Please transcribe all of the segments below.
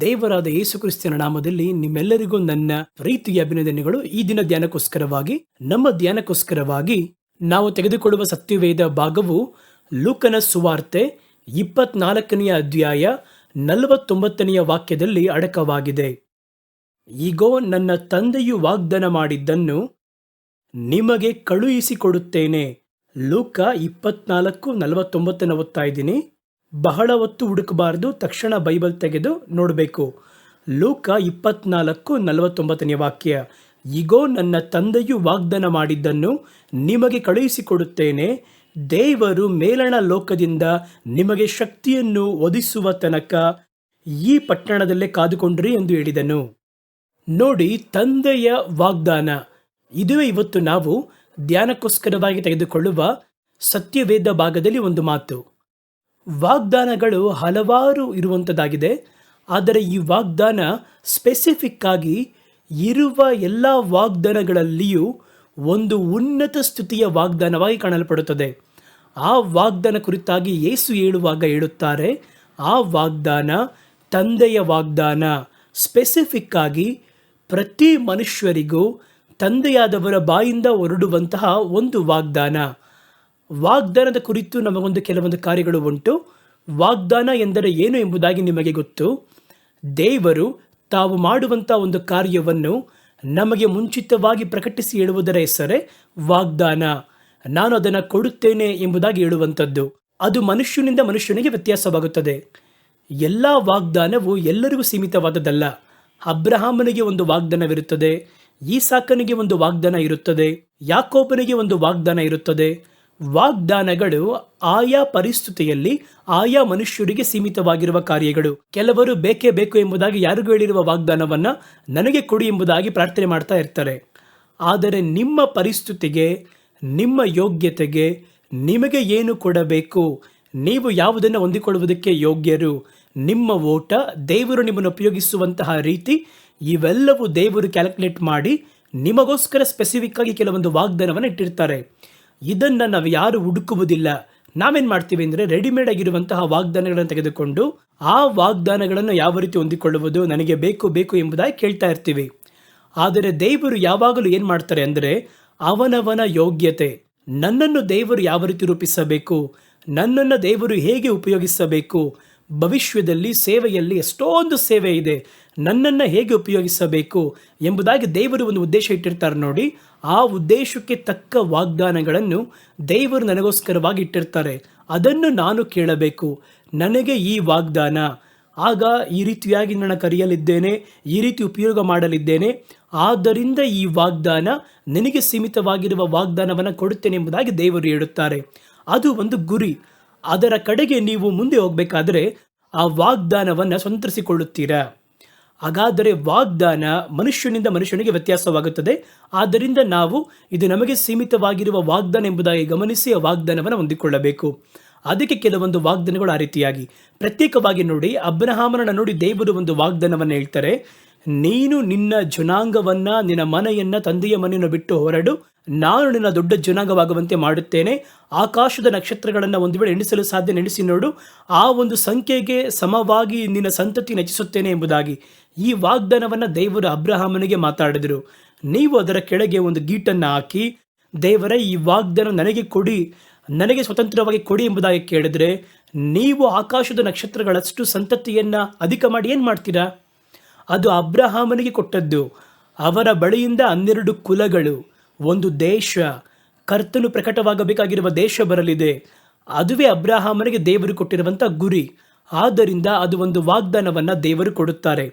ದೇವರಾದ ಯೇಸು ಕ್ರಿಸ್ತನ ನಾಮದಲ್ಲಿ ನಿಮ್ಮೆಲ್ಲರಿಗೂ ನನ್ನ ಪ್ರೀತಿಯ ಅಭಿನಂದನೆಗಳು. ಈ ದಿನ ಧ್ಯಾನಕ್ಕೋಸ್ಕರವಾಗಿ ನಾವು ತೆಗೆದುಕೊಳ್ಳುವ ಸತ್ಯವೇದ ಭಾಗವು ಲೂಕನ ಸುವಾರ್ತೆ 24ನೇ ಅಧ್ಯಾಯ 49ನೇ ವಾಕ್ಯದಲ್ಲಿ ಅಡಕವಾಗಿದೆ. ಈಗೋ ನನ್ನ ತಂದೆಯು ವಾಗ್ದಾನ ಮಾಡಿದ್ದನ್ನು ನಿಮಗೆ ಕಳುಹಿಸಿಕೊಡುತ್ತೇನೆ. ಲೂಕ 24:49 ಓದ್ತಾ ಇದ್ದೀನಿ. ಬಹಳ ಹೊತ್ತು ಹುಡುಕಬಾರದು, ತಕ್ಷಣ ಬೈಬಲ್ ತೆಗೆದು ನೋಡಬೇಕು. ಲೂಕ 24:49 ವಾಕ್ಯ. ಈಗೋ ನನ್ನ ತಂದೆಯು ವಾಗ್ದಾನ ಮಾಡಿದ್ದನ್ನು ನಿಮಗೆ ಕಳುಹಿಸಿಕೊಡುತ್ತೇನೆ. ದೇವರು ಮೇಲಣ ಲೋಕದಿಂದ ನಿಮಗೆ ಶಕ್ತಿಯನ್ನು ಒದಗಿಸುವ ತನಕ ಈ ಪಟ್ಟಣದಲ್ಲೇ ಕಾದುಕೊಂಡ್ರಿ ಎಂದು ಹೇಳಿದನು. ನೋಡಿ, ತಂದೆಯ ವಾಗ್ದಾನ, ಇದುವೇ ಇವತ್ತು ನಾವು ಧ್ಯಾನಕ್ಕೋಸ್ಕರವಾಗಿ ತೆಗೆದುಕೊಳ್ಳುವ ಸತ್ಯವೇದ ಭಾಗದಲ್ಲಿ ಒಂದು ಮಾತು. ವಾಗ್ದಾನಗಳು ಹಲವಾರು ಇರುವಂಥದ್ದಾಗಿದೆ, ಆದರೆ ಈ ವಾಗ್ದಾನ ಸ್ಪೆಸಿಫಿಕ್ ಆಗಿ ಇರುವ ಎಲ್ಲ ವಾಗ್ದಾನಗಳಲ್ಲಿಯೂ ಒಂದು ಉನ್ನತ ಸ್ತುತಿಯ ವಾಗ್ದಾನವಾಗಿ ಕಾಣಲ್ಪಡುತ್ತದೆ. ಆ ವಾಗ್ದಾನ ಕುರಿತಾಗಿ ಯೇಸು ಹೇಳುತ್ತಾರೆ, ಆ ವಾಗ್ದಾನ ತಂದೆಯ ವಾಗ್ದಾನ. ಸ್ಪೆಸಿಫಿಕ್ ಆಗಿ ಪ್ರತಿ ಮನುಷ್ಯರಿಗೂ ತಂದೆಯಾದವರ ಬಾಯಿಂದ ಹೊರಡುವಂತಹ ಒಂದು ವಾಗ್ದಾನ. ವಾಗ್ದಾನದ ಕುರಿತು ನಮಗೊಂದು ಕೆಲವೊಂದು ಕಾರ್ಯಗಳು ಉಂಟು. ವಾಗ್ದಾನ ಎಂದರೆ ಏನು ಎಂಬುದಾಗಿ ನಿಮಗೆ ಗೊತ್ತು. ದೇವರು ತಾವು ಮಾಡುವಂಥ ಒಂದು ಕಾರ್ಯವನ್ನು ನಮಗೆ ಮುಂಚಿತವಾಗಿ ಪ್ರಕಟಿಸಿ ಹೇಳುವುದರ ಹೆಸರೇ ವಾಗ್ದಾನ. ನಾನು ಅದನ್ನು ಕೊಡುತ್ತೇನೆ ಎಂಬುದಾಗಿ ಹೇಳುವಂಥದ್ದು. ಅದು ಮನುಷ್ಯನಿಂದ ಮನುಷ್ಯನಿಗೆ ವ್ಯತ್ಯಾಸವಾಗುತ್ತದೆ. ಎಲ್ಲ ವಾಗ್ದಾನವು ಎಲ್ಲರಿಗೂ ಸೀಮಿತವಾದದ್ದಲ್ಲ. ಅಬ್ರಹಾಮನಿಗೆ ಒಂದು ವಾಗ್ದಾನವಿರುತ್ತದೆ, ಈಸಾಕನಿಗೆ ಒಂದು ವಾಗ್ದಾನ ಇರುತ್ತದೆ, ಯಾಕೋಬನಿಗೆ ಒಂದು ವಾಗ್ದಾನ ಇರುತ್ತದೆ. ವಾಗ್ದಾನಗಳು ಆಯಾ ಪರಿಸ್ಥಿತಿಯಲ್ಲಿ ಆಯಾ ಮನುಷ್ಯರಿಗೆ ಸೀಮಿತವಾಗಿರುವ ಕಾರ್ಯಗಳು. ಕೆಲವರು ಬೇಕೇ ಬೇಕು ಎಂಬುದಾಗಿ ಯಾರಿಗೂ ಹೇಳಿರುವ ವಾಗ್ದಾನವನ್ನ ನನಗೆ ಕೊಡಿ ಎಂಬುದಾಗಿ ಪ್ರಾರ್ಥನೆ ಮಾಡ್ತಾ ಇರ್ತಾರೆ. ಆದರೆ ನಿಮ್ಮ ಪರಿಸ್ಥಿತಿಗೆ, ನಿಮ್ಮ ಯೋಗ್ಯತೆಗೆ ನಿಮಗೆ ಏನು ಕೊಡಬೇಕು, ನೀವು ಯಾವುದನ್ನು ಹೊಂದಿಕೊಳ್ಳುವುದಕ್ಕೆ ಯೋಗ್ಯರು, ನಿಮ್ಮ ಓಟ, ದೇವರು ನಿಮ್ಮನ್ನು ಉಪಯೋಗಿಸುವಂತಹ ರೀತಿ, ಇವೆಲ್ಲವೂ ದೇವರು ಕ್ಯಾಲ್ಕುಲೇಟ್ ಮಾಡಿ ನಿಮಗೋಸ್ಕರ ಸ್ಪೆಸಿಫಿಕ್ ಆಗಿ ಕೆಲವೊಂದು ವಾಗ್ದಾನವನ್ನು ಇಟ್ಟಿರ್ತಾರೆ. ಇದನ್ನು ನಾವು ಯಾರು ಹುಡುಕುವುದಿಲ್ಲ. ನಾವೇನು ಮಾಡ್ತೀವಿ ಅಂದರೆ ರೆಡಿಮೇಡ್ ಆಗಿರುವಂತಹ ವಾಗ್ದಾನಗಳನ್ನು ತೆಗೆದುಕೊಂಡು ಆ ವಾಗ್ದಾನಗಳನ್ನು ಯಾವ ರೀತಿ ಹೊಂದಿಕೊಳ್ಳುವುದು, ನನಗೆ ಬೇಕು ಬೇಕು ಎಂಬುದಾಗಿ ಕೇಳ್ತಾ ಇರ್ತೀವಿ. ಆದರೆ ದೇವರು ಯಾವಾಗಲೂ ಏನು ಮಾಡ್ತಾರೆ ಅಂದರೆ ಅವನವನ ಯೋಗ್ಯತೆ, ನನ್ನನ್ನು ದೇವರು ಯಾವ ರೀತಿ ರೂಪಿಸಬೇಕು, ನನ್ನನ್ನು ದೇವರು ಹೇಗೆ ಉಪಯೋಗಿಸಬೇಕು, ಭವಿಷ್ಯದಲ್ಲಿ ಸೇವೆಯಲ್ಲಿ ಎಷ್ಟೊಂದು ಸೇವೆ ಇದೆ, ನನ್ನನ್ನು ಹೇಗೆ ಉಪಯೋಗಿಸಬೇಕು ಎಂಬುದಾಗಿ ದೇವರು ಒಂದು ಉದ್ದೇಶ ಇಟ್ಟಿರ್ತಾರೆ ನೋಡಿ. ಆ ಉದ್ದೇಶಕ್ಕೆ ತಕ್ಕ ವಾಗ್ದಾನಗಳನ್ನು ದೇವರು ನನಗೋಸ್ಕರವಾಗಿ ಇಟ್ಟಿರ್ತಾರೆ. ಅದನ್ನು ನಾನು ಕೇಳಬೇಕು, ನನಗೆ ಈ ವಾಗ್ದಾನ, ಆಗ ಈ ರೀತಿಯಾಗಿ ನಾನು ಕರೆಯಲಿದ್ದೇನೆ, ಈ ರೀತಿ ಉಪಯೋಗ ಮಾಡಲಿದ್ದೇನೆ, ಆದ್ದರಿಂದ ಈ ವಾಗ್ದಾನ ನಿನಗೆ ಸೀಮಿತವಾಗಿರುವ ವಾಗ್ದಾನವನ್ನು ಕೊಡುತ್ತೇನೆ ಎಂಬುದಾಗಿ ದೇವರು ಹೇಳುತ್ತಾರೆ. ಅದು ಒಂದು ಗುರಿ. ಅದರ ಕಡೆಗೆ ನೀವು ಮುಂದೆ ಹೋಗಬೇಕಾದರೆ ಆ ವಾಗ್ದಾನವನ್ನು ಸ್ವಂತರಿಸಿಕೊಳ್ಳುತ್ತೀರಾ. ಹಾಗಾದರೆ ವಾಗ್ದಾನ ಮನುಷ್ಯನಿಂದ ಮನುಷ್ಯನಿಗೆ ವ್ಯತ್ಯಾಸವಾಗುತ್ತದೆ. ಆದ್ದರಿಂದ ನಾವು ಇದು ನಮಗೆ ಸೀಮಿತವಾಗಿರುವ ವಾಗ್ದಾನ ಎಂಬುದಾಗಿ ಗಮನಿಸಿ ಆ ವಾಗ್ದಾನವನ್ನು ಹೊಂದಿಕೊಳ್ಳಬೇಕು. ಅದಕ್ಕೆ ಕೆಲವೊಂದು ವಾಗ್ದಾನಗಳು ಆ ರೀತಿಯಾಗಿ ಪ್ರತ್ಯೇಕವಾಗಿ ನೋಡಿ. ಅಬ್ರಹಾಮನನ್ನು ನೋಡಿ ದೇವರು ಒಂದು ವಾಗ್ದಾನವನ್ನು ಹೇಳ್ತಾರೆ, ನೀನು ನಿನ್ನ ಜನಾಂಗವನ್ನ, ನಿನ್ನ ಮನೆಯನ್ನ, ತಂದೆಯ ಮನೆಯನ್ನು ಬಿಟ್ಟು ಹೊರಡು, ನಾನು ನಿನ್ನ ದೊಡ್ಡ ಜನಾಂಗವಾಗುವಂತೆ ಮಾಡುತ್ತೇನೆ. ಆಕಾಶದ ನಕ್ಷತ್ರಗಳನ್ನು ಒಂದು ವೇಳೆ ಎಣಿಸಲು ಸಾಧ್ಯ, ನೆನೆಸಿ ನೋಡು, ಆ ಒಂದು ಸಂಖ್ಯೆಗೆ ಸಮವಾಗಿ ನಿನ್ನ ಸಂತತಿ ಹೆಚ್ಚಿಸುತ್ತೇನೆ ಎಂಬುದಾಗಿ ಈ ವಾಗ್ದಾನವನ್ನು ದೇವರು ಅಬ್ರಹಾಮನಿಗೆ ಮಾತಾಡಿದರು. ನೀವು ಅದರ ಕೆಳಗೆ ಒಂದು ಗೀಟನ್ನು ಹಾಕಿ, ದೇವರ ಈ ವಾಗ್ದಾನ ನನಗೆ ಕೊಡಿ, ನನಗೆ ಸ್ವತಂತ್ರವಾಗಿ ಕೊಡಿ ಎಂಬುದಾಗಿ ಕೇಳಿದ್ರೆ, ನೀವು ಆಕಾಶದ ನಕ್ಷತ್ರಗಳಷ್ಟು ಸಂತತಿಯನ್ನು ಅಧಿಕ ಮಾಡಿ ಏನು ಮಾಡ್ತೀರಾ? ಅದು ಅಬ್ರಹಾಮನಿಗೆ ಕೊಟ್ಟದ್ದು. ಅವರ ಬಳಿಯಿಂದ 12 ಕುಲಗಳು, ಒಂದು ದೇಶ, ಕರ್ತನು ಪ್ರಕಟವಾಗಬೇಕಾಗಿರುವ ದೇಶ ಬರಲಿದೆ. ಅದುವೇ ಅಬ್ರಹಾಮನಿಗೆ ದೇವರು ಕೊಟ್ಟಿರುವಂಥ ಗುರಿ. ಆದ್ದರಿಂದ ಅದು ಒಂದು ವಾಗ್ದಾನವನ್ನು ದೇವರು ಕೊಡುತ್ತಾರೆ.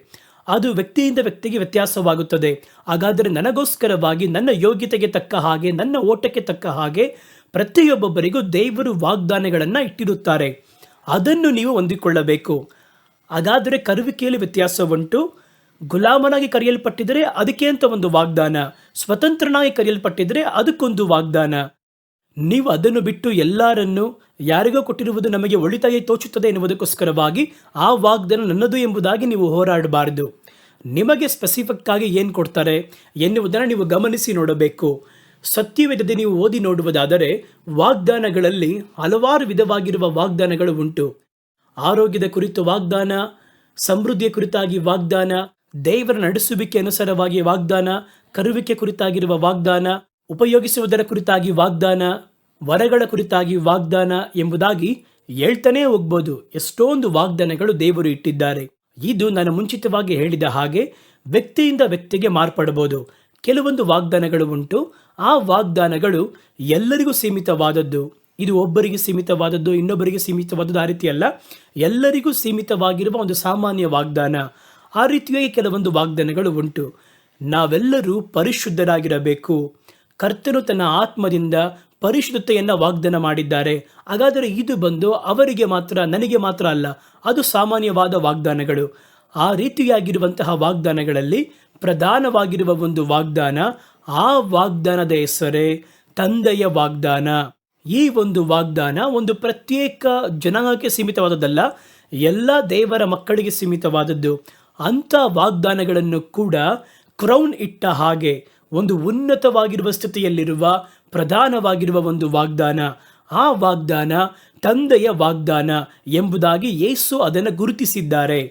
ಅದು ವ್ಯಕ್ತಿಯಿಂದ ವ್ಯಕ್ತಿಗೆ ವ್ಯತ್ಯಾಸವಾಗುತ್ತದೆ. ಹಾಗಾದರೆ ನನಗೋಸ್ಕರವಾಗಿ, ನನ್ನ ಯೋಗ್ಯತೆಗೆ ತಕ್ಕ ಹಾಗೆ, ನನ್ನ ಓಟಕ್ಕೆ ತಕ್ಕ ಹಾಗೆ ಪ್ರತಿಯೊಬ್ಬೊಬ್ಬರಿಗೂ ದೇವರು ವಾಗ್ದಾನಗಳನ್ನು ಇಟ್ಟಿರುತ್ತಾರೆ. ಅದನ್ನು ನೀವು ಹೊಂದಿಕೊಳ್ಳಬೇಕು. ಹಾಗಾದರೆ ಕರುವಿಕೆಯಲ್ಲಿ ವ್ಯತ್ಯಾಸ ಉಂಟು. ಗುಲಾಮನಾಗಿ ಕರೆಯಲ್ಪಟ್ಟಿದ್ದರೆ ಅದಕ್ಕೆ ಅಂತ ಒಂದು ವಾಗ್ದಾನ, ಸ್ವತಂತ್ರನಾಗಿ ಕರೆಯಲ್ಪಟ್ಟಿದ್ದರೆ ಅದಕ್ಕೊಂದು ವಾಗ್ದಾನ. ನೀವು ಅದನ್ನು ಬಿಟ್ಟು ಎಲ್ಲರನ್ನು ಯಾರಿಗೋ ಕೊಟ್ಟಿರುವುದು ನಮಗೆ ಒಳಿತಾಗಿ ತೋಚುತ್ತದೆ ಎನ್ನುವುದಕ್ಕೋಸ್ಕರವಾಗಿ ಆ ವಾಗ್ದಾನ ನನ್ನದು ಎಂಬುದಾಗಿ ನೀವು ಹೋರಾಡಬಾರದು. ನಿಮಗೆ ಸ್ಪೆಸಿಫಿಕ್ ಆಗಿ ಏನು ಕೊಡ್ತಾರೆ ಎನ್ನುವುದನ್ನು ನೀವು ಗಮನಿಸಿ ನೋಡಬೇಕು. ಸತ್ಯವೇದದಲ್ಲಿ ನೀವು ಓದಿ ನೋಡುವುದಾದರೆ ವಾಗ್ದಾನಗಳಲ್ಲಿ ಹಲವಾರು ವಿಧವಾಗಿರುವ ವಾಗ್ದಾನಗಳು ಉಂಟು. ಆರೋಗ್ಯದ ಕುರಿತು ವಾಗ್ದಾನ, ಸಮೃದ್ಧಿಯ ಕುರಿತಾಗಿ ವಾಗ್ದಾನ, ದೇವರ ನಡೆಸುವಿಕೆ ಅನುಸಾರವಾಗಿ ವಾಗ್ದಾನ, ಕರುವಿಕೆ ಕುರಿತಾಗಿರುವ ವಾಗ್ದಾನ, ಉಪಯೋಗಿಸುವುದರ ಕುರಿತಾಗಿ ವಾಗ್ದಾನ, ವರಗಳ ಕುರಿತಾಗಿ ವಾಗ್ದಾನ ಎಂಬುದಾಗಿ ಹೇಳ್ತಾನೇ ಹೋಗ್ಬೋದು. ಎಷ್ಟೊಂದು ವಾಗ್ದಾನಗಳು ದೇವರು ಇಟ್ಟಿದ್ದಾರೆ. ಇದು ನಾನು ಮುಂಚಿತವಾಗಿ ಹೇಳಿದ ಹಾಗೆ ವ್ಯಕ್ತಿಯಿಂದ ವ್ಯಕ್ತಿಗೆ ಮಾರ್ಪಡಬಹುದು. ಕೆಲವೊಂದು ವಾಗ್ದಾನಗಳು ಉಂಟು. ಆ ವಾಗ್ದಾನಗಳು ಎಲ್ಲರಿಗೂ ಸೀಮಿತವಾದದ್ದು. ಇದು ಒಬ್ಬರಿಗೆ ಸೀಮಿತವಾದದ್ದು, ಇನ್ನೊಬ್ಬರಿಗೆ ಸೀಮಿತವಾದದ್ದು, ಆ ರೀತಿ ಅಲ್ಲ. ಎಲ್ಲರಿಗೂ ಸೀಮಿತವಾಗಿರುವ ಒಂದು ಸಾಮಾನ್ಯ ವಾಗ್ದಾನ. ಆ ರೀತಿಯಾಗಿ ಕೆಲವೊಂದು ವಾಗ್ದಾನಗಳು ಉಂಟು. ನಾವೆಲ್ಲರೂ ಪರಿಶುದ್ಧರಾಗಿರಬೇಕು. ಕರ್ತನು ತನ್ನ ಆತ್ಮದಿಂದ ಪರಿಶುದ್ಧತೆಯನ್ನು ವಾಗ್ದಾನ ಮಾಡಿದ್ದಾರೆ. ಹಾಗಾದರೆ ಇದು ಬಂದು ಅವರಿಗೆ ಮಾತ್ರ, ನನಗೆ ಮಾತ್ರ ಅಲ್ಲ. ಅದು ಸಾಮಾನ್ಯವಾದ ವಾಗ್ದಾನಗಳು. ಆ ರೀತಿಯಾಗಿರುವಂತಹ ವಾಗ್ದಾನಗಳಲ್ಲಿ ಪ್ರಧಾನವಾಗಿರುವ ಒಂದು ವಾಗ್ದಾನ, ಆ ವಾಗ್ದಾನದ ಹೆಸರೇ ತಂದೆಯ ವಾಗ್ದಾನ. ಈ ಒಂದು ವಾಗ್ದಾನ ಒಂದು ಪ್ರತ್ಯೇಕ ಜನಾಂಗಕ್ಕೆ ಸೀಮಿತವಾದದ್ದಲ್ಲ, ಎಲ್ಲ ದೇವರ ಮಕ್ಕಳಿಗೆ ಸೀಮಿತವಾದದ್ದು. ಅಂಥ ವಾಗ್ದಾನಗಳನ್ನು ಕೂಡ ಕ್ರೌನ್ ಇಟ್ಟ ಹಾಗೆ ಒಂದು ಉನ್ನತವಾಗಿರುವ ಸ್ಥಿತಿಯಲ್ಲಿರುವ ಪ್ರಧಾನವಾಗಿರುವ ಒಂದು ವಾಗ್ದಾನ. ಆ ವಾಗ್ದಾನ ತಂದೆಯ ವಾಗ್ದಾನ ಎಂಬುದಾಗಿ ಯೇಸು ಅದನ್ನು ಗುರುತಿಸಿದ್ದಾರೆ.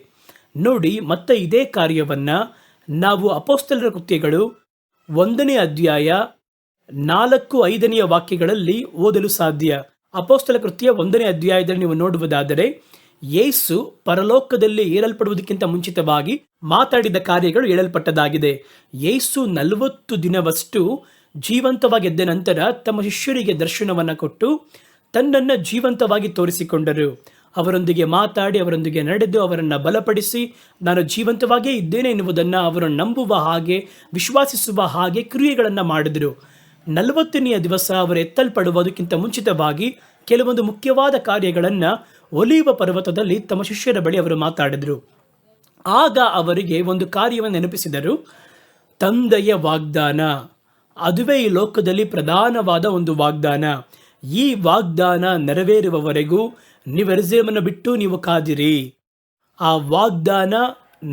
ನೋಡಿ, ಮತ್ತೆ ಇದೇ ಕಾರ್ಯವನ್ನು ನಾವು ಅಪೊಸ್ತಲರ ಕೃತ್ಯಗಳು 1ನೇ ಅಧ್ಯಾಯ 4-5 ವಾಕ್ಯಗಳಲ್ಲಿ ಓದಲು ಸಾಧ್ಯ. ಅಪೊಸ್ತಲ ಕೃತ್ಯ 1ನೇ ಅಧ್ಯಾಯದಲ್ಲಿ ನೀವು ನೋಡುವುದಾದರೆ, ಯೇಸು ಪರಲೋಕದಲ್ಲಿ ಏರಲ್ಪಡುವುದಕ್ಕಿಂತ ಮುಂಚಿತವಾಗಿ ಮಾತಾಡಿದ ಕಾರ್ಯಗಳು ಹೇಳಲ್ಪಟ್ಟದಾಗಿದೆ. ಯೇಸು 40 ದಿನವಷ್ಟು ಜೀವಂತವಾಗಿ ಎದ್ದ ನಂತರ ತಮ್ಮ ಶಿಷ್ಯರಿಗೆ ದರ್ಶನವನ್ನು ಕೊಟ್ಟು ತನ್ನನ್ನು ಜೀವಂತವಾಗಿ ತೋರಿಸಿಕೊಂಡರು. ಅವರೊಂದಿಗೆ ಮಾತಾಡಿ, ಅವರೊಂದಿಗೆ ನಡೆದು, ಅವರನ್ನು ಬಲಪಡಿಸಿ, ನಾನು ಜೀವಂತವಾಗಿಯೇ ಇದ್ದೇನೆ ಎನ್ನುವುದನ್ನು ಅವರು ನಂಬುವ ಹಾಗೆ, ವಿಶ್ವಾಸಿಸುವ ಹಾಗೆ ಕ್ರಿಯೆಗಳನ್ನು ಮಾಡಿದರು. 40ನೆಯ ದಿವಸ ಅವರು ಎತ್ತಲ್ಪಡುವುದಕ್ಕಿಂತ ಮುಂಚಿತವಾಗಿ ಕೆಲವೊಂದು ಮುಖ್ಯವಾದ ಕಾರ್ಯಗಳನ್ನು ಒಲಿವ ಪರ್ವತದಲ್ಲಿ ತಮ್ಮ ಶಿಷ್ಯರ ಬಳಿ ಅವರು ಮಾತಾಡಿದರು. ಆಗ ಅವರಿಗೆ ಒಂದು ಕಾರ್ಯವನ್ನು ನೆನಪಿಸಿದರು. ತಂದೆಯ ವಾಗ್ದಾನ, ಅದುವೇ ಈ ಲೋಕದಲ್ಲಿ ಪ್ರಧಾನವಾದ ಒಂದು ವಾಗ್ದಾನ. ಈ ವಾಗ್ದಾನ ನೆರವೇರುವವರೆಗೂ ನೀವು ಯೆರೂಸಲೇಮನ್ನು ಬಿಟ್ಟು ನೀವು ಕಾದಿರಿ. ಆ ವಾಗ್ದಾನ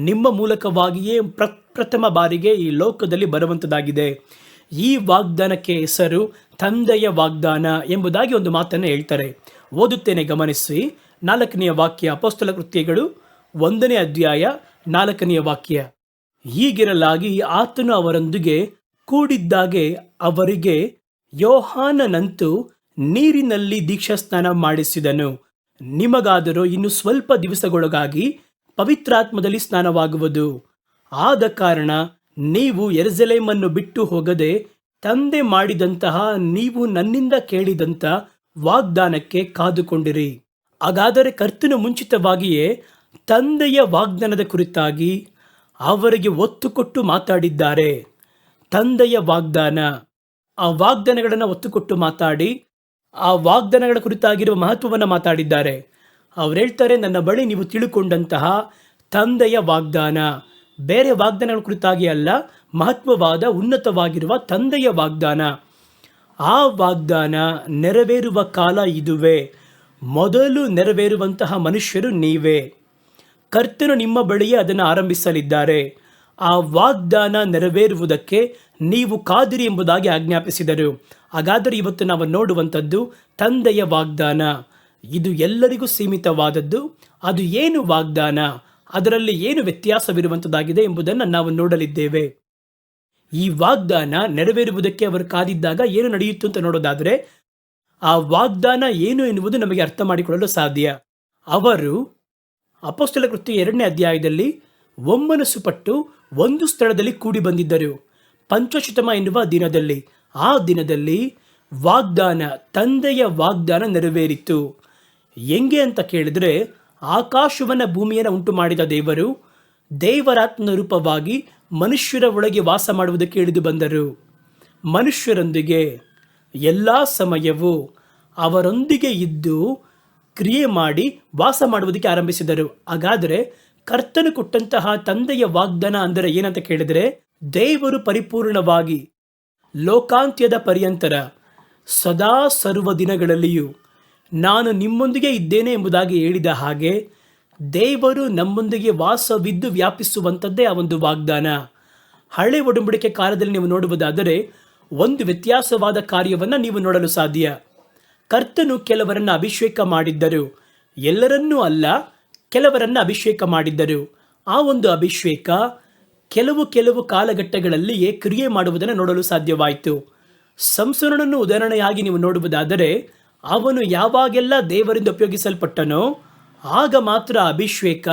ನಿಮ್ಮ ಮೂಲಕವಾಗಿಯೇ ಪ್ರಥಮ ಬಾರಿಗೆ ಈ ಲೋಕದಲ್ಲಿ ಬರುವಂಥದ್ದಾಗಿದೆ. ಈ ವಾಗ್ದಾನಕ್ಕೆ ಹೆಸರು ತಂದೆಯ ವಾಗ್ದಾನ ಎಂಬುದಾಗಿ ಒಂದು ಮಾತನ್ನು ಹೇಳ್ತಾರೆ. ಓದುತ್ತೇನೆ, ಗಮನಿಸಿ. 4ನೇ ವಾಕ್ಯ, ಅಪೊಸ್ತಲ ಕೃತ್ಯಗಳು 1ನೇ ಅಧ್ಯಾಯ 4ನೇ ವಾಕ್ಯ. ಹೀಗಿರಲಾಗಿ ಆತನು ಅವರೊಂದಿಗೆ ಕೂಡಿದ್ದಾಗೆ ಅವರಿಗೆ ಯೋಹಾನನಂತೂ ನೀರಿನಲ್ಲಿ ದೀಕ್ಷಾಸ್ನಾನ ಮಾಡಿಸಿದನು. ನಿಮಗಾದರೂ ಇನ್ನು ಸ್ವಲ್ಪ ದಿವಸಗಳೊಳಗಾಗಿ ಪವಿತ್ರಾತ್ಮದಲ್ಲಿ ಸ್ನಾನವಾಗುವುದು. ಆದ ಕಾರಣ ನೀವು ಯೆರೂಸಲೇಮನ್ನು ಬಿಟ್ಟು ಹೋಗದೆ ತಂದೆ ಮಾಡಿದಂತಹ ನೀವು ನನ್ನಿಂದ ಕೇಳಿದಂಥ ವಾಗ್ದಾನಕ್ಕೆ ಕಾದುಕೊಂಡಿರಿ. ಹಾಗಾದರೆ ಕರ್ತನು ಮುಂಚಿತವಾಗಿಯೇ ತಂದೆಯ ವಾಗ್ದಾನದ ಕುರಿತಾಗಿ ಅವರಿಗೆ ಒತ್ತು ಕೊಟ್ಟು ಮಾತಾಡಿದ್ದಾರೆ. ತಂದೆಯ ವಾಗ್ದಾನ, ಆ ವಾಗ್ದಾನಗಳನ್ನು ಒತ್ತು ಕೊಟ್ಟು ಮಾತಾಡಿ ಆ ವಾಗ್ದಾನಗಳ ಕುರಿತಾಗಿರುವ ಮಹತ್ವವನ್ನು ಮಾತಾಡಿದ್ದಾರೆ. ಅವ್ರು ಹೇಳ್ತಾರೆ, ನನ್ನ ಬಳಿ ನೀವು ತಿಳುಕೊಂಡಂತಹ ತಂದೆಯ ವಾಗ್ದಾನ, ಬೇರೆ ವಾಗ್ದಾನಗಳ ಕುರಿತಾಗಿ ಅಲ್ಲ, ಮಹತ್ವವಾದ ಉನ್ನತವಾಗಿರುವ ತಂದೆಯ ವಾಗ್ದಾನ. ಆ ವಾಗ್ದಾನ ನೆರವೇರುವ ಕಾಲ ಇದುವೇ. ಮೊದಲು ನೆರವೇರುವಂತಹ ಮನುಷ್ಯರು ನೀವೇ. ಕರ್ತನು ನಿಮ್ಮ ಬಳಿಯೇ ಅದನ್ನು ಆರಂಭಿಸಲಿದ್ದಾರೆ. ಆ ವಾಗ್ದಾನ ನೆರವೇರುವುದಕ್ಕೆ ನೀವು ಕಾದಿರಿ ಎಂಬುದಾಗಿ ಆಜ್ಞಾಪಿಸಿದರು. ಹಾಗಾದರೆ ಇವತ್ತು ನಾವು ನೋಡುವಂಥದ್ದು ತಂದೆಯ ವಾಗ್ದಾನ. ಇದು ಎಲ್ಲರಿಗೂ ಸೀಮಿತವಾದದ್ದು. ಅದು ಏನು ವಾಗ್ದಾನ, ಅದರಲ್ಲಿ ಏನು ವ್ಯತ್ಯಾಸವಿರುವಂಥದ್ದಾಗಿದೆ ಎಂಬುದನ್ನು ನಾವು ನೋಡಲಿದ್ದೇವೆ. ಈ ವಾಗ್ದಾನ ನೆರವೇರುವುದಕ್ಕೆ ಅವರು ಕಾದಿದ್ದಾಗ ಏನು ನಡೆಯಿತು ಅಂತ ನೋಡೋದಾದರೆ, ಆ ವಾಗ್ದಾನ ಏನು ಎನ್ನುವುದು ನಮಗೆ ಅರ್ಥ ಮಾಡಿಕೊಳ್ಳಲು ಸಾಧ್ಯ. ಅವರು ಅಪೊಸ್ತಲ ಕೃತ್ಯ 2ನೇ ಅಧ್ಯಾಯದಲ್ಲಿ ಒಮ್ಮನಸ್ಸು ಪಟ್ಟು ಒಂದು ಸ್ಥಳದಲ್ಲಿ ಕೂಡಿ ಬಂದಿದ್ದರು. ಪಂಚಶತಮ ಎನ್ನುವ ದಿನದಲ್ಲಿ, ಆ ದಿನದಲ್ಲಿ ವಾಗ್ದಾನ, ತಂದೆಯ ವಾಗ್ದಾನ ನೆರವೇರಿತು. ಹೆಂಗೆ ಅಂತ ಕೇಳಿದರೆ, ಆಕಾಶವನ್ನು ಭೂಮಿಯನ್ನು ಉಂಟು ಮಾಡಿದ ದೇವರು ದೇವರಾತ್ಮನ ರೂಪವಾಗಿ ಮನುಷ್ಯರ ಒಳಗೆ ವಾಸ ಮಾಡುವುದಕ್ಕೆ ಇಳಿದು ಬಂದರು. ಮನುಷ್ಯರೊಂದಿಗೆ ಎಲ್ಲ ಸಮಯವೂ ಅವರೊಂದಿಗೆ ಇದ್ದು ಕ್ರಿಯೆ ಮಾಡಿ ವಾಸ ಮಾಡುವುದಕ್ಕೆ ಆರಂಭಿಸಿದರು. ಹಾಗಾದರೆ ಕರ್ತನು ಕೊಟ್ಟಂತಹ ತಂದೆಯ ವಾಗ್ದಾನ ಅಂದರೆ ಏನಂತ ಕೇಳಿದರೆ, ದೇವರು ಪರಿಪೂರ್ಣವಾಗಿ ಲೋಕಾಂತ್ಯದ ಪರ್ಯಂತರ ಸದಾ ಸರ್ವ ದಿನಗಳಲ್ಲಿಯೂ ನಾನು ನಿಮ್ಮೊಂದಿಗೆ ಇದ್ದೇನೆ ಎಂಬುದಾಗಿ ಹೇಳಿದ ಹಾಗೆ ದೇವರು ನಮ್ಮೊಂದಿಗೆ ವಾಸವಿದ್ದು ವ್ಯಾಪಿಸುವಂಥದ್ದೇ ಆ ಒಂದು ವಾಗ್ದಾನ. ಹಳೆ ಒಡಂಬಡಿಕೆ ಕಾಲದಲ್ಲಿ ನೀವು ನೋಡುವುದಾದರೆ ಒಂದು ವ್ಯತ್ಯಾಸವಾದ ಕಾರ್ಯವನ್ನು ನೀವು ನೋಡಲು ಸಾಧ್ಯ. ಕರ್ತನು ಕೆಲವರನ್ನು ಅಭಿಷೇಕ ಮಾಡಿದ್ದರು, ಎಲ್ಲರನ್ನೂ ಅಲ್ಲ, ಕೆಲವರನ್ನು ಅಭಿಷೇಕ ಮಾಡಿದ್ದರು. ಆ ಒಂದು ಅಭಿಷೇಕ ಕೆಲವು ಕಾಲಘಟ್ಟಗಳಲ್ಲಿಯೇ ಕ್ರಿಯೆ ಮಾಡುವುದನ್ನು ನೋಡಲು ಸಾಧ್ಯವಾಯಿತು. ಸಂಸೋನನನ್ನು ಉದಾಹರಣೆಯಾಗಿ ನೀವು ನೋಡುವುದಾದರೆ, ಅವನು ಯಾವಾಗೆಲ್ಲ ದೇವರಿಂದ ಉಪಯೋಗಿಸಲ್ಪಟ್ಟನೋ ಆಗ ಮಾತ್ರ ಅಭಿಷೇಕ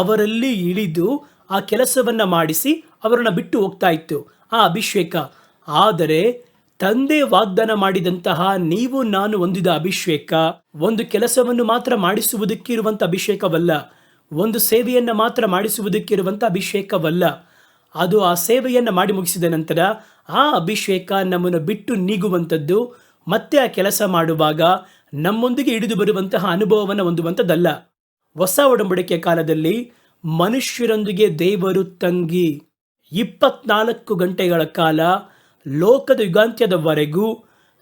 ಅವರಲ್ಲಿ ಇಳಿದು ಆ ಕೆಲಸವನ್ನು ಮಾಡಿಸಿ ಅವರನ್ನು ಬಿಟ್ಟು ಹೋಗ್ತಾ ಇತ್ತು, ಆ ಅಭಿಷೇಕ. ಆದರೆ ತಂದೆ ವಾಗ್ದಾನ ಮಾಡಿದಂತಹ ನೀವು ನಾನು ಹೊಂದಿದ ಅಭಿಷೇಕ ಒಂದು ಕೆಲಸವನ್ನು ಮಾತ್ರ ಮಾಡಿಸುವುದಕ್ಕೆ ಇರುವಂಥ ಅಭಿಷೇಕವಲ್ಲ, ಒಂದು ಸೇವೆಯನ್ನು ಮಾತ್ರ ಮಾಡಿಸುವುದಕ್ಕೆ ಇರುವಂಥ ಅಭಿಷೇಕವಲ್ಲ. ಅದು ಆ ಸೇವೆಯನ್ನು ಮಾಡಿ ಮುಗಿಸಿದ ನಂತರ ಆ ಅಭಿಷೇಕ ನಮ್ಮನ್ನು ಬಿಟ್ಟು ನೀಗುವಂಥದ್ದು, ಮತ್ತೆ ಆ ಕೆಲಸ ಮಾಡುವಾಗ ನಮ್ಮೊಂದಿಗೆ ಹಿಡಿದು ಬರುವಂತಹ ಅನುಭವವನ್ನು ಹೊಂದುವಂಥದ್ದಲ್ಲ. ಹೊಸ ಒಡಂಬಡಿಕೆಯ ಕಾಲದಲ್ಲಿ ಮನುಷ್ಯರೊಂದಿಗೆ ದೇವರು ತಂಗಿ 24 ಗಂಟೆಗಳ ಕಾಲ ಲೋಕದ ಯುಗಾಂತ್ಯದವರೆಗೂ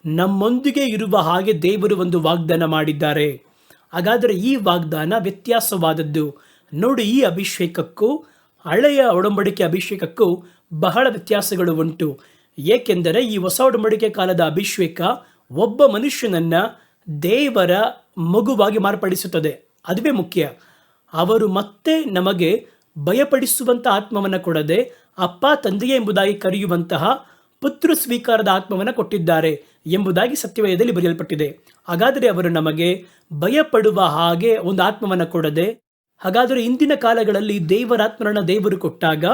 ನಮ್ಮೊಂದಿಗೆ ಇರುವ ಹಾಗೆ ದೇವರು ಒಂದು ವಾಗ್ದಾನ ಮಾಡಿದ್ದಾರೆ. ಹಾಗಾದರೆ ಈ ವಾಗ್ದಾನ ವ್ಯತ್ಯಾಸವಾದದ್ದು. ನೋಡಿ, ಈ ಅಭಿಷೇಕಕ್ಕೂ ಹಳೆಯ ಒಡಂಬಡಿಕೆ ಅಭಿಷೇಕಕ್ಕೂ ಬಹಳ ವ್ಯತ್ಯಾಸಗಳು ಉಂಟು. ಏಕೆಂದರೆ ಈ ಹೊಸ ಒಡಂಬಡಿಕೆ ಕಾಲದ ಅಭಿಷೇಕ ಒಬ್ಬ ಮನುಷ್ಯನನ್ನ ದೇವರ ಮಗುವಾಗಿ ಮಾರ್ಪಡಿಸುತ್ತದೆ. ಅದುವೇ ಮುಖ್ಯ. ಅವರು ಮತ್ತೆ ನಮಗೆ ಭಯಪಡಿಸುವಂಥ ಆತ್ಮವನ್ನು ಕೊಡದೆ ಅಪ್ಪ ತಂದೆಯೇ ಎಂಬುದಾಗಿ ಕರೆಯುವಂತಹ ಪುತ್ರ ಸ್ವೀಕಾರದ ಆತ್ಮವನ್ನು ಕೊಟ್ಟಿದ್ದಾರೆ ಎಂಬುದಾಗಿ ಸತ್ಯವೇದದಲ್ಲಿ ಬರೆಯಲ್ಪಟ್ಟಿದೆ. ಹಾಗಾದರೆ ಅವರು ನಮಗೆ ಭಯಪಡುವ ಹಾಗೆ ಒಂದು ಆತ್ಮವನ್ನು ಕೊಡದೆ, ಹಾಗಾದರೆ ಇಂದಿನ ಕಾಲಗಳಲ್ಲಿ ದೇವರಾತ್ಮರನ್ನ ದೇವರು ಕೊಟ್ಟಾಗ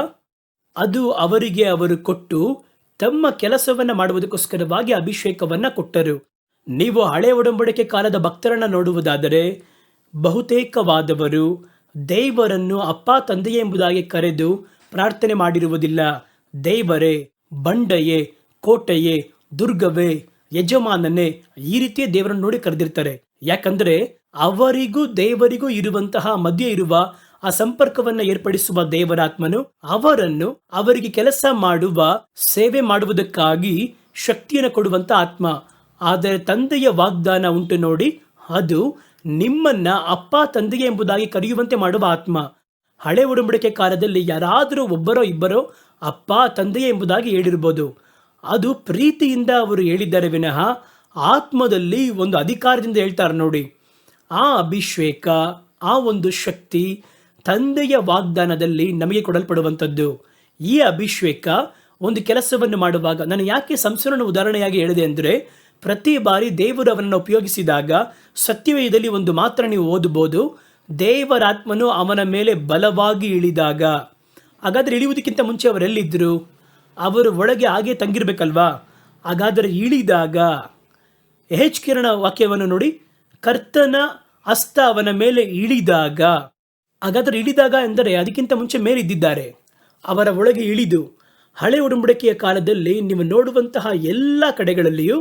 ಅದು ಅವರಿಗೆ ಅವರು ಕೊಟ್ಟು ತಮ್ಮ ಕೆಲಸವನ್ನು ಮಾಡುವುದಕ್ಕೋಸ್ಕರವಾಗಿ ಅಭಿಷೇಕವನ್ನು ಕೊಟ್ಟರು. ನೀವು ಹಳೆ ಒಡಂಬಡಿಕೆ ಕಾಲದ ಭಕ್ತರನ್ನು ನೋಡುವುದಾದರೆ ಬಹುತೇಕವಾದವರು ದೇವರನ್ನು ಅಪ್ಪ ತಂದೆಯೇ ಎಂಬುದಾಗಿ ಕರೆದು ಪ್ರಾರ್ಥನೆ ಮಾಡಿರುವುದಿಲ್ಲ. ದೇವರೇ, ಬಂಡೆಯೇ, ಕೋಟೆಯೇ, ದುರ್ಗವೇ, ಯಜಮಾನನೇ, ಈ ರೀತಿಯ ದೇವರನ್ನು ನೋಡಿ ಕರೆದಿರ್ತಾರೆ. ಯಾಕಂದ್ರೆ ಅವರಿಗೂ ದೇವರಿಗೂ ಇರುವಂತಹ ಮಧ್ಯೆ ಇರುವ ಆ ಸಂಪರ್ಕವನ್ನು ಏರ್ಪಡಿಸುವ ದೇವರಾತ್ಮನು ಅವರನ್ನು ಅವರಿಗೆ ಕೆಲಸ ಮಾಡುವ ಸೇವೆ ಮಾಡುವುದಕ್ಕಾಗಿ ಶಕ್ತಿಯನ್ನು ಕೊಡುವಂತ ಆತ್ಮ. ಆದರೆ ತಂದೆಯ ವಾಗ್ದಾನ ಉಂಟು ನೋಡಿ, ಅದು ನಿಮ್ಮನ್ನ ಅಪ್ಪ ತಂದೆಗೆ ಎಂಬುದಾಗಿ ಕರೆಯುವಂತೆ ಮಾಡುವ ಆತ್ಮ. ಹಳೆ ಒಡಂಬಡಿಕೆ ಕಾಲದಲ್ಲಿ ಯಾರಾದರೂ ಒಬ್ಬರೋ ಇಬ್ಬರೋ ಅಪ್ಪ ತಂದೆಯೇ ಎಂಬುದಾಗಿ ಹೇಳಿರ್ಬೋದು. ಅದು ಪ್ರೀತಿಯಿಂದ ಅವರು ಹೇಳಿದ್ದಾರೆ ವಿನಃ ಆತ್ಮದಲ್ಲಿ ಒಂದು ಅಧಿಕಾರದಿಂದ ಹೇಳ್ತಾರೆ. ನೋಡಿ, ಆ ಅಭಿಷೇಕ, ಆ ಒಂದು ಶಕ್ತಿ ತಂದೆಯ ವಾಗ್ದಾನದಲ್ಲಿ ನಮಗೆ ಕೊಡಲ್ಪಡುವಂಥದ್ದು. ಈ ಅಭಿಷೇಕ ಒಂದು ಕೆಲಸವನ್ನು ಮಾಡುವಾಗ, ನಾನು ಯಾಕೆ ಸಂಸೋನನ ಉದಾಹರಣೆಯಾಗಿ ಹೇಳಿದೆ ಅಂದರೆ, ಪ್ರತಿ ಬಾರಿ ದೇವರು ಅವನನ್ನು ಉಪಯೋಗಿಸಿದಾಗ ಸತ್ಯವೇದದಲ್ಲಿ ಒಂದು ಮಾತ್ರ ನೀವು ಓದಬಹುದು, ದೇವರಾತ್ಮನು ಅವನ ಮೇಲೆ ಬಲವಾಗಿ ಇಳಿದಾಗ. ಹಾಗಾದರೆ ಇಳಿಯುವುದಕ್ಕಿಂತ ಮುಂಚೆ ಅವರೆಲ್ಲಿದ್ದರು? ಅವರು ಒಳಗೆ ಹಾಗೆ ತಂಗಿರಬೇಕಲ್ವಾ? ಹಾಗಾದರೆ ಇಳಿದಾಗ ಎಹೆಜ್ಕೇಲನ ವಾಕ್ಯವನ್ನು ನೋಡಿ, ಕರ್ತನ ಹಸ್ತ ಅವನ ಮೇಲೆ ಇಳಿದಾಗ. ಹಾಗಾದರೆ ಇಳಿದಾಗ ಎಂದರೆ ಅದಕ್ಕಿಂತ ಮುಂಚೆ ಮೇಲಿದ್ದಿದ್ದಾರೆ. ಅವರ ಒಳಗೆ ಇಳಿದು ಹಳೆ ಉಡಂಬಡಿಕೆಯ ಕಾಲದಲ್ಲಿ ನೀವು ನೋಡುವಂತಹ ಎಲ್ಲ ಕಡೆಗಳಲ್ಲಿಯೂ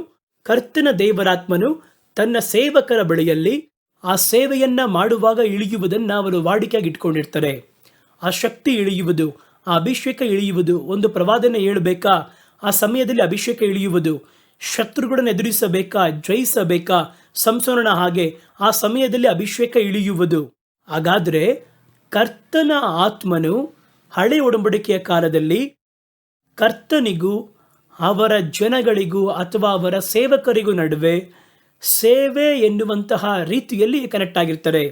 ಕರ್ತನ ದೇವರಾತ್ಮನು ತನ್ನ ಸೇವಕರ ಬಳಿಯಲ್ಲಿ ಆ ಸೇವೆಯನ್ನ ಮಾಡುವಾಗ ಇಳಿಯುವುದನ್ನು ಅವರು ವಾಡಿಕೆಯಾಗಿ ಇಟ್ಕೊಂಡಿರ್ತಾರೆ. ಆ ಶಕ್ತಿ ಇಳಿಯುವುದು, ಆ ಅಭಿಷೇಕ ಇಳಿಯುವುದು, ಒಂದು ಪ್ರವಾದನೆ ಹೇಳಬೇಕಾ ಆ ಸಮಯದಲ್ಲಿ ಅಭಿಷೇಕ ಇಳಿಯುವುದು, ಶತ್ರುಗಳನ್ನು ಎದುರಿಸಬೇಕಾ, ಜಯಿಸಬೇಕಾ, ಸಂಸೋನನ ಹಾಗೆ ಆ ಸಮಯದಲ್ಲಿ ಅಭಿಷೇಕ ಇಳಿಯುವುದು. ಹಾಗಾದರೆ ಕರ್ತನ ಆತ್ಮನು ಹಳೆ ಒಡಂಬಡಿಕೆಯ ಕಾಲದಲ್ಲಿ ಕರ್ತನಿಗೂ ಅವರ ಜನಗಳಿಗೂ ಅಥವಾ ಅವರ ಸೇವಕರಿಗೂ ನಡುವೆ ಸೇವೆ ಎನ್ನುವಂತಹ ರೀತಿಯಲ್ಲಿ ಕನೆಕ್ಟ್ ಆಗಿರ್ತಾರೆ.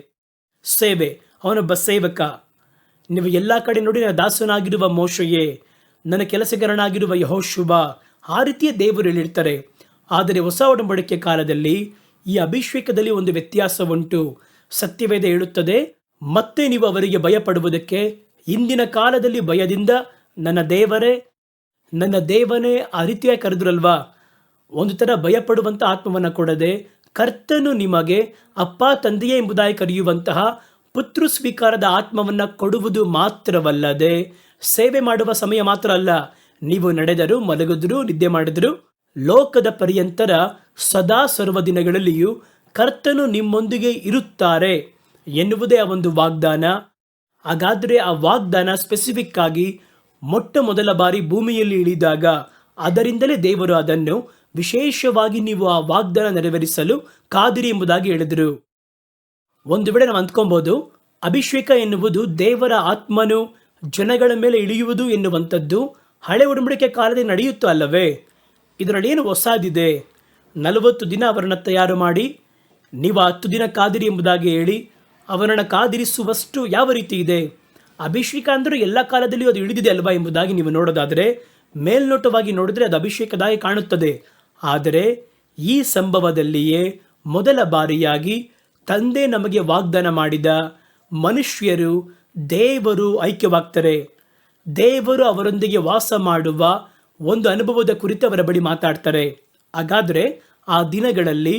ಸೇವೆ, ಅವನೊಬ್ಬ ಸೇವಕ. ನೀವು ಎಲ್ಲ ಕಡೆ ನೋಡಿ, ನನ್ನ ದಾಸನಾಗಿರುವ ಮೋಶೆಯೇ, ನನ್ನ ಕೆಲಸಗಾರನಾಗಿರುವ ಯೆಹೋಶುವ, ಆ ರೀತಿಯ ದೇವರು ಹೇಳಿರ್ತಾರೆ. ಆದರೆ ಹೊಸ ಒಡಂಬಡಿಕೆ ಕಾಲದಲ್ಲಿ ಈ ಅಭಿಷೇಕದಲ್ಲಿ ಒಂದು ವ್ಯತ್ಯಾಸ ಉಂಟು. ಸತ್ಯವೇದ ಹೇಳುತ್ತದೆ, ಮತ್ತೆ ನೀವು ಅವರಿಗೆ ಭಯಪಡುವುದಕ್ಕೆ ಇಂದಿನ ಕಾಲದಲ್ಲಿ ಭಯದಿಂದ ನನ್ನ ದೇವನೇ ಆ ರೀತಿಯಾಗಿ ಕರೆದ್ರಲ್ವಾ. ಒಂದು ಥರ ಭಯಪಡುವಂಥ ಆತ್ಮವನ್ನು ಕೊಡದೆ ಕರ್ತನು ನಿಮಗೆ ಅಪ್ಪ ತಂದೆಯೇ ಎಂಬುದಾಗಿ ಕರೆಯುವಂತಹ ಪುತ್ರ ಸ್ವೀಕಾರದ ಆತ್ಮವನ್ನು ಕೊಡುವುದು ಮಾತ್ರವಲ್ಲದೆ, ಸೇವೆ ಮಾಡುವ ಸಮಯ ಮಾತ್ರ ಅಲ್ಲ, ನೀವು ನಡೆದರು, ಮಲಗಿದ್ರು, ನಿದ್ದೆ ಮಾಡಿದ್ರು, ಲೋಕದ ಪರ್ಯಂತರ ಸದಾ ಸರ್ವ ದಿನಗಳಲ್ಲಿಯೂ ಕರ್ತನು ನಿಮ್ಮೊಂದಿಗೆ ಇರುತ್ತಾರೆ ಎನ್ನುವುದೇ ಆ ಒಂದು ವಾಗ್ದಾನ. ಹಾಗಾದರೆ ಆ ವಾಗ್ದಾನ ಸ್ಪೆಸಿಫಿಕ್ ಆಗಿ ಮೊಟ್ಟ ಮೊದಲ ಬಾರಿ ಭೂಮಿಯಲ್ಲಿ ಇಳಿದಾಗ ಅದರಿಂದಲೇ ದೇವರು ಅದನ್ನು ವಿಶೇಷವಾಗಿ ನೀವು ಆ ವಾಗ್ದಾನ ನೆರವೇರಿಸಲು ಕಾದಿರಿ ಎಂಬುದಾಗಿ ಹೇಳಿದರು. ಒಂದು ವೇಳೆ ನಾವು ಅಂದ್ಕೊಬೋದು, ಅಭಿಷೇಕ ಎನ್ನುವುದು ದೇವರ ಆತ್ಮನು ಜನಗಳ ಮೇಲೆ ಇಳಿಯುವುದು ಎನ್ನುವಂಥದ್ದು ಹಳೆ ಒಡಂಬಡಿಕೆ ಕಾಲದಲ್ಲಿ ನಡೆಯುತ್ತೋ ಅಲ್ಲವೇ? ಇದರಲ್ಲಿ ಏನು ಹೊಸದಿದೆ? 40 ದಿನ ಅವರನ್ನು ತಯಾರು ಮಾಡಿ ನೀವು 10 ದಿನ ಕಾದಿರಿ ಎಂಬುದಾಗಿ ಹೇಳಿ ಅವರನ್ನು ಕಾದಿರಿಸುವಷ್ಟು ಯಾವ ರೀತಿ ಇದೆ? ಅಭಿಷೇಕ ಅಂದರೆ ಎಲ್ಲ ಕಾಲದಲ್ಲಿಯೂ ಅದು ಇಳಿದಿದೆ ಅಲ್ವಾ ಎಂಬುದಾಗಿ ನೀವು ನೋಡೋದಾದರೆ ಮೇಲ್ನೋಟವಾಗಿ ನೋಡಿದ್ರೆ ಅದು ಅಭಿಷೇಕದಾಗಿ ಕಾಣುತ್ತದೆ. ಆದರೆ ಈ ಸಂಭವದಲ್ಲಿಯೇ ಮೊದಲ ಬಾರಿಯಾಗಿ ತಂದೆ ನಮಗೆ ವಾಗ್ದಾನ ಮಾಡಿದ ಮನುಷ್ಯರು ದೇವರು ಐಕ್ಯವಾಗ್ತಾರೆ. ದೇವರು ಅವರೊಂದಿಗೆ ವಾಸ ಮಾಡುವ ಒಂದು ಅನುಭವದ ಕುರಿತು ಅವರ ಬಳಿ ಮಾತಾಡ್ತಾರೆ. ಹಾಗಾದರೆ ಆ ದಿನಗಳಲ್ಲಿ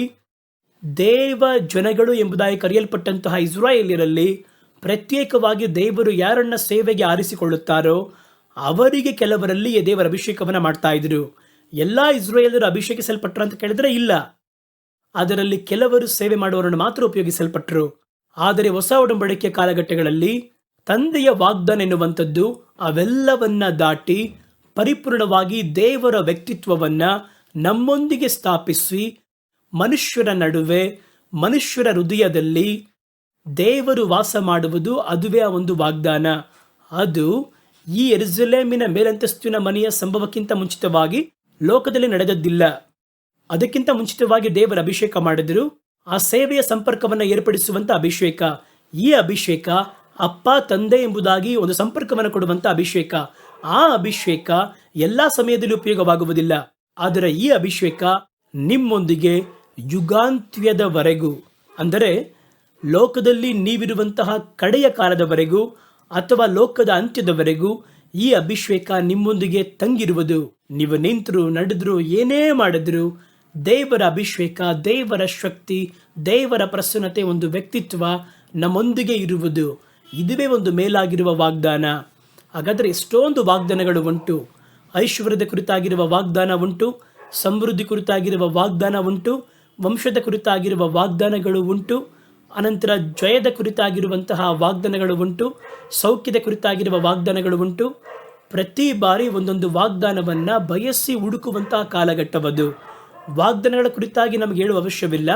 ದೇವ ಜನಗಳು ಎಂಬುದಾಗಿ ಕರೆಯಲ್ಪಟ್ಟಂತಹ ಇಸ್ರಾಯೇಲ್ಯರಲ್ಲಿ ಪ್ರತ್ಯೇಕವಾಗಿ ದೇವರು ಯಾರನ್ನ ಸೇವೆಗೆ ಆರಿಸಿಕೊಳ್ಳುತ್ತಾರೋ ಅವರಿಗೆ ಕೆಲವರಲ್ಲಿ ದೇವರ ಅಭಿಷೇಕವನ್ನು ಮಾಡ್ತಾ ಇದ್ರು. ಎಲ್ಲ ಇಸ್ರಾಯೇಲರು ಅಭಿಷೇಕಿಸಲ್ಪಟ್ಟರು ಅಂತ ಕೇಳಿದ್ರೆ ಇಲ್ಲ, ಅದರಲ್ಲಿ ಕೆಲವರು ಸೇವೆ ಮಾಡುವವರನ್ನು ಮಾತ್ರ ಉಪಯೋಗಿಸಲ್ಪಟ್ಟರು. ಆದರೆ ಹೊಸ ಒಡಂಬಡಿಕೆಯ ಕಾಲಘಟ್ಟಗಳಲ್ಲಿ ತಂದೆಯ ವಾಗ್ದಾನ ಎನ್ನುವಂಥದ್ದು ಅವೆಲ್ಲವನ್ನ ದಾಟಿ ಪರಿಪೂರ್ಣವಾಗಿ ದೇವರ ವ್ಯಕ್ತಿತ್ವವನ್ನ ನಮ್ಮೊಂದಿಗೆ ಸ್ಥಾಪಿಸಿ ಮನುಷ್ಯರ ನಡುವೆ ಮನುಷ್ಯರ ಹೃದಯದಲ್ಲಿ ದೇವರು ವಾಸ ಮಾಡುವುದು, ಅದುವೇ ಆ ಒಂದು ವಾಗ್ದಾನ. ಅದು ಈ ಯೆರೂಸಲೇಮಿನ ಮೇಲಂತಸ್ತಿನ ಮನೆಯ ಸಂಭವಕ್ಕಿಂತ ಮುಂಚಿತವಾಗಿ ಲೋಕದಲ್ಲಿ ನಡೆದದ್ದಿಲ್ಲ. ಅದಕ್ಕಿಂತ ಮುಂಚಿತವಾಗಿ ದೇವರ ಅಭಿಷೇಕ ಮಾಡಿದ್ರು. ಆ ಸೇವೆಯ ಸಂಪರ್ಕವನ್ನು ಏರ್ಪಡಿಸುವಂತ ಅಭಿಷೇಕ. ಈ ಅಭಿಷೇಕ ಅಪ್ಪ ತಂದೆ ಎಂಬುದಾಗಿ ಒಂದು ಸಂಪರ್ಕವನ್ನು ಕೊಡುವಂತ ಅಭಿಷೇಕ. ಆ ಅಭಿಷೇಕ ಎಲ್ಲ ಸಮಯದಲ್ಲಿ ಉಪಯೋಗವಾಗುವುದಿಲ್ಲ. ಆದರೆ ಈ ಅಭಿಷೇಕ ನಿಮ್ಮೊಂದಿಗೆ ಯುಗಾಂತ್ಯದವರೆಗೂ, ಅಂದರೆ ಲೋಕದಲ್ಲಿ ನೀವಿರುವಂತಹ ಕಡೆಯ ಕಾಲದವರೆಗೂ ಅಥವಾ ಲೋಕದ ಅಂತ್ಯದವರೆಗೂ ಈ ಅಭಿಷೇಕ ನಿಮ್ಮೊಂದಿಗೆ ತಂಗಿರುವುದು. ನೀವು ನಿಂತರು, ನಡೆದ್ರು, ಏನೇ ಮಾಡಿದ್ರು ದೇವರ ಅಭಿಷೇಕ, ದೇವರ ಶಕ್ತಿ, ದೇವರ ಪ್ರಸನ್ನತೆ, ಒಂದು ವ್ಯಕ್ತಿತ್ವ ನಮ್ಮೊಂದಿಗೆ ಇರುವುದು. ಇದುವೇ ಒಂದು ಮೇಲಾಗಿರುವ ವಾಗ್ದಾನ. ಹಾಗಾದರೆ ಎಷ್ಟೊಂದು ವಾಗ್ದಾನಗಳು ಉಂಟು. ಐಶ್ವರ್ಯದ ಕುರಿತಾಗಿರುವ ವಾಗ್ದಾನ ಉಂಟು, ಸಮೃದ್ಧಿ ಕುರಿತಾಗಿರುವ ವಾಗ್ದಾನ ಉಂಟು, ವಂಶದ ಕುರಿತಾಗಿರುವ ವಾಗ್ದಾನಗಳು ಉಂಟು, ಅನಂತರ ಜಯದ ಕುರಿತಾಗಿರುವಂತಹ ವಾಗ್ದಾನಗಳು ಉಂಟು, ಸೌಖ್ಯದ ಕುರಿತಾಗಿರುವ ವಾಗ್ದಾನಗಳು ಉಂಟು. ಪ್ರತಿ ಬಾರಿ ಒಂದೊಂದು ವಾಗ್ದಾನವನ್ನು ಬಯಸಿ ಹುಡುಕುವಂತಹ ಕಾಲಘಟ್ಟವದು. ವಾಗ್ದಾನಗಳ ಕುರಿತಾಗಿ ನಮಗೆ ಹೇಳುವ ಅವಶ್ಯವಿಲ್ಲ.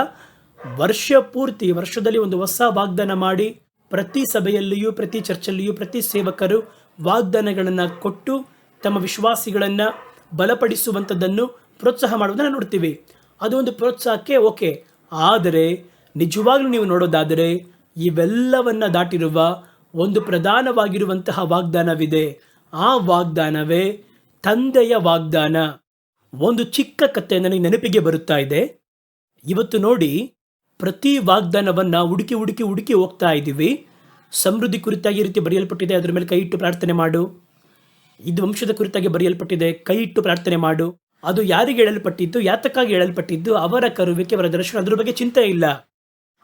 ವರ್ಷ ಪೂರ್ತಿ ವರ್ಷದಲ್ಲಿ ಒಂದು ಹೊಸ ವಾಗ್ದಾನ ಮಾಡಿ ಪ್ರತಿ ಸಭೆಯಲ್ಲಿಯೂ, ಪ್ರತಿ ಚರ್ಚಲ್ಲಿಯೂ, ಪ್ರತಿ ಸೇವಕರು ವಾಗ್ದಾನಗಳನ್ನು ಕೊಟ್ಟು ತಮ್ಮ ವಿಶ್ವಾಸಿಗಳನ್ನು ಬಲಪಡಿಸುವಂಥದ್ದನ್ನು ಪ್ರೋತ್ಸಾಹ ಮಾಡುವುದನ್ನು ನೋಡ್ತೀವಿ. ಅದು ಒಂದು ಪ್ರೋತ್ಸಾಹಕ್ಕೆ ಓಕೆ. ಆದರೆ ನಿಜವಾಗ್ಲೂ ನೀವು ನೋಡೋದಾದರೆ ಇವೆಲ್ಲವನ್ನ ದಾಟಿರುವ ಒಂದು ಪ್ರಧಾನವಾಗಿರುವಂತಹ ವಾಗ್ದಾನವಿದೆ. ಆ ವಾಗ್ದಾನವೇ ತಂದೆಯ ವಾಗ್ದಾನ. ಒಂದು ಚಿಕ್ಕ ಕಥೆ ನನಗೆ ನೆನಪಿಗೆ ಬರುತ್ತಾ ಇದೆ. ಇವತ್ತು ನೋಡಿ, ಪ್ರತಿ ವಾಗ್ದಾನವನ್ನು ಹುಡುಕಿ ಹುಡುಕಿ ಹುಡುಕಿ ಹೋಗ್ತಾ ಇದ್ದೀವಿ. ಸಮೃದ್ಧಿ ಕುರಿತಾಗಿ ಈ ರೀತಿ ಬರೆಯಲ್ಪಟ್ಟಿದೆ, ಅದರ ಮೇಲೆ ಕೈ ಇಟ್ಟು ಪ್ರಾರ್ಥನೆ ಮಾಡು. ಇದು ವಂಶದ ಕುರಿತಾಗಿ ಬರೆಯಲ್ಪಟ್ಟಿದೆ, ಕೈ ಇಟ್ಟು ಪ್ರಾರ್ಥನೆ ಮಾಡು. ಅದು ಯಾರಿಗೆ ಹೇಳಲ್ಪಟ್ಟಿದ್ದು, ಯಾತಕ್ಕಾಗಿ ಹೇಳಲ್ಪಟ್ಟಿದ್ದು, ಅವರ ಕರುವಿಕೆ, ಅವರ ದರ್ಶನ, ಅದರ ಬಗ್ಗೆ ಚಿಂತೆ ಇಲ್ಲ.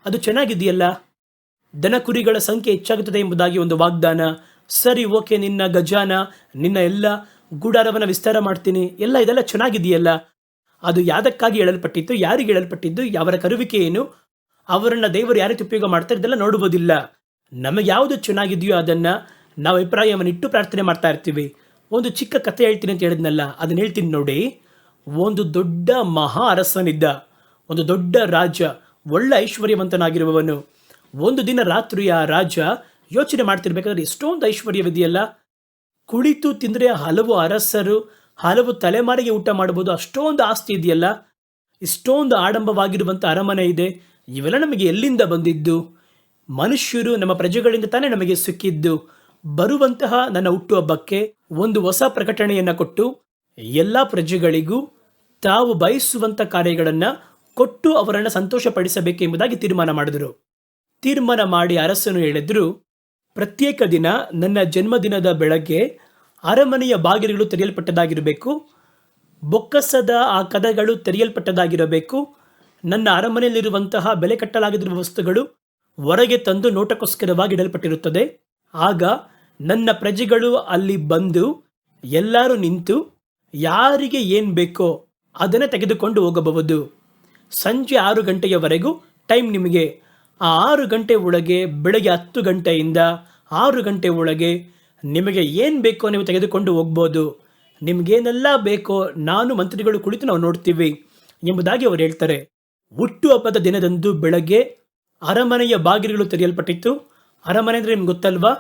ಅದು ಚೆನ್ನಾಗಿದೆಯಲ್ಲ. ದನ ಕುರಿಗಳ ಸಂಖ್ಯೆ ಹೆಚ್ಚಾಗುತ್ತದೆ ಎಂಬುದಾಗಿ ಒಂದು ವಾಗ್ದಾನ. ಸರಿ, ಓಕೆ, ನಿನ್ನ ಗಜಾನ, ನಿನ್ನ ಎಲ್ಲ ಗೂಡಾರವನ್ನು ವಿಸ್ತಾರ ಮಾಡ್ತೀನಿ, ಇದೆಲ್ಲ ಚೆನ್ನಾಗಿದೆಯಲ್ಲ. ಅದು ಯಾದಕ್ಕಾಗಿ ಹೇಳಲ್ಪಟ್ಟಿತ್ತು, ಯಾರಿಗೆ ಹೇಳಲ್ಪಟ್ಟಿದ್ದು, ಅವರ ಕರುವಿಕೆ ಏನು, ಅವರನ್ನು ದೇವರು ಯಾವ ರೀತಿ ಉಪಯೋಗ ಮಾಡ್ತಾರೆ, ಇದೆಲ್ಲ ನೋಡುವುದಿಲ್ಲ. ನಮಗೆ ಯಾವುದು ಚೆನ್ನಾಗಿದೆಯೋ ಅದನ್ನು ನಾವು ಅಭಿಪ್ರಾಯವನ್ನು ಇಟ್ಟು ಪ್ರಾರ್ಥನೆ ಮಾಡ್ತಾ ಇರ್ತೀವಿ. ಒಂದು ಚಿಕ್ಕ ಕಥೆ ಹೇಳ್ತೀನಿ ಅಂತ ಹೇಳಿದ್ನಲ್ಲ, ಅದನ್ನ ಹೇಳ್ತೀನಿ ನೋಡಿ. ಒಂದು ದೊಡ್ಡ ಮಹಾ ಅರಸನಿದ್ದ, ಒಂದು ದೊಡ್ಡ ರಾಜ, ಒಳ್ಳೆ ಐಶ್ವರ್ಯವಂತನಾಗಿರುವವನು. ಒಂದು ದಿನ ರಾತ್ರಿ ಆ ರಾಜ ಯೋಚನೆ ಮಾಡ್ತಿರ್ಬೇಕಾದ್ರೆ, ಎಷ್ಟೊಂದು ಐಶ್ವರ್ಯವಿದೆಯಲ್ಲ, ಕುಳಿತು ತಿಂದರೆ ಹಲವು ಅರಸರು ಹಲವು ತಲೆಮಾರಿಗೆ ಊಟ ಮಾಡ್ಬೋದು, ಅಷ್ಟೊಂದು ಆಸ್ತಿ ಇದೆಯಲ್ಲ, ಇಷ್ಟೊಂದು ಆಡಂಬವಾಗಿರುವಂಥ ಅರಮನೆ ಇದೆ, ಇವೆಲ್ಲ ನಮಗೆ ಎಲ್ಲಿಂದ ಬಂದಿದ್ದು? ಮನುಷ್ಯರು ನಮ್ಮ ಪ್ರಜೆಗಳಿಂದ ತಾನೇ ನಮಗೆ ಸಿಕ್ಕಿದ್ದು. ಬರುವಂತಹ ನನ್ನ ಹುಟ್ಟುಹಬ್ಬಕ್ಕೆ ಒಂದು ಹೊಸ ಪ್ರಕಟಣೆಯನ್ನು ಕೊಟ್ಟು ಎಲ್ಲ ಪ್ರಜೆಗಳಿಗೂ ತಾವು ಬಯಸುವಂಥ ಕಾರ್ಯಗಳನ್ನು ಕೊಟ್ಟು ಅವರನ್ನು ಸಂತೋಷಪಡಿಸಬೇಕೆಂಬುದಾಗಿ ತೀರ್ಮಾನ ಮಾಡಿದರು. ತೀರ್ಮಾನ ಮಾಡಿ ಅರಸನು ಹೇಳಿದ್ರು, ಪ್ರತ್ಯೇಕ ದಿನ ನನ್ನ ಜನ್ಮದಿನದ ಬೆಳಗ್ಗೆ ಅರಮನೆಯ ಬಾಗಿಲುಗಳು ತೆರೆಯಲ್ಪಟ್ಟದಾಗಿರಬೇಕು, ಬೊಕ್ಕಸದ ಆ ಕದಗಳು ತೆರೆಯಲ್ಪಟ್ಟದಾಗಿರಬೇಕು, ನನ್ನ ಅರಮನೆಯಲ್ಲಿರುವಂತಹ ಬೆಲೆ ಕಟ್ಟಲಾಗಿರುವ ವಸ್ತುಗಳು ಹೊರಗೆ ತಂದು ನೋಟಕ್ಕೋಸ್ಕರವಾಗಿ ಇಡಲ್ಪಟ್ಟಿರುತ್ತದೆ. ಆಗ ನನ್ನ ಪ್ರಜೆಗಳು ಅಲ್ಲಿ ಬಂದು ಎಲ್ಲರೂ ನಿಂತು ಯಾರಿಗೆ ಏನು ಬೇಕೋ ಅದನ್ನು ತೆಗೆದುಕೊಂಡು ಹೋಗಬಹುದು. ಸಂಜೆ 6 ಗಂಟೆಯವರೆಗೂ ಟೈಮ್ ನಿಮಗೆ. ಆ 6 ಗಂಟೆ ಒಳಗೆ, ಬೆಳಗ್ಗೆ 10 ಗಂಟೆಯಿಂದ 6 ಗಂಟೆ ಒಳಗೆ ನಿಮಗೆ ಏನು ಬೇಕೋ ನೀವು ತೆಗೆದುಕೊಂಡು ಹೋಗ್ಬೋದು. ನಿಮಗೇನೆಲ್ಲ ಬೇಕೋ ನಾನು ಮಂತ್ರಿಗಳು ಕುಳಿತು ನಾವು ನೋಡ್ತೀವಿ ಎಂಬುದಾಗಿ ಅವರು ಹೇಳ್ತಾರೆ. ಹುಟ್ಟುಹಬ್ಬದ ದಿನದಂದು ಬೆಳಗ್ಗೆ ಅರಮನೆಯ ಬಾಗಿಲುಗಳು ತೆರೆಯಲ್ಪಟ್ಟಿತ್ತು. ಅರಮನೆ ಅಂದರೆ ನಿಮ್ಗೆ ಗೊತ್ತಲ್ವಾ,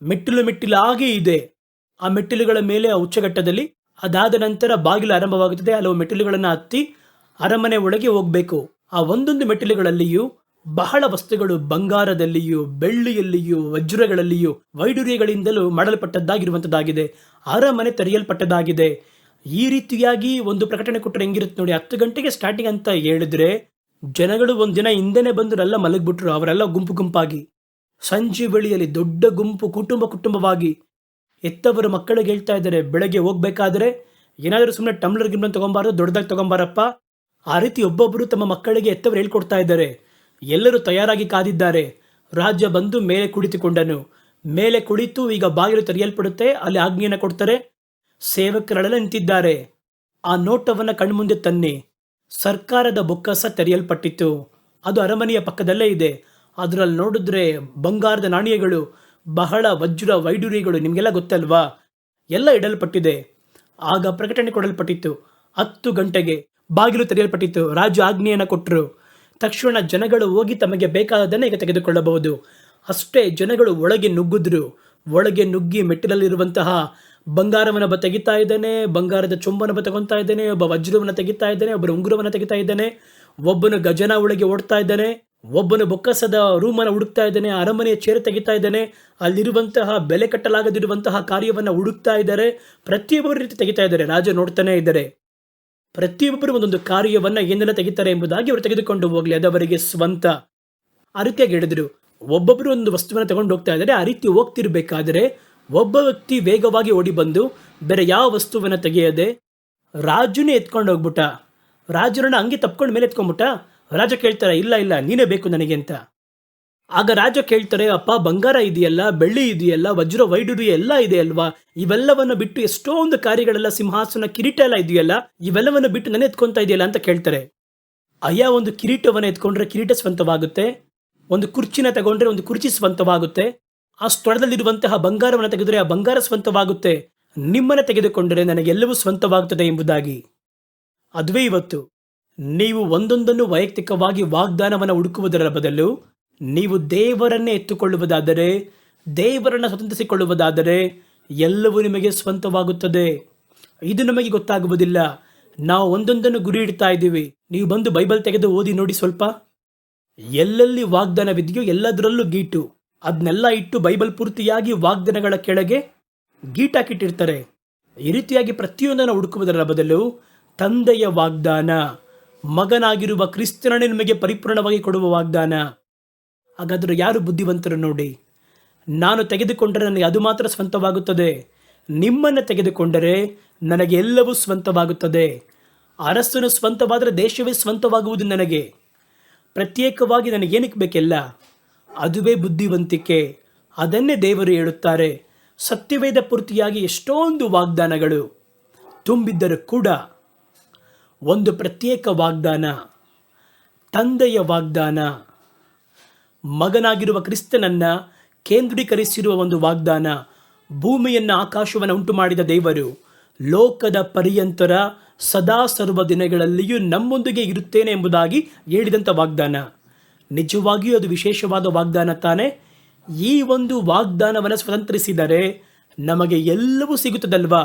ಮೆಟ್ಟಿಲಾಗಿ ಇದೆ. ಆ ಮೆಟ್ಟಿಲುಗಳ ಮೇಲೆ ಆ ಉಚ್ಚಘಟ್ಟದಲ್ಲಿ, ಅದಾದ ನಂತರ ಬಾಗಿಲು ಆರಂಭವಾಗುತ್ತದೆ. ಹಲವು ಮೆಟ್ಟಿಲುಗಳನ್ನು ಹತ್ತಿ ಅರಮನೆ ಒಳಗೆ ಹೋಗಬೇಕು. ಆ ಒಂದೊಂದು ಮೆಟ್ಟಿಲುಗಳಲ್ಲಿಯೂ ಬಹಳ ವಸ್ತುಗಳು ಬಂಗಾರದಲ್ಲಿಯೂ ಬೆಳ್ಳಿಯಲ್ಲಿಯೂ ವಜ್ರಗಳಲ್ಲಿಯೂ ವೈಡೂರ್ಯಗಳಿಂದಲೂ ಮಾಡಲ್ಪಟ್ಟದ್ದಾಗಿರುವಂಥದ್ದಾಗಿದೆ. ಅರಮನೆ ತೆರೆಯಲ್ಪಟ್ಟದ್ದಾಗಿದೆ. ಈ ರೀತಿಯಾಗಿ ಒಂದು ಪ್ರಕಟಣೆ ಕೊಟ್ಟರೆ ಹೆಂಗಿರುತ್ತೆ ನೋಡಿ. 10 ಗಂಟೆಗೆ ಸ್ಟಾರ್ಟಿಂಗ್ ಅಂತ ಹೇಳಿದ್ರೆ ಜನಗಳು ಒಂದು ದಿನ ಹಿಂದೆನೆ ಬಂದು ಎಲ್ಲ ಮಲಗಿಬಿಟ್ರು. ಅವರೆಲ್ಲ ಗುಂಪು ಗುಂಪಾಗಿ ಸಂಜೆ ವೇಳೆಯಲ್ಲಿ ದೊಡ್ಡ ಗುಂಪು ಕುಟುಂಬವಾಗಿ ಎತ್ತವರು ಮಕ್ಕಳಿಗೆ ಹೇಳ್ತಾ ಇದ್ದಾರೆ, ಬೆಳಗ್ಗೆ ಹೋಗ್ಬೇಕಾದ್ರೆ ಏನಾದರೂ ಸುಮ್ಮನೆ ಟಮ್ಲರ್ ಗಿಮ್ಲರ್ ತಗೊಂಬಾರದು, ದೊಡ್ಡದಾಗಿ ತಗೊಂಬಾರಪ್ಪ. ಆ ರೀತಿ ಒಬ್ಬೊಬ್ಬರು ತಮ್ಮ ಮಕ್ಕಳಿಗೆ ಎತ್ತವರು ಹೇಳ್ಕೊಡ್ತಾ ಇದ್ದಾರೆ. ಎಲ್ಲರೂ ತಯಾರಾಗಿ ಕಾದಿದ್ದಾರೆ. ರಾಜ ಬಂದು ಮೇಲೆ ಕುಳಿತುಕೊಂಡನು. ಮೇಲೆ ಕುಳಿತು ಈಗ ಬಾಗಿಲು ತೆರೆಯಲ್ಪಡುತ್ತೆ, ಅಲ್ಲಿ ಆಜ್ಞೆಯನ್ನು ಕೊಡ್ತಾರೆ. ಸೇವಕರೆಲ್ಲ ನಿಂತಿದ್ದಾರೆ. ಆ ನೋಟವನ್ನು ಕಣ್ಮುಂದೆ ತನ್ನಿ. ಸರ್ಕಾರದ ಬೊಕ್ಕಸ ತೆರೆಯಲ್ಪಟ್ಟಿತ್ತು. ಅದು ಅರಮನೆಯ ಪಕ್ಕದಲ್ಲೇ ಇದೆ. ಅದರಲ್ಲಿ ನೋಡಿದ್ರೆ ಬಂಗಾರದ ನಾಣ್ಯಗಳು, ಬಹಳ ವಜ್ರ ವೈಡೂರ್ಯಗಳು, ನಿಮಗೆಲ್ಲ ಗೊತ್ತಲ್ವಾ, ಎಲ್ಲ ಇಡಲ್ಪಟ್ಟಿದೆ. ಆಗ ಪ್ರಕಟಣೆ ಕೊಡಲ್ಪಟ್ಟಿತ್ತು. 10 ಗಂಟೆಗೆ ಬಾಗಿಲು ತೆರೆಯಲ್ಪಟ್ಟಿತ್ತು. ರಾಜ ಆಜ್ಞೆಯನ್ನು ಕೊಟ್ಟರು. ತಕ್ಷಣ ಜನಗಳು ಹೋಗಿ ತಮಗೆ ಬೇಕಾದದನ್ನು ಈಗ ತೆಗೆದುಕೊಳ್ಳಬಹುದು. ಅಷ್ಟೇ ಜನಗಳು ಒಳಗೆ ನುಗ್ಗಿದ್ರು. ಒಳಗೆ ನುಗ್ಗಿ ಮೆಟ್ಟಿಲಲ್ಲಿರುವಂತಹ ಬಂಗಾರವನ್ನು ತೆಗಿತಾ ಇದ್ದಾನೆ, ಬಂಗಾರದ ಚೊಂಬನ್ನು ತಗೊತಾ ಇದ್ದಾನೆ, ಒಬ್ಬ ವಜ್ರವನ್ನು ತೆಗಿತಾ ಇದ್ದಾನೆ, ಒಬ್ಬರು ಉಂಗುರವನ್ನು ತೆಗಿತಾ ಇದ್ದಾನೆ, ಒಬ್ಬನು ಗಜನ ಒಳಗೆ ಓಡ್ತಾ ಇದ್ದಾನೆ, ಒಬ್ಬನು ಬೊಕ್ಕಸದ ರೂಮನ್ನು ಹುಡುಕ್ತಾ ಇದ್ದಾನೆ, ಅರಮನೆಯ ಚೇರು ತೆಗಿತಾ ಇದ್ದಾನೆ, ಅಲ್ಲಿರುವಂತಹ ಬೆಲೆ ಕಟ್ಟಲಾಗದಿರುವಂತಹ ಕಾರ್ಯವನ್ನು ಹುಡುಕ್ತಾ ಇದ್ದಾರೆ. ಪ್ರತಿಯೊಬ್ಬರು ರೀತಿ ತೆಗಿತಾ ಇದ್ದಾರೆ. ರಾಜ ನೋಡ್ತಾನೆ ಇದ್ದಾರೆ. ಪ್ರತಿಯೊಬ್ಬರು ಒಂದೊಂದು ಕಾರ್ಯವನ್ನು ಏನೆಲ್ಲ ತೆಗಿತಾರೆ ಎಂಬುದಾಗಿ ಅವರು ತೆಗೆದುಕೊಂಡು ಹೋಗ್ಲಿ, ಅದವರಿಗೆ ಸ್ವಂತ. ಆ ರೀತಿಯಾಗಿ ಹೇಳಿದ್ರು. ಒಬ್ಬೊಬ್ಬರು ಒಂದು ವಸ್ತುವನ್ನು ತಗೊಂಡು ಹೋಗ್ತಾ ಇದ್ದಾರೆ. ಆ ರೀತಿ ಹೋಗ್ತಿರ್ಬೇಕಾದ್ರೆ ಒಬ್ಬ ವ್ಯಕ್ತಿ ವೇಗವಾಗಿ ಓಡಿ ಬಂದು ಬೇರೆ ಯಾವ ವಸ್ತುವನ್ನು ತೆಗೆಯದೆ ರಾಜನೇ ಎತ್ಕೊಂಡು ಹೋಗ್ಬಿಟ್ಟ. ರಾಜರನ್ನ ಹಂಗೆ ತಪ್ಕೊಂಡು ಮೇಲೆ ಎತ್ಕೊಂಡ್ಬಿಟ್ಟ. ರಾಜ ಕೇಳ್ತಾರೆ, ಇಲ್ಲ ನೀನೇ ಬೇಕು ನನಗೆ ಅಂತ. ಆಗ ರಾಜ ಕೇಳ್ತಾರೆ, ಅಪ್ಪ ಬಂಗಾರ ಇದೆಯಲ್ಲ, ಬೆಳ್ಳಿ ಇದೆಯಲ್ಲ, ವಜ್ರ ವೈಡೂರ್ಯ ಎಲ್ಲ ಇದೆ ಅಲ್ವಾ, ಇವೆಲ್ಲವನ್ನು ಬಿಟ್ಟು ಎಷ್ಟೊಂದು ಕಾರ್ಯಗಳೆಲ್ಲ, ಸಿಂಹಾಸನ ಕಿರೀಟ ಎಲ್ಲ ಇದೆಯಲ್ಲ, ಇವೆಲ್ಲವನ್ನು ಬಿಟ್ಟು ನಾನು ಎತ್ಕೊಂತ ಇದೆಯಲ್ಲ ಅಂತ ಕೇಳ್ತಾರೆ. ಅಯ್ಯ, ಒಂದು ಕಿರೀಟವನ್ನು ಎತ್ಕೊಂಡ್ರೆ ಕಿರೀಟ ಸ್ವಂತವಾಗುತ್ತೆ, ಒಂದು ಕುರ್ಚಿನ ತಗೊಂಡ್ರೆ ಒಂದು ಕುರ್ಚಿ ಸ್ವಂತವಾಗುತ್ತೆ, ಆ ಸ್ಥಳದಲ್ಲಿರುವಂತಹ ಬಂಗಾರವನ್ನು ತೆಗೆದರೆ ಆ ಬಂಗಾರ ಸ್ವಂತವಾಗುತ್ತೆ, ನಿಮ್ಮನ್ನು ತೆಗೆದುಕೊಂಡರೆ ನನಗೆಲ್ಲವೂ ಸ್ವಂತವಾಗುತ್ತದೆ ಎಂಬುದಾಗಿ. ಅದುವೇ ಇವತ್ತು ನೀವು ಒಂದೊಂದನ್ನು ವೈಯಕ್ತಿಕವಾಗಿ ವಾಗ್ದಾನವನ್ನು ಹುಡುಕುವುದರ ಬದಲು ನೀವು ದೇವರನ್ನೇ ಎತ್ತುಕೊಳ್ಳುವುದಾದರೆ, ದೇವರನ್ನು ಸ್ವತಂತ್ರಿಸಿಕೊಳ್ಳುವುದಾದರೆ ಎಲ್ಲವೂ ನಿಮಗೆ ಸ್ವಂತವಾಗುತ್ತದೆ. ಇದು ನಮಗೆ ಗೊತ್ತಾಗುವುದಿಲ್ಲ. ನಾವು ಒಂದೊಂದನ್ನು ಗುರಿ ಇಡ್ತಾ ಇದ್ದೀವಿ. ನೀವು ಬಂದು ಬೈಬಲ್ ತೆಗೆದು ಓದಿ ನೋಡಿ ಸ್ವಲ್ಪ. ಎಲ್ಲೆಲ್ಲಿ ವಾಗ್ದಾನವಿದೆಯೋ ಎಲ್ಲದರಲ್ಲೂ ಗೀಟು, ಅದನ್ನೆಲ್ಲ ಇಟ್ಟು ಬೈಬಲ್ ಪೂರ್ತಿಯಾಗಿ ವಾಗ್ದಾನಗಳ ಕೆಳಗೆ ಗೀಟಾಕಿಟ್ಟಿರ್ತಾರೆ. ಈ ರೀತಿಯಾಗಿ ಪ್ರತಿಯೊಂದನ್ನು ಹುಡುಕುವುದರ ಬದಲು ತಂದೆಯ ವಾಗ್ದಾನ, ಮಗನಾಗಿರುವ ಕ್ರಿಸ್ತನನ್ನೇ ನಿಮಗೆ ಪರಿಪೂರ್ಣವಾಗಿ ಕೊಡುವ ವಾಗ್ದಾನ. ಹಾಗಾದರೆ ಯಾರು ಬುದ್ಧಿವಂತರು ನೋಡಿ. ನಾನು ತೆಗೆದುಕೊಂಡರೆ ನನಗೆ ಅದು ಮಾತ್ರ ಸ್ವಂತವಾಗುತ್ತದೆ, ನಿಮ್ಮನ್ನು ತೆಗೆದುಕೊಂಡರೆ ನನಗೆ ಎಲ್ಲವೂ ಸ್ವಂತವಾಗುತ್ತದೆ. ಅರಸನು ಸ್ವಂತವಾದರೆ ದೇಶವೇ ಸ್ವಂತವಾಗುವುದು ನನಗೆ. ಪ್ರತ್ಯೇಕವಾಗಿ ನನಗೇನಕ್ಕೆ ಬೇಕೆಲ್ಲ? ಅದುವೇ ಬುದ್ಧಿವಂತಿಕೆ. ಅದನ್ನೇ ದೇವರು ಹೇಳುತ್ತಾರೆ. ಸತ್ಯವೇದ ಪೂರ್ತಿಯಾಗಿ ಎಷ್ಟೊಂದು ವಾಗ್ದಾನಗಳು ತುಂಬಿದ್ದರೂ ಕೂಡ ಒಂದು ಪ್ರತ್ಯೇಕ ವಾಗ್ದಾನ, ತಂದೆಯ ವಾಗ್ದಾನ, ಮಗನಾಗಿರುವ ಕ್ರಿಸ್ತನನ್ನು ಕೇಂದ್ರೀಕರಿಸಿರುವ ಒಂದು ವಾಗ್ದಾನ. ಭೂಮಿಯನ್ನು ಆಕಾಶವನ್ನು ಉಂಟು ಮಾಡಿದ ದೇವರು ಲೋಕದ ಪರ್ಯಂತರ ಸದಾ ಸರ್ವ ದಿನಗಳಲ್ಲಿಯೂ ನಮ್ಮೊಂದಿಗೆ ಇರುತ್ತೇನೆ ಎಂಬುದಾಗಿ ಹೇಳಿದಂಥ ವಾಗ್ದಾನ. ನಿಜವಾಗಿಯೂ ಅದು ವಿಶೇಷವಾದ ವಾಗ್ದಾನ ತಾನೆ. ಈ ಒಂದು ವಾಗ್ದಾನವನ್ನು ಸ್ವತಂತ್ರಿಸಿದರೆ ನಮಗೆ ಎಲ್ಲವೂ ಸಿಗುತ್ತದಲ್ವಾ.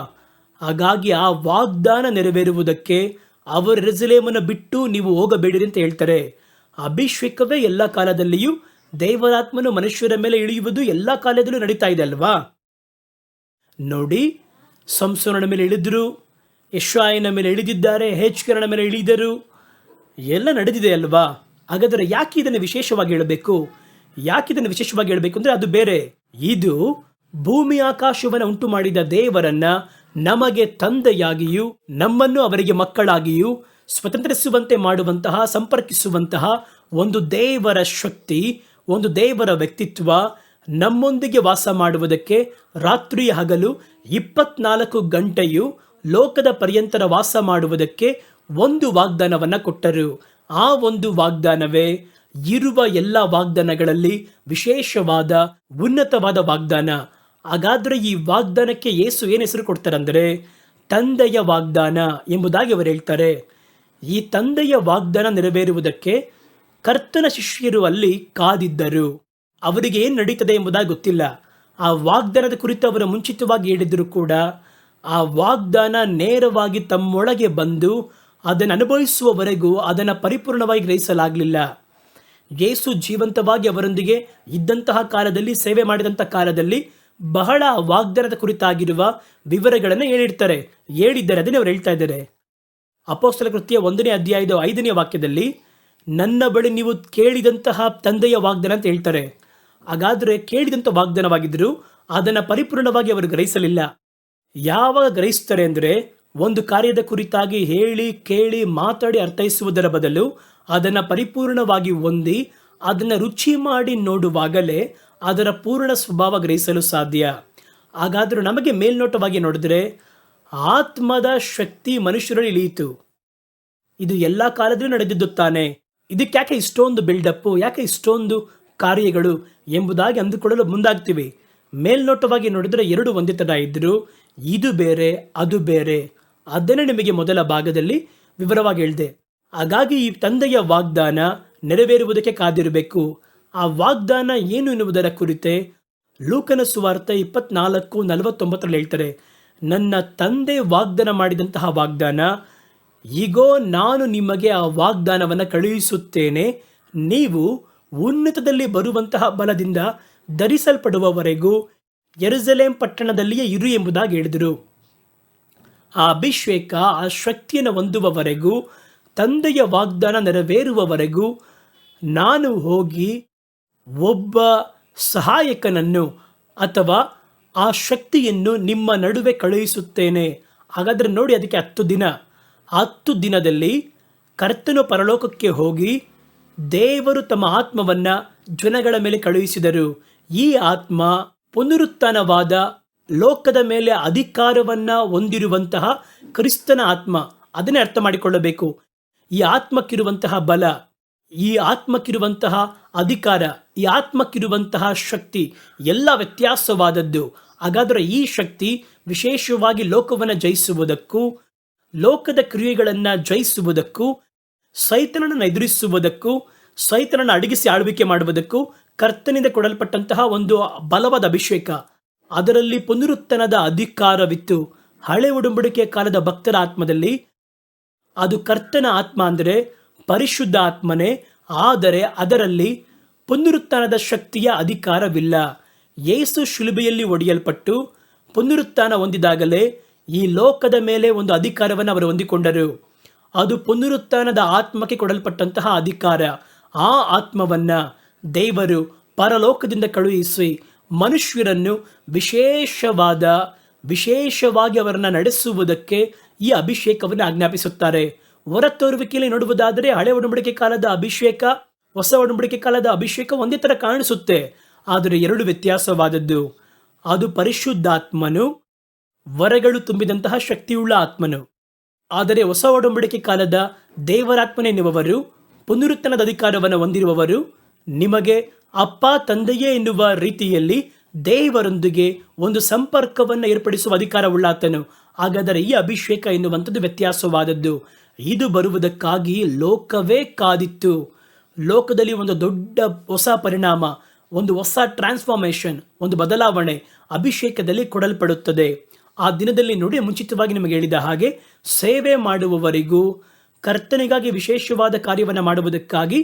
ಹಾಗಾಗಿ ಆ ವಾಗ್ದಾನ ನೆರವೇರುವುದಕ್ಕೆ ಅವರು ಯೆರೂಸಲೇಮನ್ನು ಬಿಟ್ಟು ನೀವು ಹೋಗಬೇಡಿರಿ ಅಂತ ಹೇಳ್ತಾರೆ. ಅಭಿಷೇಕವೇ ಎಲ್ಲ ಕಾಲದಲ್ಲಿಯೂ, ದೇವರಾತ್ಮನು ಮನುಷ್ಯರ ಮೇಲೆ ಇಳಿಯುವುದು ಎಲ್ಲ ಕಾಲದಲ್ಲೂ ನಡೀತಾ ಇದೆ ಅಲ್ವಾ. ನೋಡಿ, ಸಂಸೋನನ ಮೇಲೆ ಇಳಿದ್ರು, ಯೆಶಾಯನ ಮೇಲೆ ಇಳಿದಿದ್ದಾರೆ, ಹೆಜ್ಕೇಲನ ಮೇಲೆ ಇಳಿದರು, ಎಲ್ಲ ನಡೆದಿದೆ ಅಲ್ವಾ. ಹಾಗಾದರೆ ಯಾಕೆ ಇದನ್ನು ವಿಶೇಷವಾಗಿ ಹೇಳಬೇಕು? ಅಂದರೆ ಅದು ಬೇರೆ. ಇದು ಭೂಮಿ ಆಕಾಶವನ್ನು ಉಂಟು ಮಾಡಿದ ದೇವರನ್ನ ನಮಗೆ ತಂದೆಯಾಗಿಯೂ ನಮ್ಮನ್ನು ಅವರಿಗೆ ಮಕ್ಕಳಾಗಿಯೂ ಸ್ವತಂತ್ರಿಸುವಂತೆ ಮಾಡುವಂತಹ, ಸಂಪರ್ಕಿಸುವಂತಹ ಒಂದು ದೇವರ ಶಕ್ತಿ, ಒಂದು ದೇವರ ವ್ಯಕ್ತಿತ್ವ ನಮ್ಮೊಂದಿಗೆ ವಾಸ ಮಾಡುವುದಕ್ಕೆ ರಾತ್ರಿ ಹಗಲು 24 ಗಂಟೆಯು ಲೋಕದ ಪರ್ಯಂತರ ವಾಸ ಮಾಡುವುದಕ್ಕೆ ಒಂದು ವಾಗ್ದಾನವನ್ನು ಕೊಟ್ಟರು. ಆ ಒಂದು ವಾಗ್ದಾನವೇ ಇರುವ ಎಲ್ಲ ವಾಗ್ದಾನಗಳಲ್ಲಿ ವಿಶೇಷವಾದ ಉನ್ನತವಾದ ವಾಗ್ದಾನ. ಹಾಗಾದರೆ ಈ ವಾಗ್ದಾನಕ್ಕೆ ಯೇಸು ಏನು ಹೆಸರು ಕೊಡ್ತಾರಂದರೆ ತಂದೆಯ ವಾಗ್ದಾನ ಎಂಬುದಾಗಿ ಅವರು ಹೇಳ್ತಾರೆ. ಈ ತಂದೆಯ ವಾಗ್ದಾನ ನೆರವೇರುವುದಕ್ಕೆ ಕರ್ತನ ಶಿಷ್ಯರು ಅಲ್ಲಿ ಕಾದಿದ್ದರು. ಅವರಿಗೆ ಏನು ನಡೀತದೆ ಎಂಬುದಾಗಿ ಗೊತ್ತಿಲ್ಲ. ಆ ವಾಗ್ದಾನದ ಕುರಿತು ಅವರು ಮುಂಚಿತವಾಗಿ ಹೇಳಿದರೂ ಕೂಡ ಆ ವಾಗ್ದಾನ ನೇರವಾಗಿ ತಮ್ಮೊಳಗೆ ಬಂದು ಅದನ್ನು ಅನುಭವಿಸುವವರೆಗೂ ಅದನ್ನು ಪರಿಪೂರ್ಣವಾಗಿ ಗ್ರಹಿಸಲಾಗಲಿಲ್ಲ. ಯೇಸು ಜೀವಂತವಾಗಿ ಅವರೊಂದಿಗೆ ಇದ್ದಂತಹ ಕಾಲದಲ್ಲಿ, ಸೇವೆ ಮಾಡಿದಂಥ ಕಾಲದಲ್ಲಿ ಬಹಳ ವಾಗ್ದಾನದ ಕುರಿತಾಗಿರುವ ವಿವರಗಳನ್ನು ಹೇಳಿದ್ದಾರೆ. ಅದನ್ನೇ ಅವರು ಹೇಳ್ತಾ ಇದ್ದಾರೆ. ಅಪೊಸ್ತಲ ಕೃತ್ಯ 1ನೇ ಅಧ್ಯಾಯದ 5ನೇ ವಾಕ್ಯದಲ್ಲಿ ನನ್ನ ಬಳಿ ನೀವು ಕೇಳಿದಂತಹ ತಂದೆಯ ವಾಗ್ದಾನ ಅಂತ ಹೇಳ್ತಾರೆ. ಹಾಗಾದರೆ ಕೇಳಿದಂಥ ವಾಗ್ದಾನವಾಗಿದ್ದರೂ ಅದನ್ನು ಪರಿಪೂರ್ಣವಾಗಿ ಅವರು ಗ್ರಹಿಸಲಿಲ್ಲ. ಯಾವಾಗ ಗ್ರಹಿಸ್ತಾರೆ ಅಂದರೆ, ಒಂದು ಕಾರ್ಯದ ಕುರಿತಾಗಿ ಹೇಳಿ ಕೇಳಿ ಮಾತಾಡಿ ಅರ್ಥೈಸುವುದರ ಬದಲು ಅದನ್ನು ಪರಿಪೂರ್ಣವಾಗಿ ಹೊಂದಿ ಅದನ್ನು ರುಚಿ ಮಾಡಿ ನೋಡುವಾಗಲೇ ಅದರ ಪೂರ್ಣ ಸ್ವಭಾವ ಗ್ರಹಿಸಲು ಸಾಧ್ಯ. ಹಾಗಾದರೂ ನಮಗೆ ಮೇಲ್ನೋಟವಾಗಿ ನೋಡಿದ್ರೆ ಆತ್ಮದ ಶಕ್ತಿ ಮನುಷ್ಯರಲ್ಲಿ ಇಳಿಯಿತು. ಇದು ಎಲ್ಲ ಕಾಲದಲ್ಲೂ ನಡೆದಿದ್ದು ತಾನೆ. ಇದಕ್ಕೆ ಯಾಕೆ ಇಷ್ಟೊಂದು ಬಿಲ್ಡಪ್ಪು, ಯಾಕೆ ಇಷ್ಟೊಂದು ಕಾರ್ಯಗಳು ಎಂಬುದಾಗಿ ಅಂದುಕೊಳ್ಳಲು ಮುಂದಾಗ್ತೀವಿ. ಮೇಲ್ನೋಟವಾಗಿ ನೋಡಿದರೆ ಎರಡು ಒಂದೇ ಥರ ಇದ್ದರೂ ಇದು ಬೇರೆ ಅದು ಬೇರೆ. ಅದನ್ನೇ ನಿಮಗೆ ಮೊದಲ ಭಾಗದಲ್ಲಿ ವಿವರವಾಗಿ ಹೇಳಿದೆ. ಹಾಗಾಗಿ ಈ ತಂದೆಯ ವಾಗ್ದಾನ ನೆರವೇರುವುದಕ್ಕೆ ಕಾದಿರಬೇಕು. ಆ ವಾಗ್ದಾನ ಏನು ಎನ್ನುವುದರ ಕುರಿತೆ ಲೂಕನ ಸುವಾರ್ತೆ 24:49 ಹೇಳ್ತಾರೆ, ನನ್ನ ತಂದೆ ವಾಗ್ದಾನ ಮಾಡಿದಂತಹ ವಾಗ್ದಾನ, ಈಗೋ ನಾನು ನಿಮಗೆ ಆ ವಾಗ್ದಾನವನ್ನು ಕಳುಹಿಸುತ್ತೇನೆ, ನೀವು ಉನ್ನತದಲ್ಲಿ ಬರುವಂತಹ ಬಲದಿಂದ ಧರಿಸಲ್ಪಡುವವರೆಗೂ ಯೆರೂಸಲೇಮ್ ಪಟ್ಟಣದಲ್ಲಿಯೇ ಇರು ಎಂಬುದಾಗಿ ಹೇಳಿದರು. ಆ ಅಭಿಷೇಕ, ಆ ಶಕ್ತಿಯನ್ನು ಹೊಂದುವವರೆಗೂ, ತಂದೆಯ ವಾಗ್ದಾನ ನೆರವೇರುವವರೆಗೂ ನಾನು ಹೋಗಿ ಒಬ್ಬ ಸಹಾಯಕನನ್ನು ಅಥವಾ ಆ ಶಕ್ತಿಯನ್ನು ನಿಮ್ಮ ನಡುವೆ ಕಳುಹಿಸುತ್ತೇನೆ. ಹಾಗಾದರೆ ನೋಡಿ, ಅದಕ್ಕೆ 10 ದಿನದಲ್ಲಿ ಕರ್ತನು ಪರಲೋಕಕ್ಕೆ ಹೋಗಿ ದೇವರು ತಮ್ಮ ಆತ್ಮವನ್ನು ಜನಗಳ ಮೇಲೆ ಕಳುಹಿಸಿದರು. ಈ ಆತ್ಮ ಪುನರುತ್ಥಾನವಾದ ಲೋಕದ ಮೇಲೆ ಅಧಿಕಾರವನ್ನು ಹೊಂದಿರುವಂತಹ ಕ್ರಿಸ್ತನ ಆತ್ಮ. ಅದನ್ನೇ ಅರ್ಥ ಮಾಡಿಕೊಳ್ಳಬೇಕು. ಈ ಆತ್ಮಕ್ಕಿರುವಂತಹ ಬಲ, ಈ ಆತ್ಮಕ್ಕಿರುವಂತಹ ಅಧಿಕಾರ, ಈ ಆತ್ಮಕ್ಕಿರುವಂತಹ ಶಕ್ತಿ ಎಲ್ಲ ವ್ಯತ್ಯಾಸವಾದದ್ದು. ಹಾಗಾದರೆ ಈ ಶಕ್ತಿ ವಿಶೇಷವಾಗಿ ಲೋಕವನ್ನು ಜಯಿಸುವುದಕ್ಕೂ, ಲೋಕದ ಕ್ರಿಯೆಗಳನ್ನು ಜಯಿಸುವುದಕ್ಕೂ, ಸೈತಾನನನ್ನು ಎದುರಿಸುವುದಕ್ಕೂ, ಸೈತಾನನನ್ನು ಅಡಗಿಸಿ ಆಳ್ವಿಕೆ ಮಾಡುವುದಕ್ಕೂ ಕರ್ತನಿಂದ ಕೊಡಲ್ಪಟ್ಟಂತಹ ಒಂದು ಬಲವಾದ ಅಭಿಷೇಕ. ಅದರಲ್ಲಿ ಪುನರುತ್ಥಾನದ ಅಧಿಕಾರವಿತ್ತು. ಹಳೆ ಉಡಂಬಡಿಕೆಯ ಕಾಲದ ಭಕ್ತರ ಆತ್ಮದಲ್ಲಿ ಅದು ಕರ್ತನ ಆತ್ಮ ಅಂದರೆ ಪರಿಶುದ್ಧ ಆತ್ಮನೇ, ಆದರೆ ಅದರಲ್ಲಿ ಪುನರುತ್ಥಾನದ ಶಕ್ತಿಯ ಅಧಿಕಾರವಿಲ್ಲ. ಯೇಸು ಶಿಲುಬೆಯಲ್ಲಿ ಒಡೆಯಲ್ಪಟ್ಟು ಪುನರುತ್ಥಾನ ಹೊಂದಿದಾಗಲೇ ಈ ಲೋಕದ ಮೇಲೆ ಒಂದು ಅಧಿಕಾರವನ್ನು ಅವರು ಹೊಂದಿಕೊಂಡರು. ಅದು ಪುನರುತ್ಥಾನದ ಆತ್ಮಕ್ಕೆ ಕೊಡಲ್ಪಟ್ಟಂತಹ ಅಧಿಕಾರ. ಆ ಆತ್ಮವನ್ನು ದೇವರು ಪರಲೋಕದಿಂದ ಕಳುಹಿಸಿ ಮನುಷ್ಯರನ್ನು ವಿಶೇಷವಾಗಿ ಅವರನ್ನು ನಡೆಸುವುದಕ್ಕೆ ಈ ಅಭಿಷೇಕವನ್ನು ಆಜ್ಞಾಪಿಸುತ್ತಾರೆ. ಹೊರತೋರುವಿಕೆಯಲ್ಲಿ ನೋಡುವುದಾದರೆ ಹಳೆ ಒಡಂಬಡಿಕೆ ಕಾಲದ ಅಭಿಷೇಕ, ಹೊಸ ಒಡಂಬಡಿಕೆ ಕಾಲದ ಅಭಿಷೇಕ ಒಂದೇ ಥರ ಕಾಣಿಸುತ್ತೆ, ಆದರೆ ಎರಡು ವ್ಯತ್ಯಾಸವಾದದ್ದು. ಅದು ಪರಿಶುದ್ಧಾತ್ಮನು, ವರಗಳು ತುಂಬಿದಂತಹ ಶಕ್ತಿಯುಳ್ಳ ಆತ್ಮನು. ಆದರೆ ಹೊಸ ಒಡಂಬಡಿಕೆ ಕಾಲದ ದೇವರಾತ್ಮನೆನ್ನುವವರು, ಪುನರುತ್ಥಾನದ ಅಧಿಕಾರವನ್ನು ಹೊಂದಿರುವವರು, ನಿಮಗೆ ಅಪ್ಪ ತಂದೆಯೇ ಎನ್ನುವ ರೀತಿಯಲ್ಲಿ ದೇವರೊಂದಿಗೆ ಒಂದು ಸಂಪರ್ಕವನ್ನು ಏರ್ಪಡಿಸುವ ಅಧಿಕಾರವುಳ್ಳಾತನು. ಹಾಗಾದರೆ ಈ ಅಭಿಷೇಕ ಎನ್ನುವಂಥದ್ದು ವ್ಯತ್ಯಾಸವಾದದ್ದು. ಇದು ಬರುವುದಕ್ಕಾಗಿ ಲೋಕವೇ ಕಾದಿತ್ತು. ಲೋಕದಲ್ಲಿ ಒಂದು ದೊಡ್ಡ ಹೊಸ ಪರಿಣಾಮ, ಒಂದು ಹೊಸ ಟ್ರಾನ್ಸ್ಫಾರ್ಮೇಷನ್, ಒಂದು ಬದಲಾವಣೆ ಅಭಿಷೇಕದಲ್ಲಿ ಕೊಡಲ್ಪಡುತ್ತದೆ. ಆ ದಿನದಲ್ಲಿ ನೋಡಿ, ಮುಂಚಿತವಾಗಿ ನಿಮಗೆ ಹೇಳಿದ ಹಾಗೆ ಸೇವೆ ಮಾಡುವವರಿಗೂ ಕರ್ತನಿಗಾಗಿ ವಿಶೇಷವಾದ ಕಾರ್ಯವನ್ನು ಮಾಡುವುದಕ್ಕಾಗಿ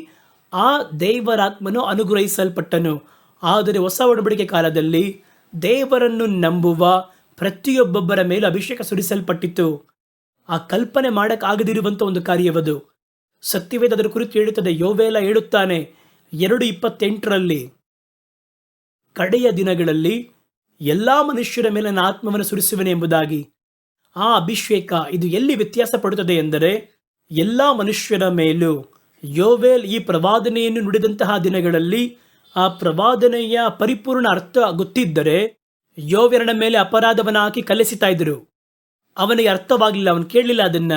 ಆ ದೇವರಾತ್ಮನು ಅನುಗ್ರಹಿಸಲ್ಪಟ್ಟನು. ಆದರೆ ಹೊಸ ಒಡಂಬಡಿಕೆ ಕಾಲದಲ್ಲಿ ದೇವರನ್ನು ನಂಬುವ ಪ್ರತಿಯೊಬ್ಬೊಬ್ಬರ ಮೇಲೆ ಅಭಿಷೇಕ ಸುರಿಸಲ್ಪಟ್ಟಿತು. ಆ ಕಲ್ಪನೆ ಮಾಡೋಕ್ಕಾಗದಿರುವಂಥ ಒಂದು ಕಾರ್ಯವದು. ಸತ್ಯವೇದ ಅದರ ಕುರಿತು ಹೇಳುತ್ತದೆ. ಯೋವೇಲ ಹೇಳುತ್ತಾನೆ 2:28 ಕಡೆಯ ದಿನಗಳಲ್ಲಿ ಎಲ್ಲ ಮನುಷ್ಯರ ಮೇಲೆ ನನ್ನ ಆತ್ಮವನ್ನು ಸುರಿಸುವೆನು ಎಂಬುದಾಗಿ. ಆ ಅಭಿಷೇಕ ಇದು ಎಲ್ಲಿ ವ್ಯತ್ಯಾಸ ಪಡುತ್ತದೆ ಎಂದರೆ, ಎಲ್ಲ ಮನುಷ್ಯರ ಮೇಲೂ. ಯೋವೇಲ್ ಈ ಪ್ರವಾದನೆಯನ್ನು ನುಡಿದಂತಹ ದಿನಗಳಲ್ಲಿ ಆ ಪ್ರವಾದನೆಯ ಪರಿಪೂರ್ಣ ಅರ್ಥ ಗೊತ್ತಿದ್ದರೆ ಯೋವೇಲನ ಮೇಲೆ ಅಪರಾಧವನ್ನು ಹಾಕಿ ಕಲಿಸಿತಾ ಇದ್ರು. ಅವನಿಗೆ ಅರ್ಥವಾಗಲಿಲ್ಲ, ಅವನು ಕೇಳಲಿಲ್ಲ ಅದನ್ನ.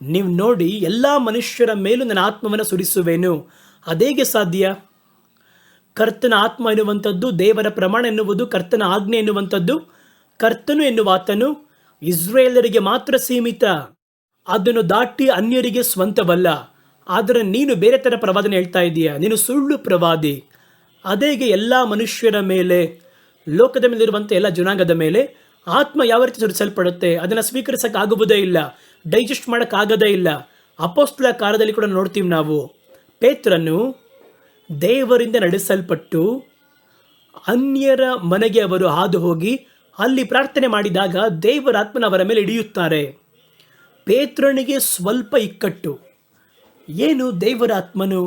ನೀವು ನೋಡಿ, ಎಲ್ಲ ಮನುಷ್ಯರ ಮೇಲೂ ನನ್ನ ಆತ್ಮವನ್ನು ಸುರಿಸುವೆನು. ಅದೇಗೆ ಸಾಧ್ಯ? ಕರ್ತನ ಆತ್ಮ ಎನ್ನುವಂಥದ್ದು, ದೇವರ ಪ್ರಮಾಣ ಎನ್ನುವುದು, ಕರ್ತನ ಆಜ್ಞೆ ಎನ್ನುವಂಥದ್ದು, ಕರ್ತನು ಎನ್ನುವ ಆತನು ಇಸ್ರೇಲರಿಗೆ ಮಾತ್ರ ಸೀಮಿತ. ಅದನ್ನು ದಾಟಿ ಅನ್ಯರಿಗೆ ಸ್ವಂತವಲ್ಲ. ಆದರೆ ನೀನು ಬೇರೆ ಥರ ಪ್ರವಾದನೆ ಹೇಳ್ತಾ ಇದೀಯ, ನೀನು ಸುಳ್ಳು ಪ್ರವಾದಿ. ಅದೇಗೆ ಎಲ್ಲ ಮನುಷ್ಯರ ಮೇಲೆ, ಲೋಕದ ಮೇಲಿರುವಂಥ ಎಲ್ಲ ಜನಾಂಗದ ಮೇಲೆ ಆತ್ಮ ಯಾವ ರೀತಿ ಸುರಿಸಲ್ಪಡುತ್ತೆ? ಅದನ್ನು ಸ್ವೀಕರಿಸೋಕ್ಕಾಗುವುದೇ ಇಲ್ಲ, ಡೈಜೆಸ್ಟ್ ಮಾಡೋಕ್ಕಾಗದೇ ಇಲ್ಲ. ಅಪೊಸ್ತಲ ಕಾರ್ಯದಲ್ಲಿ ಕೂಡ ನೋಡ್ತೀವಿ ನಾವು. ಪೇತ್ರನು ದೇವರಿಂದ ನಡೆಸಲ್ಪಟ್ಟು ಅನ್ಯರ ಮನೆಗೆ ಅವರು ಹಾದು ಹೋಗಿ ಅಲ್ಲಿ ಪ್ರಾರ್ಥನೆ ಮಾಡಿದಾಗ ದೇವರ ಆತ್ಮನ ಅವರ ಮೇಲೆ ಇಳಿಯುತ್ತಾರೆ. ಪೇತ್ರನಿಗೆ ಸ್ವಲ್ಪ ಇಕ್ಕಟ್ಟು. ಏನು, ದೇವರ ಆತ್ಮನು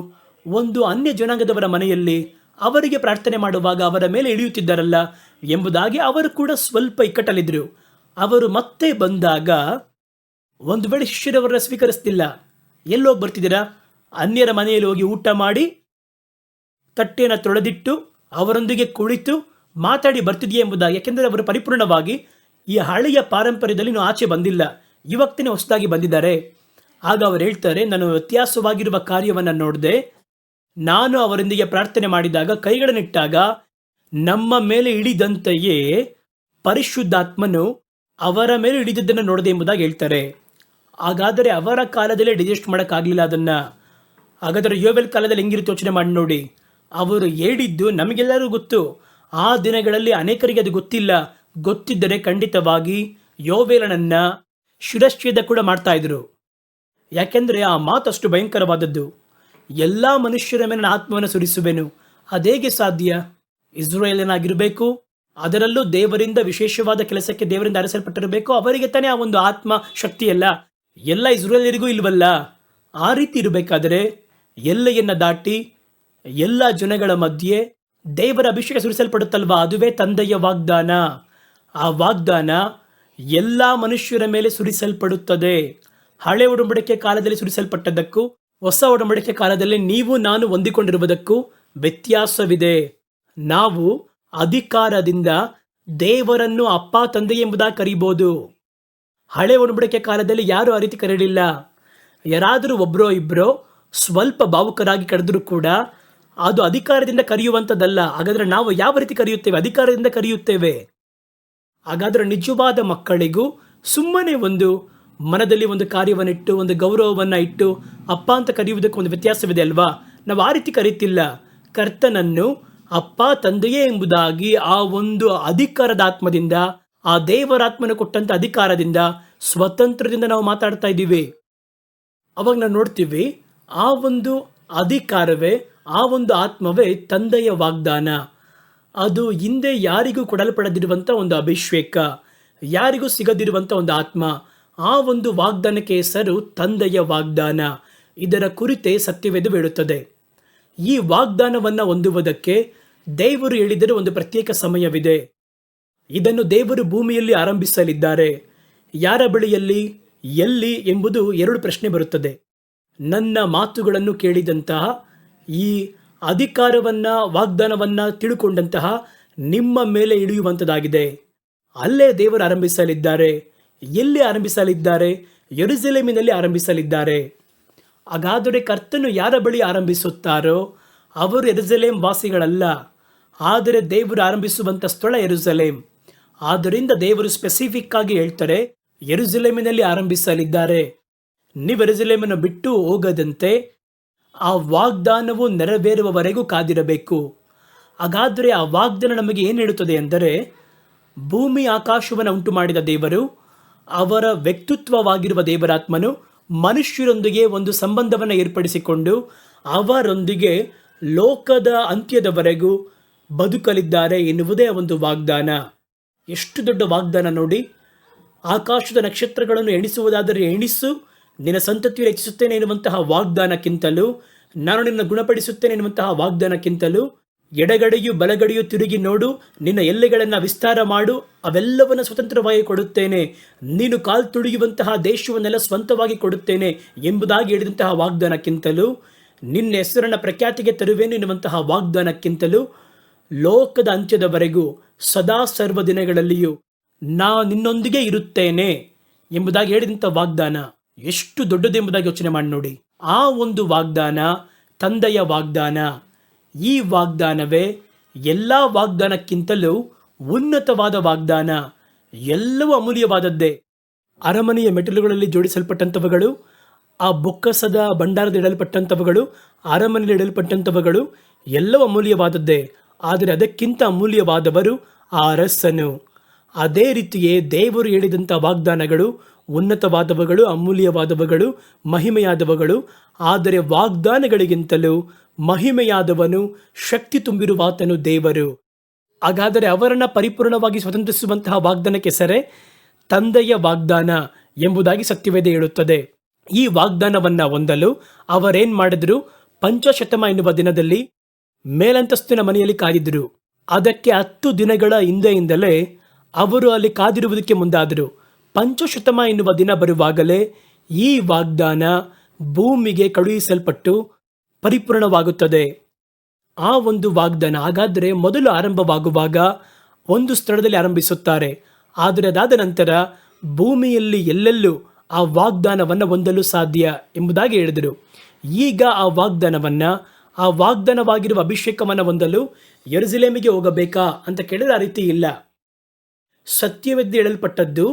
ಒಂದು ಅನ್ಯ ಜನಾಂಗದವರ ಮನೆಯಲ್ಲಿ ಅವರಿಗೆ ಪ್ರಾರ್ಥನೆ ಮಾಡುವಾಗ ಅವರ ಮೇಲೆ ಇಳಿಯುತ್ತಿದ್ದಾರಲ್ಲ ಎಂಬುದಾಗಿ ಅವರು ಕೂಡ ಸ್ವಲ್ಪ ಇಕ್ಕಟ್ಟಲ್ಲಿದ್ದರು. ಅವರು ಮತ್ತೆ ಬಂದಾಗ ಒಂದು ವೇಳೆ ಶಿಷ್ಯರವರನ್ನ ಸ್ವೀಕರಿಸ್ತಿಲ್ಲ, ಎಲ್ಲೋಗಿ ಬರ್ತಿದ್ದೀರಾ, ಅನ್ಯರ ಮನೆಯಲ್ಲಿ ಹೋಗಿ ಊಟ ಮಾಡಿ ತಟ್ಟೆಯನ್ನು ತೊಳೆದಿಟ್ಟು ಅವರೊಂದಿಗೆ ಕುಳಿತು ಮಾತಾಡಿ ಬರ್ತಿದೆಯೇ ಎಂಬುದಾಗಿ. ಯಾಕೆಂದರೆ ಅವರು ಪರಿಪೂರ್ಣವಾಗಿ ಈ ಹಳೆಯ ಪಾರಂಪರ್ಯದಲ್ಲಿ ಆಚೆ ಬಂದಿಲ್ಲ, ಇವಾಗ್ತಾನೆ ಹೊಸದಾಗಿ ಬಂದಿದ್ದಾರೆ. ಆಗ ಅವರು ಹೇಳ್ತಾರೆ, ನಾನು ವ್ಯತ್ಯಾಸವಾಗಿರುವ ಕಾರ್ಯವನ್ನು ನೋಡಿದೆ. ನಾನು ಅವರೊಂದಿಗೆ ಪ್ರಾರ್ಥನೆ ಮಾಡಿದಾಗ ಕೈಗಳನ್ನಿಟ್ಟಾಗ ನಮ್ಮ ಮೇಲೆ ಇಳಿದಂತೆಯೇ ಪರಿಶುದ್ಧಾತ್ಮನು ಅವರ ಮೇಲೆ ಇಳಿದಿದ್ದನ್ನು ನೋಡಿದೆ ಎಂಬುದಾಗಿ ಹೇಳ್ತಾರೆ. ಹಾಗಾದರೆ ಅವರ ಕಾಲದಲ್ಲೇ ಡೈಜೆಸ್ಟ್ ಮಾಡೋಕ್ಕಾಗಲಿಲ್ಲ ಅದನ್ನು. ಹಾಗಾದರೆ ಯೋವೆಲ್ ಕಾಲದಲ್ಲಿ ಹೆಂಗಿರುತ್ತೆ ಯೋಚನೆ ಮಾಡಿ ನೋಡಿ. ಅವರು ಹೇಳಿದ್ದು ನಮಗೆಲ್ಲರೂ ಗೊತ್ತು, ಆ ದಿನಗಳಲ್ಲಿ ಅನೇಕರಿಗೆ ಅದು ಗೊತ್ತಿಲ್ಲ. ಗೊತ್ತಿದ್ದರೆ ಖಂಡಿತವಾಗಿ ಯೋವೇಲನನ್ನು ಶಿರಶ್ಛೇದ ಕೂಡ ಮಾಡ್ತಾ ಇದ್ರು. ಯಾಕೆಂದರೆ ಆ ಮಾತು ಅಷ್ಟು ಭಯಂಕರವಾದದ್ದು. ಎಲ್ಲ ಮನುಷ್ಯರ ಮೇಲೆ ನಾನು ಆತ್ಮವನ್ನು ಸುರಿಸುವೆನು. ಅದೇಗೆ ಸಾಧ್ಯ? ಇಸ್ರಾಯೇಲನಾಗಿರಬೇಕು, ಅದರಲ್ಲೂ ದೇವರಿಂದ ವಿಶೇಷವಾದ ಕೆಲಸಕ್ಕೆ ದೇವರಿಂದ ಅರಸಲ್ಪಟ್ಟಿರಬೇಕು. ಅವರಿಗೆ ತಾನೇ ಆ ಒಂದು ಆತ್ಮ ಶಕ್ತಿಯಲ್ಲ, ಎಲ್ಲ ಇಸ್ರಾಯೇಲರಿಗೂ ಇಲ್ವಲ್ಲ. ಆ ರೀತಿ ಇರಬೇಕಾದರೆ ಎಲ್ಲೆಯನ್ನು ದಾಟಿ ಎಲ್ಲ ಜನಗಳ ಮಧ್ಯೆ ದೇವರ ಅಭಿಷೇಕ ಸುರಿಸಲ್ಪಡುತ್ತಲ್ವ, ಅದುವೇ ತಂದೆಯ ವಾಗ್ದಾನ. ಆ ವಾಗ್ದಾನ ಎಲ್ಲ ಮನುಷ್ಯರ ಮೇಲೆ ಸುರಿಸಲ್ಪಡುತ್ತದೆ. ಹಳೆ ಒಡಂಬಡಿಕೆ ಕಾಲದಲ್ಲಿ ಸುರಿಸಲ್ಪಟ್ಟದ್ದಕ್ಕೂ ಹೊಸ ಒಡಂಬಡಿಕೆ ಕಾಲದಲ್ಲಿ ನೀವು ನಾನು ಹೊಂದಿಕೊಂಡಿರುವುದಕ್ಕೂ ವ್ಯತ್ಯಾಸವಿದೆ. ನಾವು ಅಧಿಕಾರದಿಂದ ದೇವರನ್ನು ಅಪ್ಪ ತಂದೆ ಎಂಬುದಾಗಿ ಕರೀಬೋದು. ಹಳೆ ಒಡಂಬಡಿಕೆ ಕಾಲದಲ್ಲಿ ಯಾರೂ ಆ ರೀತಿ ಕರೆಯಲಿಲ್ಲ. ಯಾರಾದರೂ ಒಬ್ಬರೋ ಇಬ್ಬರೋ ಸ್ವಲ್ಪ ಭಾವುಕರಾಗಿ ಕರೆದರೂ ಕೂಡ ಅದು ಅಧಿಕಾರದಿಂದ ಕರೆಯುವಂಥದ್ದಲ್ಲ. ಹಾಗಾದರೆ ನಾವು ಯಾವ ರೀತಿ ಕರೆಯುತ್ತೇವೆ? ಅಧಿಕಾರದಿಂದ ಕರೆಯುತ್ತೇವೆ. ಹಾಗಾದರೆ ನಿಜವಾದ ಮಕ್ಕಳಿಗೂ ಸುಮ್ಮನೆ ಒಂದು ಮನದಲ್ಲಿ ಒಂದು ಕಾರ್ಯವನ್ನಿಟ್ಟು ಒಂದು ಗೌರವವನ್ನು ಇಟ್ಟು ಅಪ್ಪ ಅಂತ ಕರೆಯುವುದಕ್ಕೆ ಒಂದು ವ್ಯತ್ಯಾಸವಿದೆ ಅಲ್ವಾ? ನಾವು ಆ ರೀತಿ ಕರೀತಿಲ್ಲ. ಕರ್ತನನ್ನು ಅಪ್ಪ ತಂದೆಯೇ ಎಂಬುದಾಗಿ ಆ ಒಂದು ಅಧಿಕಾರದ ಆತ್ಮದಿಂದ, ಆ ದೇವರಾತ್ಮನ ಕೊಟ್ಟಂಥ ಅಧಿಕಾರದಿಂದ, ಸ್ವತಂತ್ರದಿಂದ ನಾವು ಮಾತಾಡ್ತಾ ಇದ್ದೀವಿ. ಅವಾಗ ನಾವು ನೋಡ್ತೀವಿ, ಆ ಒಂದು ಅಧಿಕಾರವೇ, ಆ ಒಂದು ಆತ್ಮವೇ ತಂದೆಯ ವಾಗ್ದಾನ. ಅದು ಹಿಂದೆ ಯಾರಿಗೂ ಕೊಡಲ್ಪಡದಿರುವಂಥ ಒಂದು ಅಭಿಷೇಕ, ಯಾರಿಗೂ ಸಿಗದಿರುವಂಥ ಒಂದು ಆತ್ಮ. ಆ ಒಂದು ವಾಗ್ದಾನಕ್ಕೆ ಹೆಸರು ತಂದೆಯ ವಾಗ್ದಾನ. ಇದರ ಕುರಿತೇ ಸತ್ಯವೇದ ಹೇಳುತ್ತದೆ. ಈ ವಾಗ್ದಾನವನ್ನು ಹೊಂದುವುದಕ್ಕೆ ದೇವರು ಹೇಳಿದರೆ ಒಂದು ಪ್ರತ್ಯೇಕ ಸಮಯವಿದೆ. ಇದನ್ನು ದೇವರು ಭೂಮಿಯಲ್ಲಿ ಆರಂಭಿಸಲಿದ್ದಾರೆ. ಯಾರ ಬಳಿಯಲ್ಲಿ, ಎಲ್ಲಿ ಎಂಬುದು ಎರಡು ಪ್ರಶ್ನೆ ಬರುತ್ತದೆ. ನನ್ನ ಮಾತುಗಳನ್ನು ಕೇಳಿದಂತಹ, ಈ ಅಧಿಕಾರವನ್ನು ವಾಗ್ದಾನವನ್ನು ತಿಳ್ಕೊಂಡಂತಹ ನಿಮ್ಮ ಮೇಲೆ ಇಳಿಯುವಂಥದ್ದಾಗಿದೆ. ಅಲ್ಲೇ ದೇವರು ಆರಂಭಿಸಲಿದ್ದಾರೆ. ಎಲ್ಲಿ ಆರಂಭಿಸಲಿದ್ದಾರೆ? ಯೆರೂಸಲೇಮಿನಲ್ಲಿ ಆರಂಭಿಸಲಿದ್ದಾರೆ. ಹಾಗಾದರೆ ಕರ್ತನು ಯಾರ ಬಳಿ ಆರಂಭಿಸುತ್ತಾರೋ ಅವರು ಯೆರೂಸಲೇಮ್ ವಾಸಿಗಳಲ್ಲ, ಆದರೆ ದೇವರು ಆರಂಭಿಸುವಂಥ ಸ್ಥಳ ಯೆರೂಸಲೇಮ್. ಆದ್ದರಿಂದ ದೇವರು ಸ್ಪೆಸಿಫಿಕ್ ಆಗಿ ಹೇಳ್ತಾರೆ, ಯೆರೂಸಲೇಮಿನಲ್ಲಿ ಆರಂಭಿಸಲಿದ್ದಾರೆ. ನೀವು ಯೆರೂಸಲೇಮನ್ನು ಬಿಟ್ಟು ಹೋಗದಂತೆ ಆ ವಾಗ್ದಾನವು ನೆರವೇರುವವರೆಗೂ ಕಾದಿರಬೇಕು. ಹಾಗಾದರೆ ಆ ವಾಗ್ದಾನ ನಮಗೆ ಏನು ಹೇಳುತ್ತದೆ ಎಂದರೆ, ಭೂಮಿ ಆಕಾಶವನ್ನು ಉಂಟು ಮಾಡಿದ ದೇವರು, ಅವರ ವ್ಯಕ್ತಿತ್ವವಾಗಿರುವ ದೇವರಾತ್ಮನು ಮನುಷ್ಯರೊಂದಿಗೆ ಒಂದು ಸಂಬಂಧವನ್ನು ಏರ್ಪಡಿಸಿಕೊಂಡು ಅವರೊಂದಿಗೆ ಲೋಕದ ಅಂತ್ಯದವರೆಗೂ ಬದುಕಲಿದ್ದಾರೆ ಎನ್ನುವುದೇ ಒಂದು ವಾಗ್ದಾನ. ಎಷ್ಟು ದೊಡ್ಡ ವಾಗ್ದಾನ ನೋಡಿ. ಆಕಾಶದ ನಕ್ಷತ್ರಗಳನ್ನು ಎಣಿಸುವುದಾದರೆ ಎಣಿಸು, ನಿನ್ನ ಸಂತತಿಯನ್ನು ಹೆಚ್ಚಿಸುತ್ತೇನೆ ಎನ್ನುವಂತಹ ವಾಗ್ದಾನಕ್ಕಿಂತಲೂ, ನಾನು ನಿನ್ನ ಗುಣಪಡಿಸುತ್ತೇನೆ ಎನ್ನುವಂತಹ ವಾಗ್ದಾನಕ್ಕಿಂತಲೂ, ಎಡಗಡೆಯೂ ಬಲಗಡೆಯೂ ತಿರುಗಿ ನೋಡು, ನಿನ್ನ ಎಲ್ಲೆಗಳನ್ನು ವಿಸ್ತಾರ ಮಾಡು, ಅವೆಲ್ಲವನ್ನು ಸ್ವತಂತ್ರವಾಗಿ ಕೊಡುತ್ತೇನೆ, ನೀನು ಕಾಲು ತುಳಿಯುವಂತಹ ದೇಶವನ್ನೆಲ್ಲ ಸ್ವಂತವಾಗಿ ಕೊಡುತ್ತೇನೆ ಎಂಬುದಾಗಿ ಹೇಳಿದಂತಹ ವಾಗ್ದಾನಕ್ಕಿಂತಲೂ, ನಿನ್ನ ಹೆಸರನ್ನು ಪ್ರಖ್ಯಾತಿಗೆ ತರುವೇನು ಎನ್ನುವಂತಹ ವಾಗ್ದಾನಕ್ಕಿಂತಲೂ, ಲೋಕದ ಅಂತ್ಯದವರೆಗೂ ಸದಾ ಸರ್ವ ದಿನಗಳಲ್ಲಿಯೂ ನಿನ್ನೊಂದಿಗೆ ಇರುತ್ತೇನೆ ಎಂಬುದಾಗಿ ಹೇಳಿದಂಥ ವಾಗ್ದಾನ ಎಷ್ಟು ದೊಡ್ಡದೆಂಬುದಾಗಿ ಯೋಚನೆ ಮಾಡಿ ನೋಡಿ. ಆ ಒಂದು ವಾಗ್ದಾನ ತಂದೆಯ ವಾಗ್ದಾನ. ಈ ವಾಗ್ದಾನವೇ ಎಲ್ಲ ವಾಗ್ದಾನಕ್ಕಿಂತಲೂ ಉನ್ನತವಾದ ವಾಗ್ದಾನ. ಎಲ್ಲವೂ ಅಮೂಲ್ಯವಾದದ್ದೇ. ಅರಮನೆಯ ಮೆಟ್ಟಿಲುಗಳಲ್ಲಿ ಜೋಡಿಸಲ್ಪಟ್ಟಂಥವುಗಳು, ಆ ಬೊಕ್ಕಸದ ಭಂಡಾರದ ಇಡಲ್ಪಟ್ಟಂಥವುಗಳು, ಅರಮನೆಯಲ್ಲಿ ಇಡಲ್ಪಟ್ಟಂಥವುಗಳು ಎಲ್ಲವೂ ಅಮೂಲ್ಯವಾದದ್ದೇ. ಆದರೆ ಅದಕ್ಕಿಂತ ಅಮೂಲ್ಯವಾದವರು ಆ ಅರಸನು. ಅದೇ ರೀತಿಯೇ ದೇವರು ಹೇಳಿದಂಥ ವಾಗ್ದಾನಗಳು ಉನ್ನತವಾದವುಗಳು, ಅಮೂಲ್ಯವಾದವುಗಳು, ಮಹಿಮೆಯಾದವುಗಳು. ಆದರೆ ವಾಗ್ದಾನಗಳಿಗಿಂತಲೂ ಮಹಿಮೆಯಾದವನು, ಶಕ್ತಿ ತುಂಬಿರುವಾತನು ದೇವರು. ಹಾಗಾದರೆ ಅವರನ್ನು ಪರಿಪೂರ್ಣವಾಗಿ ಸ್ವತಂತ್ರಿಸುವಂತಹ ವಾಗ್ದಾನಕ್ಕೆ ಹೆಸರೇ ತಂದೆಯ ವಾಗ್ದಾನ ಎಂಬುದಾಗಿ ಸತ್ಯವೇದ ಹೇಳುತ್ತದೆ. ಈ ವಾಗ್ದಾನವನ್ನು ಹೊಂದಲು ಅವರೇನ್ ಮಾಡಿದ್ರು? ಪಂಚಶತಮ ಎನ್ನುವ ದಿನದಲ್ಲಿ ಮೇಲಂತಸ್ತಿನ ಮನೆಯಲ್ಲಿ ಕಾದಿದ್ರು. ಅದಕ್ಕೆ 10 ದಿನಗಳ ಹಿಂದೆಯಿಂದಲೇ ಅವರು ಅಲ್ಲಿ ಕಾದಿರುವುದಕ್ಕೆ ಮುಂದಾದರು. ಪಂಚಶತಮ ಎನ್ನುವ ದಿನ ಬರುವಾಗಲೇ ಈ ವಾಗ್ದಾನ ಭೂಮಿಗೆ ಕಳುಹಿಸಲ್ಪಟ್ಟು ಪರಿಪೂರ್ಣವಾಗುತ್ತದೆ. ಆ ಒಂದು ವಾಗ್ದಾನ ಹಾಗಾದರೆ ಮೊದಲು ಆರಂಭವಾಗುವಾಗ ಒಂದು ಸ್ಥಳದಲ್ಲಿ ಆರಂಭಿಸುತ್ತಾರೆ. ಆದರೆ ಅದಾದ ನಂತರ ಭೂಮಿಯಲ್ಲಿ ಎಲ್ಲೆಲ್ಲೂ ಆ ವಾಗ್ದಾನವನ್ನು ಹೊಂದಲು ಸಾಧ್ಯ ಎಂಬುದಾಗಿ ಹೇಳಿದರು. ಈಗ ಆ ವಾಗ್ದಾನವಾಗಿರುವ ಅಭಿಷೇಕವನ್ನು ಹೊಂದಲು ಯೆರೂಸಲೇಮಿಗೆ ಹೋಗಬೇಕಾ ಅಂತ ಕೇಳಿದ್ರೆ ಆ ರೀತಿ ಇಲ್ಲ. ಸತ್ಯವೇದ ಹೇಳಲ್ಪಟ್ಟದ್ದು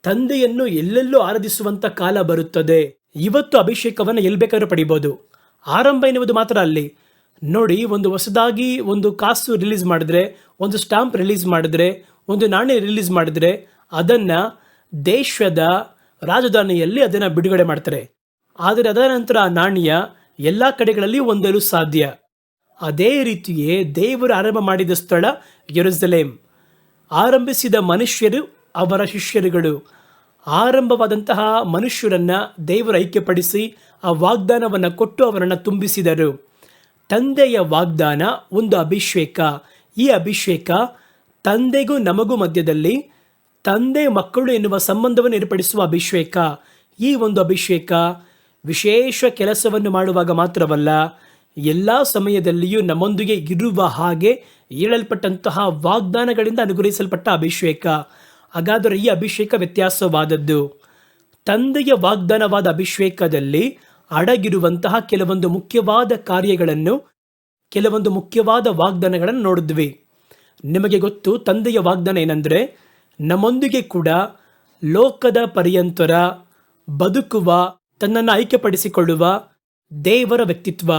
ತಂದೆಯನ್ನು ಎಲ್ಲೆಲ್ಲೂ ಆರಾಧಿಸುವಂತ ಕಾಲ ಬರುತ್ತದೆ. ಇವತ್ತು ಅಭಿಷೇಕವನ್ನು ಎಲ್ಲಿ ಬೇಕಾದ್ರೂ ಪಡಿಬೋದು. ಆರಂಭ ಎನ್ನುವುದು ಮಾತ್ರ ಅಲ್ಲಿ. ನೋಡಿ, ಒಂದು ಹೊಸದಾಗಿ ಒಂದು ಕಾಸು ರಿಲೀಸ್ ಮಾಡಿದ್ರೆ, ಒಂದು ಸ್ಟಾಂಪ್ ರಿಲೀಸ್ ಮಾಡಿದ್ರೆ, ಒಂದು ನಾಣ್ಯ ರಿಲೀಸ್ ಮಾಡಿದ್ರೆ ಅದನ್ನು ದೇಶದ ರಾಜಧಾನಿಯಲ್ಲಿ ಅದನ್ನು ಬಿಡುಗಡೆ ಮಾಡ್ತಾರೆ. ಆದರೆ ಅದರ ನಂತರ ಆ ನಾಣ್ಯ ಎಲ್ಲ ಕಡೆಗಳಲ್ಲಿ ಹೊಂದಲು ಸಾಧ್ಯ. ಅದೇ ರೀತಿಯೇ ದೇವರು ಆರಂಭ ಮಾಡಿದ ಸ್ಥಳ ಯೆರೂಸಲೇಮ್. ಆರಂಭಿಸಿದ ಮನುಷ್ಯರು ಅವರ ಶಿಷ್ಯರುಗಳು. ಆರಂಭವಾದಂತಹ ಮನುಷ್ಯರನ್ನು ದೇವರು ಐಕ್ಯಪಡಿಸಿ ಆ ವಾಗ್ದಾನವನ್ನು ಕೊಟ್ಟು ಅವರನ್ನು ತುಂಬಿಸಿದರು. ತಂದೆಯ ವಾಗ್ದಾನ ಒಂದು ಅಭಿಷೇಕ. ಈ ಅಭಿಷೇಕ ತಂದೆಗೂ ನಮಗೂ ಮಧ್ಯದಲ್ಲಿ ತಂದೆ ಮಕ್ಕಳು ಎನ್ನುವ ಸಂಬಂಧವನ್ನು ಏರ್ಪಡಿಸುವ ಅಭಿಷೇಕ. ಈ ಒಂದು ಅಭಿಷೇಕ ವಿಶೇಷ ಕೆಲಸವನ್ನು ಮಾಡುವಾಗ ಮಾತ್ರವಲ್ಲ, ಎಲ್ಲ ಸಮಯದಲ್ಲಿಯೂ ನಮ್ಮೊಂದಿಗೆ ಇರುವ ಹಾಗೆ ಹೇಳಲ್ಪಟ್ಟಂತಹ ವಾಗ್ದಾನಗಳಿಂದ ಅನುಗ್ರಹಿಸಲ್ಪಟ್ಟ ಅಭಿಷೇಕ. ಹಾಗಾದರೆ ಈ ಅಭಿಷೇಕ ವ್ಯತ್ಯಾಸವಾದದ್ದು. ತಂದೆಯ ವಾಗ್ದಾನವಾದ ಅಭಿಷೇಕದಲ್ಲಿ ಅಡಗಿರುವಂತಹ ಕೆಲವೊಂದು ಮುಖ್ಯವಾದ ಕಾರ್ಯಗಳನ್ನು, ಕೆಲವೊಂದು ಮುಖ್ಯವಾದ ವಾಗ್ದಾನಗಳನ್ನು ನೋಡಿದ್ವಿ. ನಿಮಗೆ ಗೊತ್ತು, ತಂದೆಯ ವಾಗ್ದಾನ ಏನಂದರೆ ನಮ್ಮೊಂದಿಗೆ ಕೂಡ ಲೋಕದ ಪರ್ಯಂತರ ಬದುಕುವ, ತನ್ನನ್ನು ಆಯ್ಕೆಪಡಿಸಿಕೊಳ್ಳುವ ದೇವರ ವ್ಯಕ್ತಿತ್ವ,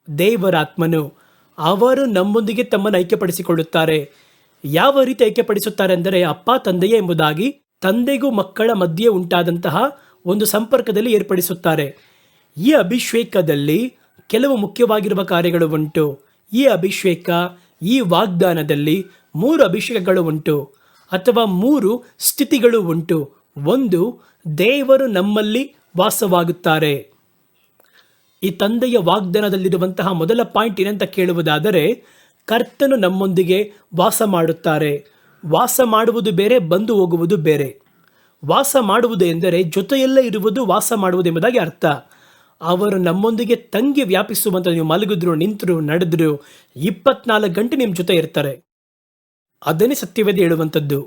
ದೇವರ ಆತ್ಮನು. ಅವರು ನಮ್ಮೊಂದಿಗೆ ತಮ್ಮನ್ನು ಐಕ್ಯಪಡಿಸಿಕೊಳ್ಳುತ್ತಾರೆ. ಯಾವ ರೀತಿ ಐಕ್ಯಪಡಿಸುತ್ತಾರೆ ಅಂದರೆ ಅಪ್ಪ ತಂದೆಯೇ ಎಂಬುದಾಗಿ ತಂದೆಗೂ ಮಕ್ಕಳ ಮಧ್ಯೆ ಉಂಟಾದಂತಹ ಒಂದು ಸಂಪರ್ಕದಲ್ಲಿ ಏರ್ಪಡಿಸುತ್ತಾರೆ. ಈ ಅಭಿಷೇಕದಲ್ಲಿ ಕೆಲವು ಮುಖ್ಯವಾಗಿರುವ ಕಾರ್ಯಗಳು ಉಂಟು. ಈ ಅಭಿಷೇಕ, ಈ ವಾಗ್ದಾನದಲ್ಲಿ 3 ಅಭಿಷೇಕಗಳು ಉಂಟು, ಅಥವಾ 3 ಸ್ಥಿತಿಗಳು ಉಂಟು. ಒಂದು, ದೇವರು ನಮ್ಮಲ್ಲಿ ವಾಸವಾಗುತ್ತಾರೆ. ಈ ತಂದೆಯ ವಾಗ್ದಾನದಲ್ಲಿರುವಂತಹ ಮೊದಲ ಪಾಯಿಂಟ್ ಏನಂತ ಕೇಳುವುದಾದರೆ, ಕರ್ತನು ನಮ್ಮೊಂದಿಗೆ ವಾಸ ಮಾಡುತ್ತಾರೆ. ವಾಸ ಮಾಡುವುದು ಬೇರೆ, ಬಂದು ಹೋಗುವುದು ಬೇರೆ. ವಾಸ ಮಾಡುವುದು ಎಂದರೆ ಜೊತೆಯಲ್ಲೇ ಇರುವುದು, ವಾಸ ಮಾಡುವುದು ಎಂಬುದಾಗಿ ಅರ್ಥ. ಅವರು ನಮ್ಮೊಂದಿಗೆ ತಂಗಿ ವ್ಯಾಪಿಸುವಂಥ, ನೀವು ಮಲಗಿದ್ರು, ನಿಂತರು, ನಡೆದ್ರು 24 ಗಂಟೆ ನಿಮ್ಮ ಜೊತೆ ಇರ್ತಾರೆ. ಅದನ್ನೇ ಸತ್ಯವೇದ ಹೇಳುವಂಥದ್ದು.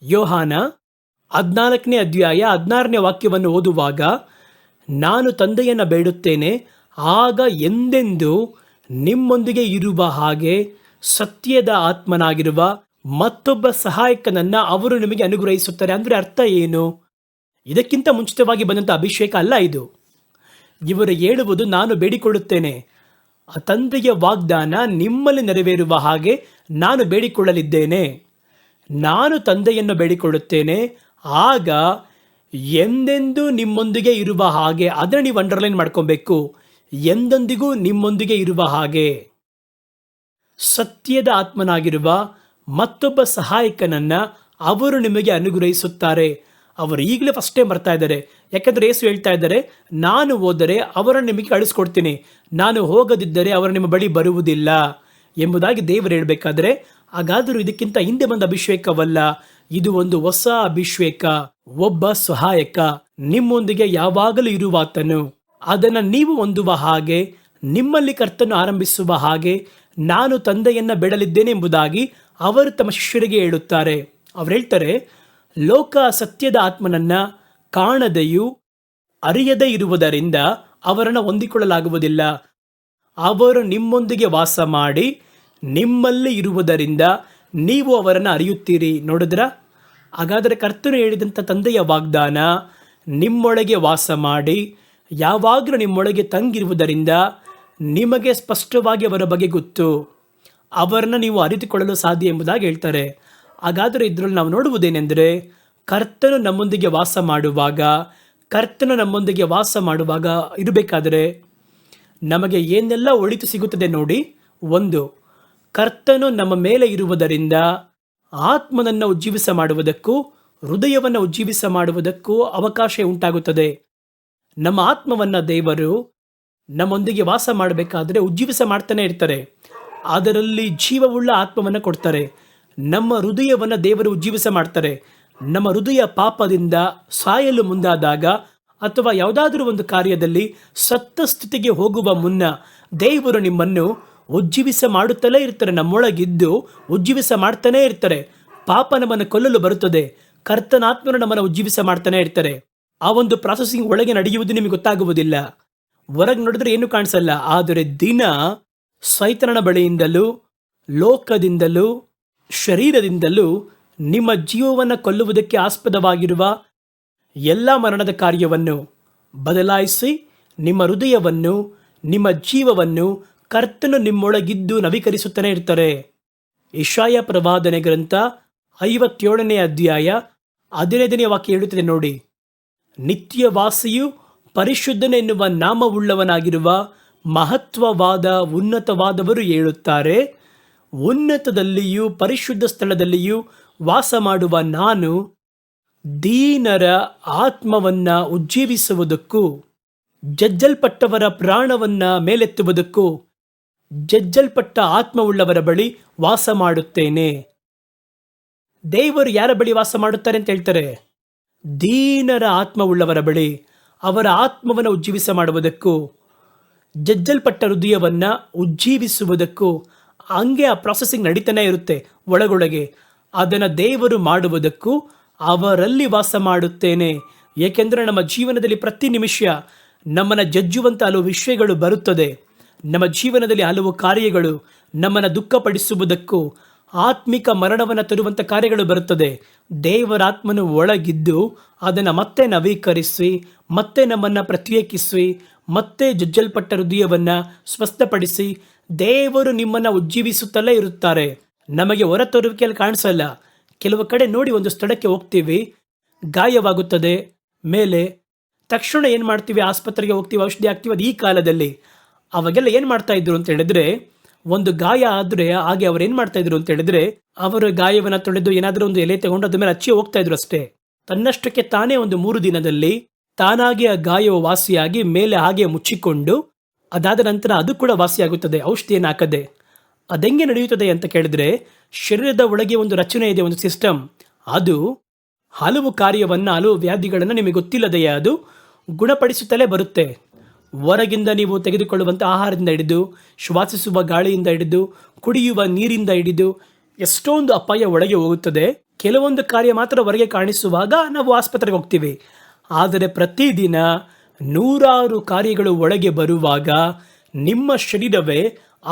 ಯೋಹಾನ 14ನೇ ಅಧ್ಯಾಯ 16ನೇ ವಾಕ್ಯವನ್ನು ಓದುವಾಗ, ನಾನು ತಂದೆಯನ್ನು ಬೇಡುತ್ತೇನೆ, ಆಗ ಎಂದೆಂದು ನಿಮ್ಮೊಂದಿಗೆ ಇರುವ ಹಾಗೆ ಸತ್ಯದ ಆತ್ಮನಾಗಿರುವ ಮತ್ತೊಬ್ಬ ಸಹಾಯಕನನ್ನು ಅವರು ನಿಮಗೆ ಅನುಗ್ರಹಿಸುತ್ತಾರೆ. ಅಂದರೆ ಅರ್ಥ ಏನು? ಇದಕ್ಕಿಂತ ಮುಂಚಿತವಾಗಿ ಬಂದಂಥ ಅಭಿಷೇಕ ಅಲ್ಲ ಇದು. ಇವರು ಹೇಳುವುದು, ನಾನು ಬೇಡಿಕೊಳ್ಳುತ್ತೇನೆ, ಆ ತಂದೆಯ ವಾಗ್ದಾನ ನಿಮ್ಮಲ್ಲಿ ನೆರವೇರುವ ಹಾಗೆ ನಾನು ಬೇಡಿಕೊಳ್ಳಲಿದ್ದೇನೆ. ನಾನು ತಂದೆಯನ್ನು ಬೇಡಿಕೊಳ್ಳುತ್ತೇನೆ, ಆಗ ಎಂದೆಂದೂ ನಿಮ್ಮೊಂದಿಗೆ ಇರುವ ಹಾಗೆ. ಅದನ್ನು ನೀವು ಅಂಡರ್ಲೈನ್ ಮಾಡ್ಕೊಬೇಕು. ಎಂದೆಂದಿಗೂ ನಿಮ್ಮೊಂದಿಗೆ ಇರುವ ಹಾಗೆ ಸತ್ಯದ ಆತ್ಮನಾಗಿರುವ ಮತ್ತೊಬ್ಬ ಸಹಾಯಕನನ್ನು ಅವರು ನಿಮಗೆ ಅನುಗ್ರಹಿಸುತ್ತಾರೆ. ಅವರು ಈಗಲೇ ಫಸ್ಟ್ ಟೈಮ್ ಬರ್ತಾ ಇದ್ದಾರೆ. ಯಾಕಂದರೆ ಯೇಸು ಹೇಳ್ತಾ ಇದ್ದಾರೆ, ನಾನು ಹೋದರೆ ಅವರನ್ನು ನಿಮಗೆ ಕಳಿಸ್ಕೊಡ್ತೀನಿ, ನಾನು ಹೋಗದಿದ್ದರೆ ಅವರು ನಿಮ್ಮ ಬಳಿ ಬರುವುದಿಲ್ಲ ಎಂಬುದಾಗಿ ದೇವರು ಹೇಳಬೇಕಾದ್ರೆ, ಹಾಗಾದರೂ ಇದಕ್ಕಿಂತ ಹಿಂದೆ ಬಂದ ಅಭಿಷೇಕವಲ್ಲ, ಇದು ಒಂದು ಹೊಸ ಅಭಿಷೇಕ. ಒಬ್ಬ ಸಹಾಯಕ ನಿಮ್ಮೊಂದಿಗೆ ಯಾವಾಗಲೂ ಇರುವಾತನು, ಅದನ್ನು ನೀವು ಹೊಂದುವ ಹಾಗೆ, ನಿಮ್ಮಲ್ಲಿ ಕರ್ತನು ಆರಂಭಿಸುವ ಹಾಗೆ ನಾನು ತಂದೆಯನ್ನು ಬೇಡಲಿದ್ದೇನೆ ಎಂಬುದಾಗಿ ಅವರು ತಮ್ಮ ಶಿಷ್ಯರಿಗೆ ಹೇಳುತ್ತಾರೆ. ಅವ್ರು ಹೇಳ್ತಾರೆ, ಲೋಕ ಸತ್ಯದ ಆತ್ಮನನ್ನು ಕಾಣದೆಯೂ ಅರಿಯದೇ ಇರುವುದರಿಂದ ಅವರನ್ನು ಹೊಂದಿಕೊಳ್ಳಲಾಗುವುದಿಲ್ಲ. ಅವರು ನಿಮ್ಮೊಂದಿಗೆ ವಾಸ ಮಾಡಿ ನಿಮ್ಮಲ್ಲಿ ಇರುವುದರಿಂದ ನೀವು ಅವರನ್ನು ಅರಿಯುತ್ತೀರಿ. ನೋಡಿದ್ರ? ಹಾಗಾದರೆ ಕರ್ತನು ಹೇಳಿದಂಥ ತಂದೆಯ ವಾಗ್ದಾನ ನಿಮ್ಮೊಳಗೆ ವಾಸ ಮಾಡಿ ಯಾವಾಗಲೂ ನಿಮ್ಮೊಳಗೆ ತಂಗಿರುವುದರಿಂದ ನಿಮಗೆ ಸ್ಪಷ್ಟವಾಗಿ ಅವರ ಬಗ್ಗೆ ಗೊತ್ತು, ಅವರನ್ನು ನೀವು ಅರಿತುಕೊಳ್ಳಲು ಸಾಧ್ಯ ಎಂಬುದಾಗಿ ಹೇಳ್ತಾರೆ. ಹಾಗಾದರೆ ಇದರಲ್ಲಿ ನಾವು ನೋಡುವುದೇನೆಂದರೆ, ಕರ್ತನು ನಮ್ಮೊಂದಿಗೆ ವಾಸ ಮಾಡುವಾಗ ಇರಬೇಕಾದರೆ ನಮಗೆ ಏನೆಲ್ಲ ಒಳಿತು ಸಿಗುತ್ತದೆ ನೋಡಿ. ಒಂದು, ಕರ್ತನು ನಮ್ಮ ಮೇಲೆ ಇರುವುದರಿಂದ ಆತ್ಮನನ್ನು ಉಜ್ಜೀವಿಸ ಮಾಡುವುದಕ್ಕೂ ಹೃದಯವನ್ನು ಉಜ್ಜೀವಿಸ ಮಾಡುವುದಕ್ಕೂ ಅವಕಾಶ ಉಂಟಾಗುತ್ತದೆ. ನಮ್ಮ ಆತ್ಮವನ್ನು ದೇವರು ನಮ್ಮೊಂದಿಗೆ ವಾಸ ಮಾಡಬೇಕಾದ್ರೆ ಉಜ್ಜೀವಿಸ ಮಾಡ್ತಾನೆ ಇರ್ತಾರೆ. ಅದರಲ್ಲಿ ಜೀವವುಳ್ಳ ಆತ್ಮವನ್ನು ಕೊಡ್ತಾರೆ. ನಮ್ಮ ಹೃದಯವನ್ನು ದೇವರು ಉಜ್ಜೀವಿಸ ಮಾಡ್ತಾರೆ. ನಮ್ಮ ಹೃದಯ ಪಾಪದಿಂದ ಸಾಯಲು ಮುಂದಾದಾಗ ಅಥವಾ ಯಾವುದಾದ್ರೂ ಒಂದು ಕಾರ್ಯದಲ್ಲಿ ಸತ್ತ ಸ್ಥಿತಿಗೆ ಹೋಗುವ ಮುನ್ನ ದೇವರು ನಿಮ್ಮನ್ನು ಉಜ್ಜೀವಿಸ ಮಾಡುತ್ತಲೇ ಇರ್ತಾರೆ. ನಮ್ಮೊಳಗಿದ್ದು ಉಜ್ಜೀವಿಸ ಮಾಡ್ತಾನೇ ಇರ್ತಾರೆ. ಪಾಪ ನಮ್ಮನ್ನು ಕೊಲ್ಲಲು ಬರುತ್ತದೆ, ಕರ್ತನಾತ್ಮನು ನಮ್ಮನ್ನು ಉಜ್ಜೀವಿಸ ಮಾಡ್ತಾನೆ ಇರ್ತಾರೆ. ಆ ಒಂದು ಪ್ರಾಸೆಸಿಂಗ್ ಒಳಗೆ ನಡೆಯುವುದು ನಿಮಗೆ ಗೊತ್ತಾಗುವುದಿಲ್ಲ. ಹೊರಗೆ ನೋಡಿದ್ರೆ ಏನು ಕಾಣಿಸಲ್ಲ. ಆದರೆ ದಿನ ಸೈತನನ ಬಳಿಯಿಂದಲೂ ಲೋಕದಿಂದಲೂ ಶರೀರದಿಂದಲೂ ನಿಮ್ಮ ಜೀವವನ್ನು ಕೊಲ್ಲುವುದಕ್ಕೆ ಆಸ್ಪದವಾಗಿರುವ ಎಲ್ಲ ಮರಣದ ಕಾರ್ಯವನ್ನು ಬದಲಾಯಿಸಿ ನಿಮ್ಮ ಹೃದಯವನ್ನು, ನಿಮ್ಮ ಜೀವವನ್ನು ಕರ್ತನು ನಿಮ್ಮೊಳಗಿದ್ದು ನವೀಕರಿಸುತ್ತಾನೆ ಇರ್ತಾರೆ. ಯೆಶಾಯ ಪ್ರವಾದನೆ ಗ್ರಂಥ 57ನೇ ಅಧ್ಯಾಯ 15ನೇ ವಾಕ್ಯ ಹೇಳುತ್ತದೆ ನೋಡಿ. ನಿತ್ಯವಾಸಿಯು ಪರಿಶುದ್ಧನೆನ್ನುವ ನಾಮವುಳ್ಳವನಾಗಿರುವ ಮಹತ್ವವಾದ ಉನ್ನತವಾದವರು ಹೇಳುತ್ತಾರೆ, ಉನ್ನತದಲ್ಲಿಯೂ ಪರಿಶುದ್ಧ ಸ್ಥಳದಲ್ಲಿಯೂ ವಾಸ ಮಾಡುವ ನಾನು ದೀನರ ಆತ್ಮವನ್ನ ಉಜ್ಜೀವಿಸುವುದಕ್ಕೂ ಜಜ್ಜಲ್ಪಟ್ಟವರ ಪ್ರಾಣವನ್ನ ಮೇಲೆತ್ತುವುದಕ್ಕೂ ಜಜ್ಜಲ್ಪಟ್ಟ ಆತ್ಮವುಳ್ಳವರ ಬಳಿ ವಾಸ ಮಾಡುತ್ತೇನೆ. ದೇವರು ಯಾರ ಬಳಿ ವಾಸ ಮಾಡುತ್ತಾರೆ ಅಂತ ಹೇಳ್ತಾರೆ? ದೀನರ ಆತ್ಮವುಳ್ಳವರ ಬಳಿ. ಅವರ ಆತ್ಮವನ್ನು ಉಜ್ಜೀವಿಸ ಮಾಡುವುದಕ್ಕೂ ಜಜ್ಜಲ್ಪಟ್ಟ ಹೃದಯವನ್ನು ಉಜ್ಜೀವಿಸುವುದಕ್ಕೂ ಹಂಗೆ ಆ ಪ್ರಾಸೆಸಿಂಗ್ ನಡೀತಾನೆ ಇರುತ್ತೆ ಒಳಗೊಳಗೆ. ಅದನ್ನು ದೇವರು ಮಾಡುವುದಕ್ಕೂ ಅವರಲ್ಲಿ ವಾಸ ಮಾಡುತ್ತೇನೆ. ಏಕೆಂದರೆ ನಮ್ಮ ಜೀವನದಲ್ಲಿ ಪ್ರತಿ ನಿಮಿಷ ನಮ್ಮನ್ನು ಜಜ್ಜುವಂಥ ಹಲವು ವಿಷಯಗಳು ಬರುತ್ತದೆ. ನಮ್ಮ ಜೀವನದಲ್ಲಿ ಹಲವು ಕಾರ್ಯಗಳು ನಮ್ಮನ್ನು ದುಃಖಪಡಿಸುವುದಕ್ಕೂ ಆತ್ಮಿಕ ಮರಣವನ್ನು ತರುವಂಥ ಕಾರ್ಯಗಳು ಬರುತ್ತದೆ. ದೇವರಾತ್ಮನು ಒಳಗಿದ್ದು ಅದನ್ನು ಮತ್ತೆ ನವೀಕರಿಸಿ, ಮತ್ತೆ ನಮ್ಮನ್ನು ಪ್ರತ್ಯೇಕಿಸಿ, ಮತ್ತೆ ಜಜ್ಜಲ್ಪಟ್ಟ ಹೃದಯವನ್ನು ಸ್ವಸ್ಥಪಡಿಸಿ ದೇವರು ನಿಮ್ಮನ್ನು ಉಜ್ಜೀವಿಸುತ್ತಲೇ ಇರುತ್ತಾರೆ. ನಮಗೆ ಹೊರತರುವಿಕೆಯಲ್ಲಿ ಕಾಣಿಸಲ್ಲ. ಕೆಲವು ಕಡೆ ನೋಡಿ, ಒಂದು ಸ್ಥಳಕ್ಕೆ ಹೋಗ್ತೀವಿ, ಗಾಯವಾಗುತ್ತದೆ ಮೇಲೆ, ತಕ್ಷಣ ಏನು ಮಾಡ್ತೀವಿ? ಆಸ್ಪತ್ರೆಗೆ ಹೋಗ್ತೀವಿ, ಔಷಧಿ ಹಾಕ್ತೀವಿ. ಅದು ಈ ಕಾಲದಲ್ಲಿ. ಅವಾಗೆಲ್ಲ ಏನು ಮಾಡ್ತಾ ಇದ್ರು ಅಂತ ಹೇಳಿದ್ರೆ, ಒಂದು ಗಾಯ ಆದರೆ ಹಾಗೆ ಅವ್ರು ಏನು ಮಾಡ್ತಾ ಇದ್ರು ಅಂತ ಹೇಳಿದ್ರೆ, ಅವರು ಗಾಯವನ್ನು ತೊಳೆದು ಏನಾದರೂ ಒಂದು ಎಲೆ ತಗೊಂಡು ಅದ್ರ ಮೇಲೆ ಹಚ್ಚಿ ಹೋಗ್ತಾ ಇದ್ರು ಅಷ್ಟೇ. ತನ್ನಷ್ಟಕ್ಕೆ ತಾನೇ ಒಂದು 3 ದಿನದಲ್ಲಿ ತಾನಾಗಿ ಆ ಗಾಯವು ವಾಸಿಯಾಗಿ ಮೇಲೆ ಹಾಗೆ ಮುಚ್ಚಿಕೊಂಡು ಅದಾದ ನಂತರ ಅದು ಕೂಡ ವಾಸಿಯಾಗುತ್ತದೆ, ಔಷಧಿಯನ್ನು ಹಾಕದೆ. ಅದೆಂಗೆ ನಡೆಯುತ್ತದೆ ಅಂತ ಕೇಳಿದ್ರೆ, ಶರೀರದ ಒಳಗೆ ಒಂದು ರಚನೆ ಇದೆ, ಒಂದು ಸಿಸ್ಟಮ್. ಅದು ಹಲವು ಕಾರ್ಯವನ್ನು, ಹಲವು ವ್ಯಾಧಿಗಳನ್ನು ನಿಮಗೆ ಗೊತ್ತಿಲ್ಲದೆಯೇ ಅದು ಗುಣಪಡಿಸುತ್ತಲೇ ಬರುತ್ತೆ. ಹೊರಗಿಂದ ನೀವು ತೆಗೆದುಕೊಳ್ಳುವಂಥ ಆಹಾರದಿಂದ ಹಿಡಿದು, ಶ್ವಾಸಿಸುವ ಗಾಳಿಯಿಂದ ಹಿಡಿದು, ಕುಡಿಯುವ ನೀರಿಂದ ಹಿಡಿದು ಎಷ್ಟೊಂದು ಅಪಾಯ ಒಳಗೆ ಹೋಗುತ್ತದೆ. ಕೆಲವೊಂದು ಕಾರ್ಯ ಮಾತ್ರ ಹೊರಗೆ ಕಾಣಿಸುವಾಗ ನಾವು ಆಸ್ಪತ್ರೆಗೆ ಹೋಗ್ತೀವಿ. ಆದರೆ ಪ್ರತಿದಿನ 100 ಕಾರ್ಯಗಳು ಒಳಗೆ ಬರುವಾಗ ನಿಮ್ಮ ಶರೀರವೇ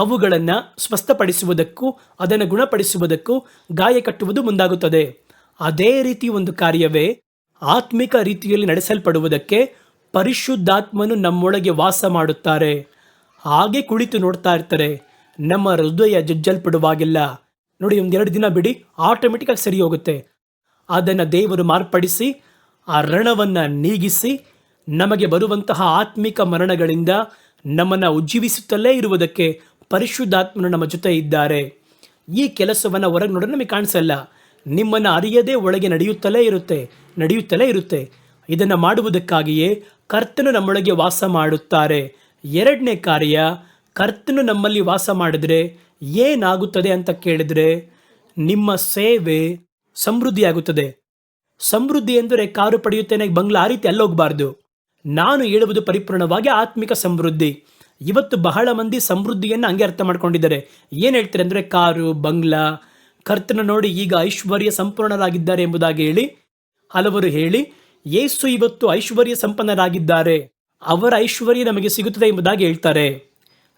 ಅವುಗಳನ್ನು ಸ್ವಸ್ಥಪಡಿಸುವುದಕ್ಕೂ ಅದನ್ನು ಗುಣಪಡಿಸುವುದಕ್ಕೂ ಗಾಯ ಕಟ್ಟುವುದು ಮುಂದಾಗುತ್ತದೆ. ಅದೇ ರೀತಿ ಒಂದು ಕಾರ್ಯವೇ ಆತ್ಮಿಕ ರೀತಿಯಲ್ಲಿ ನಡೆಸಲ್ಪಡುವುದಕ್ಕೆ ಪರಿಶುದ್ಧಾತ್ಮನು ನಮ್ಮೊಳಗೆ ವಾಸ ಮಾಡುತ್ತಾರೆ. ಹಾಗೆ ಕುಳಿತು ನೋಡ್ತಾ ಇರ್ತಾರೆ. ನಮ್ಮ ಹೃದಯ ಜಜ್ಜಲ್ಪಡುವಾಗಿಲ್ಲ ನೋಡಿ, 1-2 ದಿನ ಬಿಡಿ, ಆಟೋಮೆಟಿಕ್ಕಾಗಿ ಸರಿ ಹೋಗುತ್ತೆ. ಅದನ್ನು ದೇವರು ಮಾರ್ಪಡಿಸಿ ಆ ರಣವನ್ನು ನೀಗಿಸಿ ನಮಗೆ ಬರುವಂತಹ ಆತ್ಮಿಕ ಮರಣಗಳಿಂದ ನಮ್ಮನ್ನು ಉಜ್ಜೀವಿಸುತ್ತಲೇ ಇರುವುದಕ್ಕೆ ಪರಿಶುದ್ಧಾತ್ಮನು ನಮ್ಮ ಜೊತೆ ಇದ್ದಾರೆ. ಈ ಕೆಲಸವನ್ನು ಹೊರಗೆ ನೋಡೋದು ನಮಗೆ ಕಾಣಿಸಲ್ಲ. ನಿಮ್ಮನ್ನು ಅರಿಯದೇ ಒಳಗೆ ನಡೆಯುತ್ತಲೇ ಇರುತ್ತೆ. ಇದನ್ನು ಮಾಡುವುದಕ್ಕಾಗಿಯೇ ಕರ್ತನು ನಮ್ಮೊಳಗೆ ವಾಸ ಮಾಡುತ್ತಾರೆ. 2ನೇ ಕಾರ್ಯ, ಕರ್ತನು ನಮ್ಮಲ್ಲಿ ವಾಸ ಮಾಡಿದ್ರೆ ಏನಾಗುತ್ತದೆ ಅಂತ ಕೇಳಿದ್ರೆ, ನಿಮ್ಮ ಸೇವೆ ಸಮೃದ್ಧಿಯಾಗುತ್ತದೆ. ಸಮೃದ್ಧಿ ಎಂದರೆ ಕಾರು ಪಡೆಯುತ್ತೇನೆ, ಬಂಗ್ಲಾ, ಆ ರೀತಿ ಅಲ್ಲೋಗಬಾರ್ದು. ನಾನು ಹೇಳುವುದು ಪರಿಪೂರ್ಣವಾಗಿ ಆತ್ಮಿಕ ಸಮೃದ್ಧಿ. ಇವತ್ತು ಬಹಳ ಮಂದಿ ಸಮೃದ್ಧಿಯನ್ನು ಹಂಗೆ ಅರ್ಥ ಮಾಡ್ಕೊಂಡಿದ್ದಾರೆ. ಏನು ಹೇಳ್ತಾರೆ ಅಂದರೆ, ಕಾರು, ಬಂಗ್ಲಾ, ಕರ್ತನ ನೋಡಿ ಈಗ ಐಶ್ವರ್ಯ ಸಂಪೂರ್ಣರಾಗಿದ್ದಾರೆ ಎಂಬುದಾಗಿ ಹೇಳಿ ಹಲವರು ಹೇಳಿ, ಯೇಸು ಇವತ್ತು ಐಶ್ವರ್ಯ ಸಂಪನ್ನರಾಗಿದ್ದಾರೆ, ಅವರ ಐಶ್ವರ್ಯ ನಮಗೆ ಸಿಗುತ್ತದೆ ಎಂಬುದಾಗಿ ಹೇಳ್ತಾರೆ.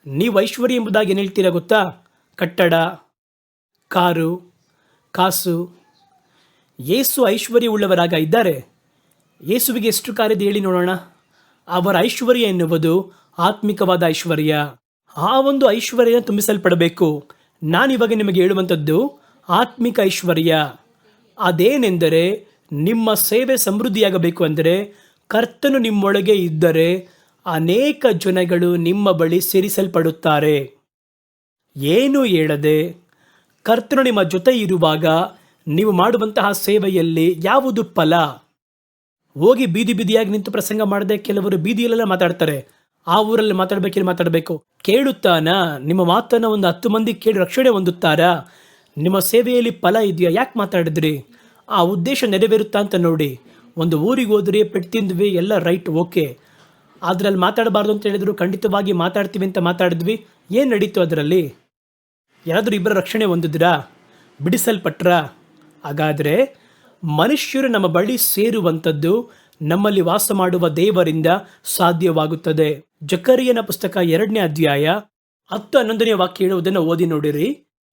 ನೀವು ಐಶ್ವರ್ಯ ಎಂಬುದಾಗಿ ಏನು ಹೇಳ್ತೀರಾ ಗೊತ್ತಾ? ಕಟ್ಟಡ, ಕಾರು, ಕಾಸು. ಯೇಸು ಐಶ್ವರ್ಯ ಉಳ್ಳವರಾಗ ಇದ್ದಾರೆ. ಯೇಸುವಿಗೆ ಎಷ್ಟು ಕಾರ್ಯದ ಹೇಳಿ ನೋಡೋಣ. ಅವರ ಐಶ್ವರ್ಯ ಎನ್ನುವುದು ಆತ್ಮಿಕವಾದ ಐಶ್ವರ್ಯ. ಆ ಒಂದು ಐಶ್ವರ್ಯ ತುಂಬಿಸಲ್ಪಡಬೇಕು. ನಾನಿವಾಗ ನಿಮಗೆ ಹೇಳುವಂಥದ್ದು ಆತ್ಮಿಕ ಐಶ್ವರ್ಯ. ಅದೇನೆಂದರೆ, ನಿಮ್ಮ ಸೇವೆ ಸಮೃದ್ಧಿಯಾಗಬೇಕು ಅಂದರೆ ಕರ್ತನು ನಿಮ್ಮೊಳಗೆ ಇದ್ದರೆ ಅನೇಕ ಜನಗಳು ನಿಮ್ಮ ಬಳಿ ಸೇರಿಸಲ್ಪಡುತ್ತಾರೆ. ಏನೂ ಹೇಳದೆ ಕರ್ತನು ನಿಮ್ಮ ಜೊತೆ ಇರುವಾಗ ನೀವು ಮಾಡುವಂತಹ ಸೇವೆಯಲ್ಲಿ ಯಾವುದು ಫಲ? ಹೋಗಿ ಬೀದಿ ಬೀದಿಯಾಗಿ ನಿಂತು ಪ್ರಸಂಗ ಮಾಡದೆ ಕೆಲವರು ಬೀದಿಯಲ್ಲೆಲ್ಲ ಮಾತಾಡ್ತಾರೆ. ಆ ಊರಲ್ಲಿ ಮಾತಾಡಬೇಕು, ಇಲ್ಲಿ ಮಾತಾಡಬೇಕು. ಕೇಳುತ್ತಾನಾ? ನಿಮ್ಮ ಮಾತನ್ನು ಒಂದು 10 ಮಂದಿ ಕೇಳಿ ರಕ್ಷಣೆ ಹೊಂದುತ್ತಾರಾ? ನಿಮ್ಮ ಸೇವೆಯಲ್ಲಿ ಫಲ ಇದೆಯಾ? ಯಾಕೆ ಮಾತಾಡಿದ್ರಿ? ಆ ಉದ್ದೇಶ ನೆರವೇರುತ್ತಾ ಅಂತ ನೋಡಿ. ಒಂದು ಊರಿಗೆ ಹೋದ್ರಿ, ಪೆಟ್ಟು ತಿಂದ್ವಿ, ಎಲ್ಲ ರೈಟ್, ಓಕೆ. ಅದ್ರಲ್ಲಿ ಮಾತಾಡಬಾರ್ದು ಅಂತ ಹೇಳಿದ್ರು, ಖಂಡಿತವಾಗಿ ಮಾತಾಡ್ತೀವಿ ಅಂತ ಮಾತಾಡಿದ್ವಿ. ಏನು ನಡೀತು ಅದರಲ್ಲಿ? ಯಾರಾದರೂ ಇಬ್ಬರ ರಕ್ಷಣೆ ಹೊಂದಿದ್ರಾ? ಬಿಡಿಸಲ್ಪಟ್ರಾ? ಹಾಗಾದರೆ ಮನುಷ್ಯರು ನಮ್ಮ ಬಳಿ ಸೇರುವಂಥದ್ದು ನಮ್ಮಲ್ಲಿ ವಾಸ ಮಾಡುವ ದೇವರಿಂದ ಸಾಧ್ಯವಾಗುತ್ತದೆ. ಜಕರಿಯನ ಪುಸ್ತಕ 2ನೇ ಅಧ್ಯಾಯ 10-11ನೇ ವಾಕ್ಯ ಹೇಳುವುದನ್ನು ಓದಿ ನೋಡಿರಿ.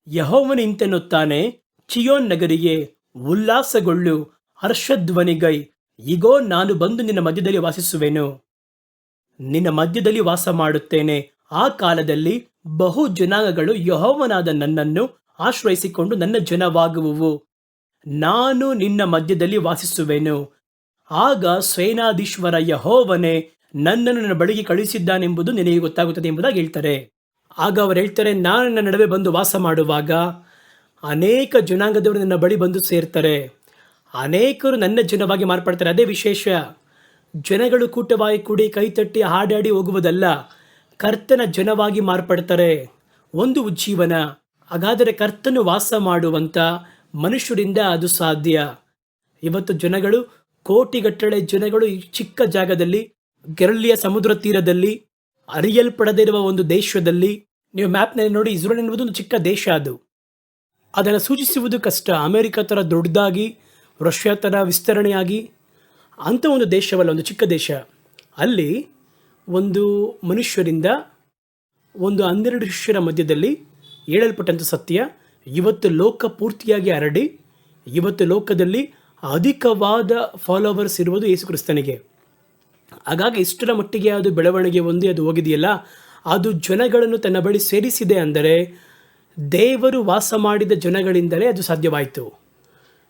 ಯೆಹೋವನು ಇಂತೆನ್ನುತ್ತಾನೆ, ಚಿಯೋನ್ ನಗರಿಯೇ ಉಲ್ಲಾಸಗೊಳ್ಳು, ಹರ್ಷಧ್ವನಿಗೈ. ಇಗೋ, ನಾನು ಬಂದು ನಿನ್ನ ಮಧ್ಯದಲ್ಲಿ ವಾಸಿಸುವೆನು, ನಿನ್ನ ಮಧ್ಯದಲ್ಲಿ ವಾಸ ಮಾಡುತ್ತೇನೆ. ಆ ಕಾಲದಲ್ಲಿ ಬಹು ಜನಾಂಗಗಳು ಯೆಹೋವನಾದ ನನ್ನನ್ನು ಆಶ್ರಯಿಸಿಕೊಂಡು ನನ್ನ ಜನವಾಗುವುವು. ನಾನು ನಿನ್ನ ಮಧ್ಯದಲ್ಲಿ ವಾಸಿಸುವೆನು. ಆಗ ಸೇನಾಧೀಶ್ವರ ಯೆಹೋವನೇ ನನ್ನನ್ನು ನನ್ನ ಬಳಿಗೆ ಕಳುಹಿಸಿದ್ದಾನೆಂಬುದು ನಿನಗೆ ಗೊತ್ತಾಗುತ್ತದೆ ಎಂಬುದಾಗಿ ಹೇಳ್ತಾರೆ. ಆಗ ಅವರು ಹೇಳ್ತಾರೆ, ನಾನು ನನ್ನ ನಡುವೆ ಬಂದು ವಾಸ ಮಾಡುವಾಗ ಅನೇಕ ಜನಾಂಗದವರು ನನ್ನ ಬಳಿ ಬಂದು ಸೇರ್ತಾರೆ. ಅನೇಕರು ನನ್ನ ಜನವಾಗಿ ಮಾರ್ಪಡ್ತಾರೆ. ಅದೇ ವಿಶೇಷ. ಜನಗಳು ಕೂಟವಾಗಿ ಕೂಡಿ ಕೈತಟ್ಟಿ ಹಾಡಾಡಿ ಹೋಗುವುದಲ್ಲ, ಕರ್ತನ ಜನವಾಗಿ ಮಾರ್ಪಡ್ತಾರೆ. ಒಂದು ಉಜ್ಜೀವನ. ಹಾಗಾದರೆ ಕರ್ತನು ವಾಸ ಮಾಡುವಂಥ ಮನುಷ್ಯರಿಂದ ಅದು ಸಾಧ್ಯ. ಇವತ್ತು ಜನಗಳು, ಕೋಟಿಗಟ್ಟಲೆ ಜನಗಳು ಈ ಚಿಕ್ಕ ಜಾಗದಲ್ಲಿ, ಕೆರಳಿಯ ಸಮುದ್ರ ತೀರದಲ್ಲಿ, ಅರಿಯಲ್ಪಡದಿರುವ ಒಂದು ದೇಶದಲ್ಲಿ, ನೀವು ಮ್ಯಾಪ್ನಲ್ಲಿ ನೋಡಿ, ಇಸ್ರೇಲ್ ಎನ್ನುವುದು ಒಂದು ಚಿಕ್ಕ ದೇಶ. ಅದನ್ನು ಸೂಚಿಸುವುದು ಕಷ್ಟ. ಅಮೆರಿಕ ಥರ ದೊಡ್ಡದಾಗಿ, ರಷ್ಯಾ ಥರ ವಿಸ್ತರಣೆಯಾಗಿ ಅಂಥ ಒಂದು ದೇಶವಲ್ಲ, ಒಂದು ಚಿಕ್ಕ ದೇಶ. ಅಲ್ಲಿ ಒಂದು ಮನುಷ್ಯರಿಂದ ಒಂದು 12 ಶಿಷ್ಯರ ಮಧ್ಯದಲ್ಲಿ ಹೇಳಲ್ಪಟ್ಟಂಥ ಸತ್ಯ ಇವತ್ತು ಲೋಕ ಪೂರ್ತಿಯಾಗಿ ಹರಡಿ, ಇವತ್ತು ಲೋಕದಲ್ಲಿ ಅಧಿಕವಾದ ಫಾಲೋವರ್ಸ್ ಇರುವುದು ಯೇಸು ಕ್ರಿಸ್ತನಿಗೆ. ಹಾಗಾಗಿ ಇಷ್ಟರ ಮಟ್ಟಿಗೆ ಅದು ಬೆಳವಣಿಗೆ ಹೊಂದಿ ಅದು ಹೋಗಿದೆಯಲ್ಲ, ಅದು ಜನಗಳನ್ನು ತನ್ನ ಬಳಿ ಸೇರಿಸಿದೆ. ಅಂದರೆ ದೇವರು ವಾಸ ಮಾಡಿದ ಜನಗಳಿಂದಲೇ ಅದು ಸಾಧ್ಯವಾಯಿತು.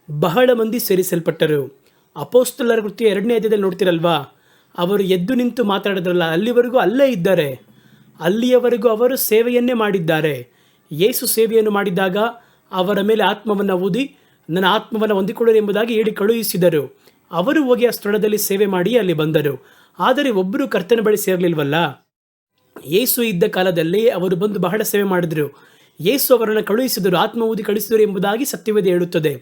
ಬಹಳ ಮಂದಿ ಸೇರಿಸಲ್ಪಟ್ಟರು. ಅಪೊಸ್ತಲರ ಕೃತ್ಯ 2ನೇ ಅಧ್ಯಾಯದಲ್ಲಿ ನೋಡ್ತಿರಲ್ವಾ, ಅವರು ಎದ್ದು ನಿಂತು ಮಾತಾಡಿದ್ರಲ್ಲ, ಅಲ್ಲಿವರೆಗೂ ಅಲ್ಲೇ ಇದ್ದಾರೆ. ಅಲ್ಲಿಯವರೆಗೂ ಅವರು ಸೇವೆಯನ್ನೇ ಮಾಡಿದ್ದಾರೆ. ಯೇಸು ಸೇವೆಯನ್ನು ಮಾಡಿದಾಗ ಅವರ ಮೇಲೆ ಆತ್ಮವನ್ನು ಊದಿ, ನನ್ನ ಆತ್ಮವನ್ನು ಹೊಂದಿಕೊಳ್ಳರು ಎಂಬುದಾಗಿ ಹೇಳಿ ಕಳುಹಿಸಿದರು. ಅವರು ಹೋಗಿ ಆ ಸ್ಥಳದಲ್ಲಿ ಸೇವೆ ಮಾಡಿ ಅಲ್ಲಿ ಬಂದರು. ಆದರೆ ಒಬ್ಬರು ಕರ್ತನ ಬಳಿ ಸೇರಲಿಲ್ವಲ್ಲ. ಯೇಸು ಇದ್ದ ಕಾಲದಲ್ಲಿ ಅವರು ಬಂದು ಬಹಳ ಸೇವೆ ಮಾಡಿದರು. ಯೇಸು ಅವರನ್ನು ಕಳುಹಿಸಿದರು, ಆತ್ಮ ಊದಿ ಕಳಿಸಿದರು ಎಂಬುದಾಗಿ ಸತ್ಯವೇದ ಹೇಳುತ್ತದೆ.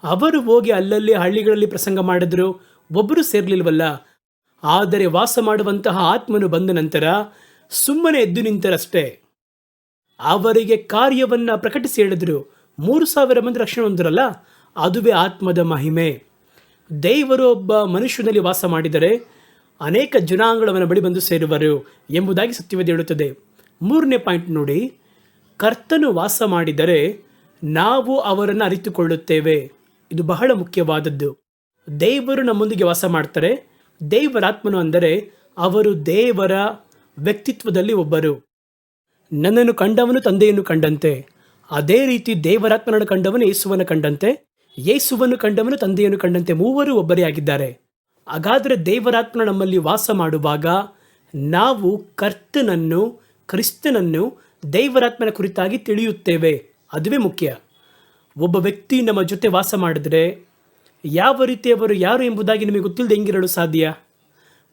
ಅವರು ಹೋಗಿ ಅಲ್ಲಲ್ಲಿ ಹಳ್ಳಿಗಳಲ್ಲಿ ಪ್ರಸಂಗ ಮಾಡಿದರು, ಒಬ್ಬರು ಸೇರಲಿಲ್ವಲ್ಲ. ಆದರೆ ವಾಸ ಮಾಡುವಂತಹ ಆತ್ಮನು ಬಂದ ನಂತರ ಸುಮ್ಮನೆ ಎದ್ದು ನಿಂತರಷ್ಟೇ. ಅವರಿಗೆ ಕಾರ್ಯವನ್ನು ಪ್ರಕಟಿಸಿ ಹೇಳಿದರು. 3,000 ಮಂದಿ ರಕ್ಷಣೆ ಹೊಂದಿರಲ್ಲ, ಅದುವೇ ಆತ್ಮದ ಮಹಿಮೆ. ದೇವರು ಒಬ್ಬ ಮನುಷ್ಯನಲ್ಲಿ ವಾಸ ಮಾಡಿದರೆ ಅನೇಕ ಜನಾಂಗಗಳು ಅವನ ಬಳಿ ಬಂದು ಸೇರುವರು ಎಂಬುದಾಗಿ ಸತ್ಯವೇದ ಹೇಳುತ್ತದೆ. 3ನೇ ಪಾಯಿಂಟ್ ನೋಡಿ, ಕರ್ತನು ವಾಸ ಮಾಡಿದರೆ ನಾವು ಅವರನ್ನು ಅರಿತುಕೊಳ್ಳುತ್ತೇವೆ. ಇದು ಬಹಳ ಮುಖ್ಯವಾದದ್ದು. ದೇವರು ನಮ್ಮೊಂದಿಗೆ ವಾಸ ಮಾಡ್ತಾರೆ. ದೇವರಾತ್ಮನು ಅಂದರೆ ಅವರು ದೇವರ ವ್ಯಕ್ತಿತ್ವದಲ್ಲಿ ಒಬ್ಬರು. ನನ್ನನ್ನು ಕಂಡವನು ತಂದೆಯನ್ನು ಕಂಡಂತೆ, ಅದೇ ರೀತಿ ದೇವರಾತ್ಮನನ್ನು ಕಂಡವನು ಯೇಸುವನ್ನು ಕಂಡಂತೆ, ಯೇಸುವನ್ನು ಕಂಡವನು ತಂದೆಯನ್ನು ಕಂಡಂತೆ, ಮೂವರು ಒಬ್ಬರೇ ಆಗಿದ್ದಾರೆ. ಹಾಗಾದರೆ ದೇವರಾತ್ಮ ನಮ್ಮಲ್ಲಿ ವಾಸ ಮಾಡುವಾಗ ನಾವು ಕರ್ತನನ್ನು, ಕ್ರಿಸ್ತನನ್ನು ದೇವರಾತ್ಮನ ಕುರಿತಾಗಿ ತಿಳಿಯುತ್ತೇವೆ. ಅದುವೇ ಮುಖ್ಯ. ಒಬ್ಬ ವ್ಯಕ್ತಿ ನಮ್ಮ ಜೊತೆ ವಾಸ ಮಾಡಿದ್ರೆ ಯಾವ ರೀತಿಯವರು ಯಾರು ಎಂಬುದಾಗಿ ನಿಮಗೆ ಗೊತ್ತಿಲ್ಲದೆ ಹೆಂಗಿರಲು ಸಾಧ್ಯ?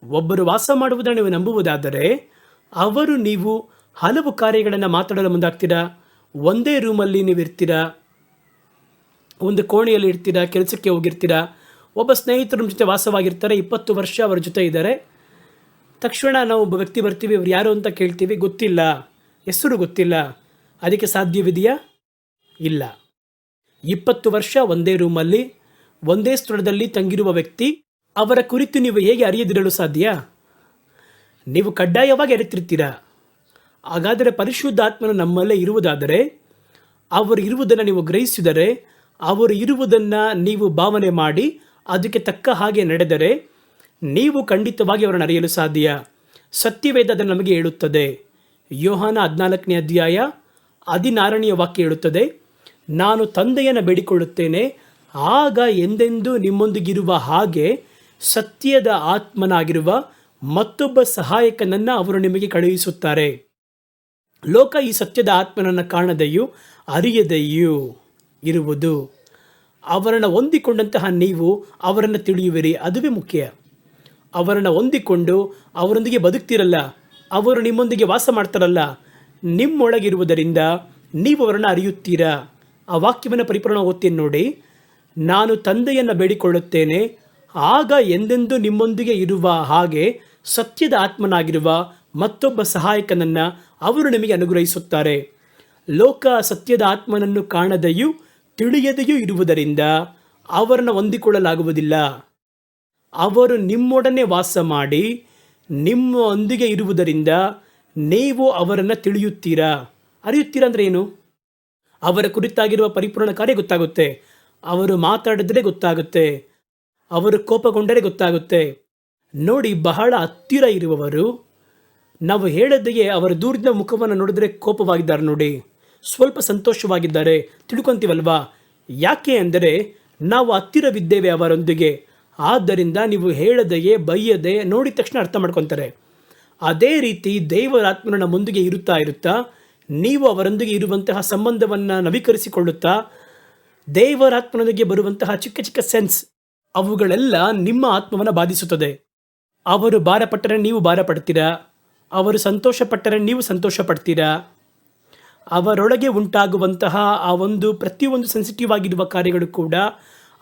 ಒಬ್ಬರು ವಾಸ ಮಾಡುವುದನ್ನು ನೀವು ನಂಬುವುದಾದರೆ ಅವರು, ನೀವು ಹಲವು ಕಾರ್ಯಗಳನ್ನು ಮಾತಾಡಲು ಮುಂದಾಗ್ತೀರಾ. ಒಂದೇ ರೂಮಲ್ಲಿ ನೀವು ಇರ್ತೀರಾ, ಒಂದು ಕೋಣೆಯಲ್ಲಿ ಇರ್ತೀರಾ, ಕೆಲಸಕ್ಕೆ ಹೋಗಿರ್ತೀರಾ. ಒಬ್ಬ ಸ್ನೇಹಿತರ ಜೊತೆ ವಾಸವಾಗಿರ್ತಾರೆ, 20 ವರ್ಷ ಅವರ ಜೊತೆ ಇದ್ದಾರೆ. ತಕ್ಷಣ ನಾವು ಒಬ್ಬ ವ್ಯಕ್ತಿ ಬರ್ತೀವಿ, ಇವ್ರು ಯಾರು ಅಂತ ಕೇಳ್ತೀವಿ, ಗೊತ್ತಿಲ್ಲ, ಹೆಸರು ಗೊತ್ತಿಲ್ಲ. ಅದಕ್ಕೆ ಸಾಧ್ಯವಿದೆಯಾ? ಇಲ್ಲ. 20 ವರ್ಷ ಒಂದೇ ರೂಮಲ್ಲಿ, ಒಂದೇ ಸ್ಥಳದಲ್ಲಿ ತಂಗಿರುವ ವ್ಯಕ್ತಿ, ಅವರ ಕುರಿತು ನೀವು ಹೇಗೆ ಅರಿಯದಿರಲು ಸಾಧ್ಯ? ನೀವು ಕಡ್ಡಾಯವಾಗಿ ಅರಿತಿರ್ತೀರ. ಹಾಗಾದರೆ ಪರಿಶುದ್ಧಾತ್ಮನು ನಮ್ಮಲ್ಲೇ ಇರುವುದಾದರೆ, ಅವರು ಇರುವುದನ್ನು ನೀವು ಗ್ರಹಿಸಿದರೆ, ಅವರು ಇರುವುದನ್ನು ನೀವು ಭಾವನೆ ಮಾಡಿ ಅದಕ್ಕೆ ತಕ್ಕ ಹಾಗೆ ನಡೆದರೆ ನೀವು ಖಂಡಿತವಾಗಿ ಅವರನ್ನು ಅರಿಯಲು ಸಾಧ್ಯ. ಸತ್ಯವೇದ ಅದನ್ನು ನಮಗೆ ಹೇಳುತ್ತದೆ. ಯೋಹಾನ 14ನೇ ಅಧ್ಯಾಯ 16ನೇ ವಾಕ್ಯ ಹೇಳುತ್ತದೆ, ನಾನು ತಂದೆಯನ್ನು ಬೇಡಿಕೊಳ್ಳುತ್ತೇನೆ, ಆಗ ಎಂದೆಂದೂ ನಿಮ್ಮೊಂದಿಗಿರುವ ಹಾಗೆ ಸತ್ಯದ ಆತ್ಮನಾಗಿರುವ ಮತ್ತೊಬ್ಬ ಸಹಾಯಕನನ್ನು ಅವರು ನಿಮಗೆ ಕಳುಹಿಸುತ್ತಾರೆ. ಲೋಕ ಈ ಸತ್ಯದ ಆತ್ಮನನ್ನು ಕಾಣದೆಯೂ ಅರಿಯದೆಯೂ ಇರುವುದು. ಅವರನ್ನು ಹೊಂದಿಕೊಂಡಂತಹ ನೀವು ಅವರನ್ನು ತಿಳಿಯುವಿರಿ. ಅದುವೇ ಮುಖ್ಯ. ಅವರನ್ನು ಹೊಂದಿಕೊಂಡು ಅವರೊಂದಿಗೆ ಬದುಕ್ತಿರಲ್ಲ, ಅವರು ನಿಮ್ಮೊಂದಿಗೆ ವಾಸ ಮಾಡ್ತಾರಲ್ಲ, ನಿಮ್ಮೊಳಗಿರುವುದರಿಂದ ನೀವು ಅವರನ್ನು ಅರಿಯುತ್ತೀರಾ. ಆ ವಾಕ್ಯವನ್ನು ಪರಿಪೂರ್ಣ ಓದ್ತೀನಿ ನೋಡಿ. ನಾನು ತಂದೆಯನ್ನು ಬೇಡಿಕೊಳ್ಳುತ್ತೇನೆ, ಆಗ ಎಂದೆಂದೂ ನಿಮ್ಮೊಂದಿಗೆ ಇರುವ ಹಾಗೆ ಸತ್ಯದ ಆತ್ಮನಾಗಿರುವ ಮತ್ತೊಬ್ಬ ಸಹಾಯಕನನ್ನು ಅವರು ನಿಮಗೆ ಅನುಗ್ರಹಿಸುತ್ತಾರೆ. ಲೋಕ ಸತ್ಯದ ಆತ್ಮನನ್ನು ಕಾಣದೆಯೂ ತಿಳಿಯದೆಯೂ ಇರುವುದರಿಂದ ಅವರನ್ನು ಹೊಂದಿಕೊಳ್ಳಲಾಗುವುದಿಲ್ಲ. ಅವರು ನಿಮ್ಮೊಡನೆ ವಾಸ ಮಾಡಿ ನಿಮ್ಮೊಂದಿಗೆ ಇರುವುದರಿಂದ ನೀವು ಅವರನ್ನು ತಿಳಿಯುತ್ತೀರಾ. ಅರಿಯುತ್ತೀರಾ ಅಂದರೆ ಏನು? ಅವರ ಕುರಿತಾಗಿರುವ ಪರಿಪೂರ್ಣ ಕಾರ್ಯ ಗೊತ್ತಾಗುತ್ತೆ. ಅವರು ಮಾತಾಡಿದರೆ ಗೊತ್ತಾಗುತ್ತೆ. ಅವರು ಕೋಪಗೊಂಡರೆ ಗೊತ್ತಾಗುತ್ತೆ. ನೋಡಿ, ಬಹಳ ಹತ್ತಿರ ಇರುವವರು ನಾವು ಹೇಳದೆಯೇ ಅವರ ದೂರದ ಮುಖವನ್ನು ನೋಡಿದ್ರೆ ಕೋಪವಾಗಿದ್ದಾರೆ ನೋಡಿ, ಸ್ವಲ್ಪ ಸಂತೋಷವಾಗಿದ್ದಾರೆ, ತಿಳ್ಕೊತೀವಲ್ವಾ? ಯಾಕೆ ಅಂದರೆ ನಾವು ಹತ್ತಿರವಿದ್ದೇವೆ ಅವರೊಂದಿಗೆ. ಆದ್ದರಿಂದ ನೀವು ಹೇಳದೆಯೇ ಬೈಯದೆ ನೋಡಿದ ತಕ್ಷಣ ಅರ್ಥ ಮಾಡ್ಕೊತಾರೆ. ಅದೇ ರೀತಿ ದೇವರಾತ್ಮನ ನಮ್ಮೊಂದಿಗೆ ಇರುತ್ತಾ ನೀವು ಅವರೊಂದಿಗೆ ಇರುವಂತಹ ಸಂಬಂಧವನ್ನು ನವೀಕರಿಸಿಕೊಳ್ಳುತ್ತಾ ದೇವರಾತ್ಮನಿಗೆ ಬರುವಂತಹ ಚಿಕ್ಕ ಚಿಕ್ಕ ಸೆನ್ಸ್ ಅವುಗಳೆಲ್ಲ ನಿಮ್ಮ ಆತ್ಮವನ್ನು ಬಾಧಿಸುತ್ತದೆ. ಅವರು ಭಾರಪಟ್ಟರೆ ನೀವು ಭಾರಪಡ್ತೀರಾ, ಅವರು ಸಂತೋಷಪಟ್ಟರೆ ನೀವು ಸಂತೋಷ ಪಡ್ತೀರಾ. ಅವರೊಳಗೆ ಉಂಟಾಗುವಂತಹ ಆ ಪ್ರತಿಯೊಂದು ಸೆನ್ಸಿಟಿವ್ ಆಗಿರುವ ಕಾರ್ಯಗಳು ಕೂಡ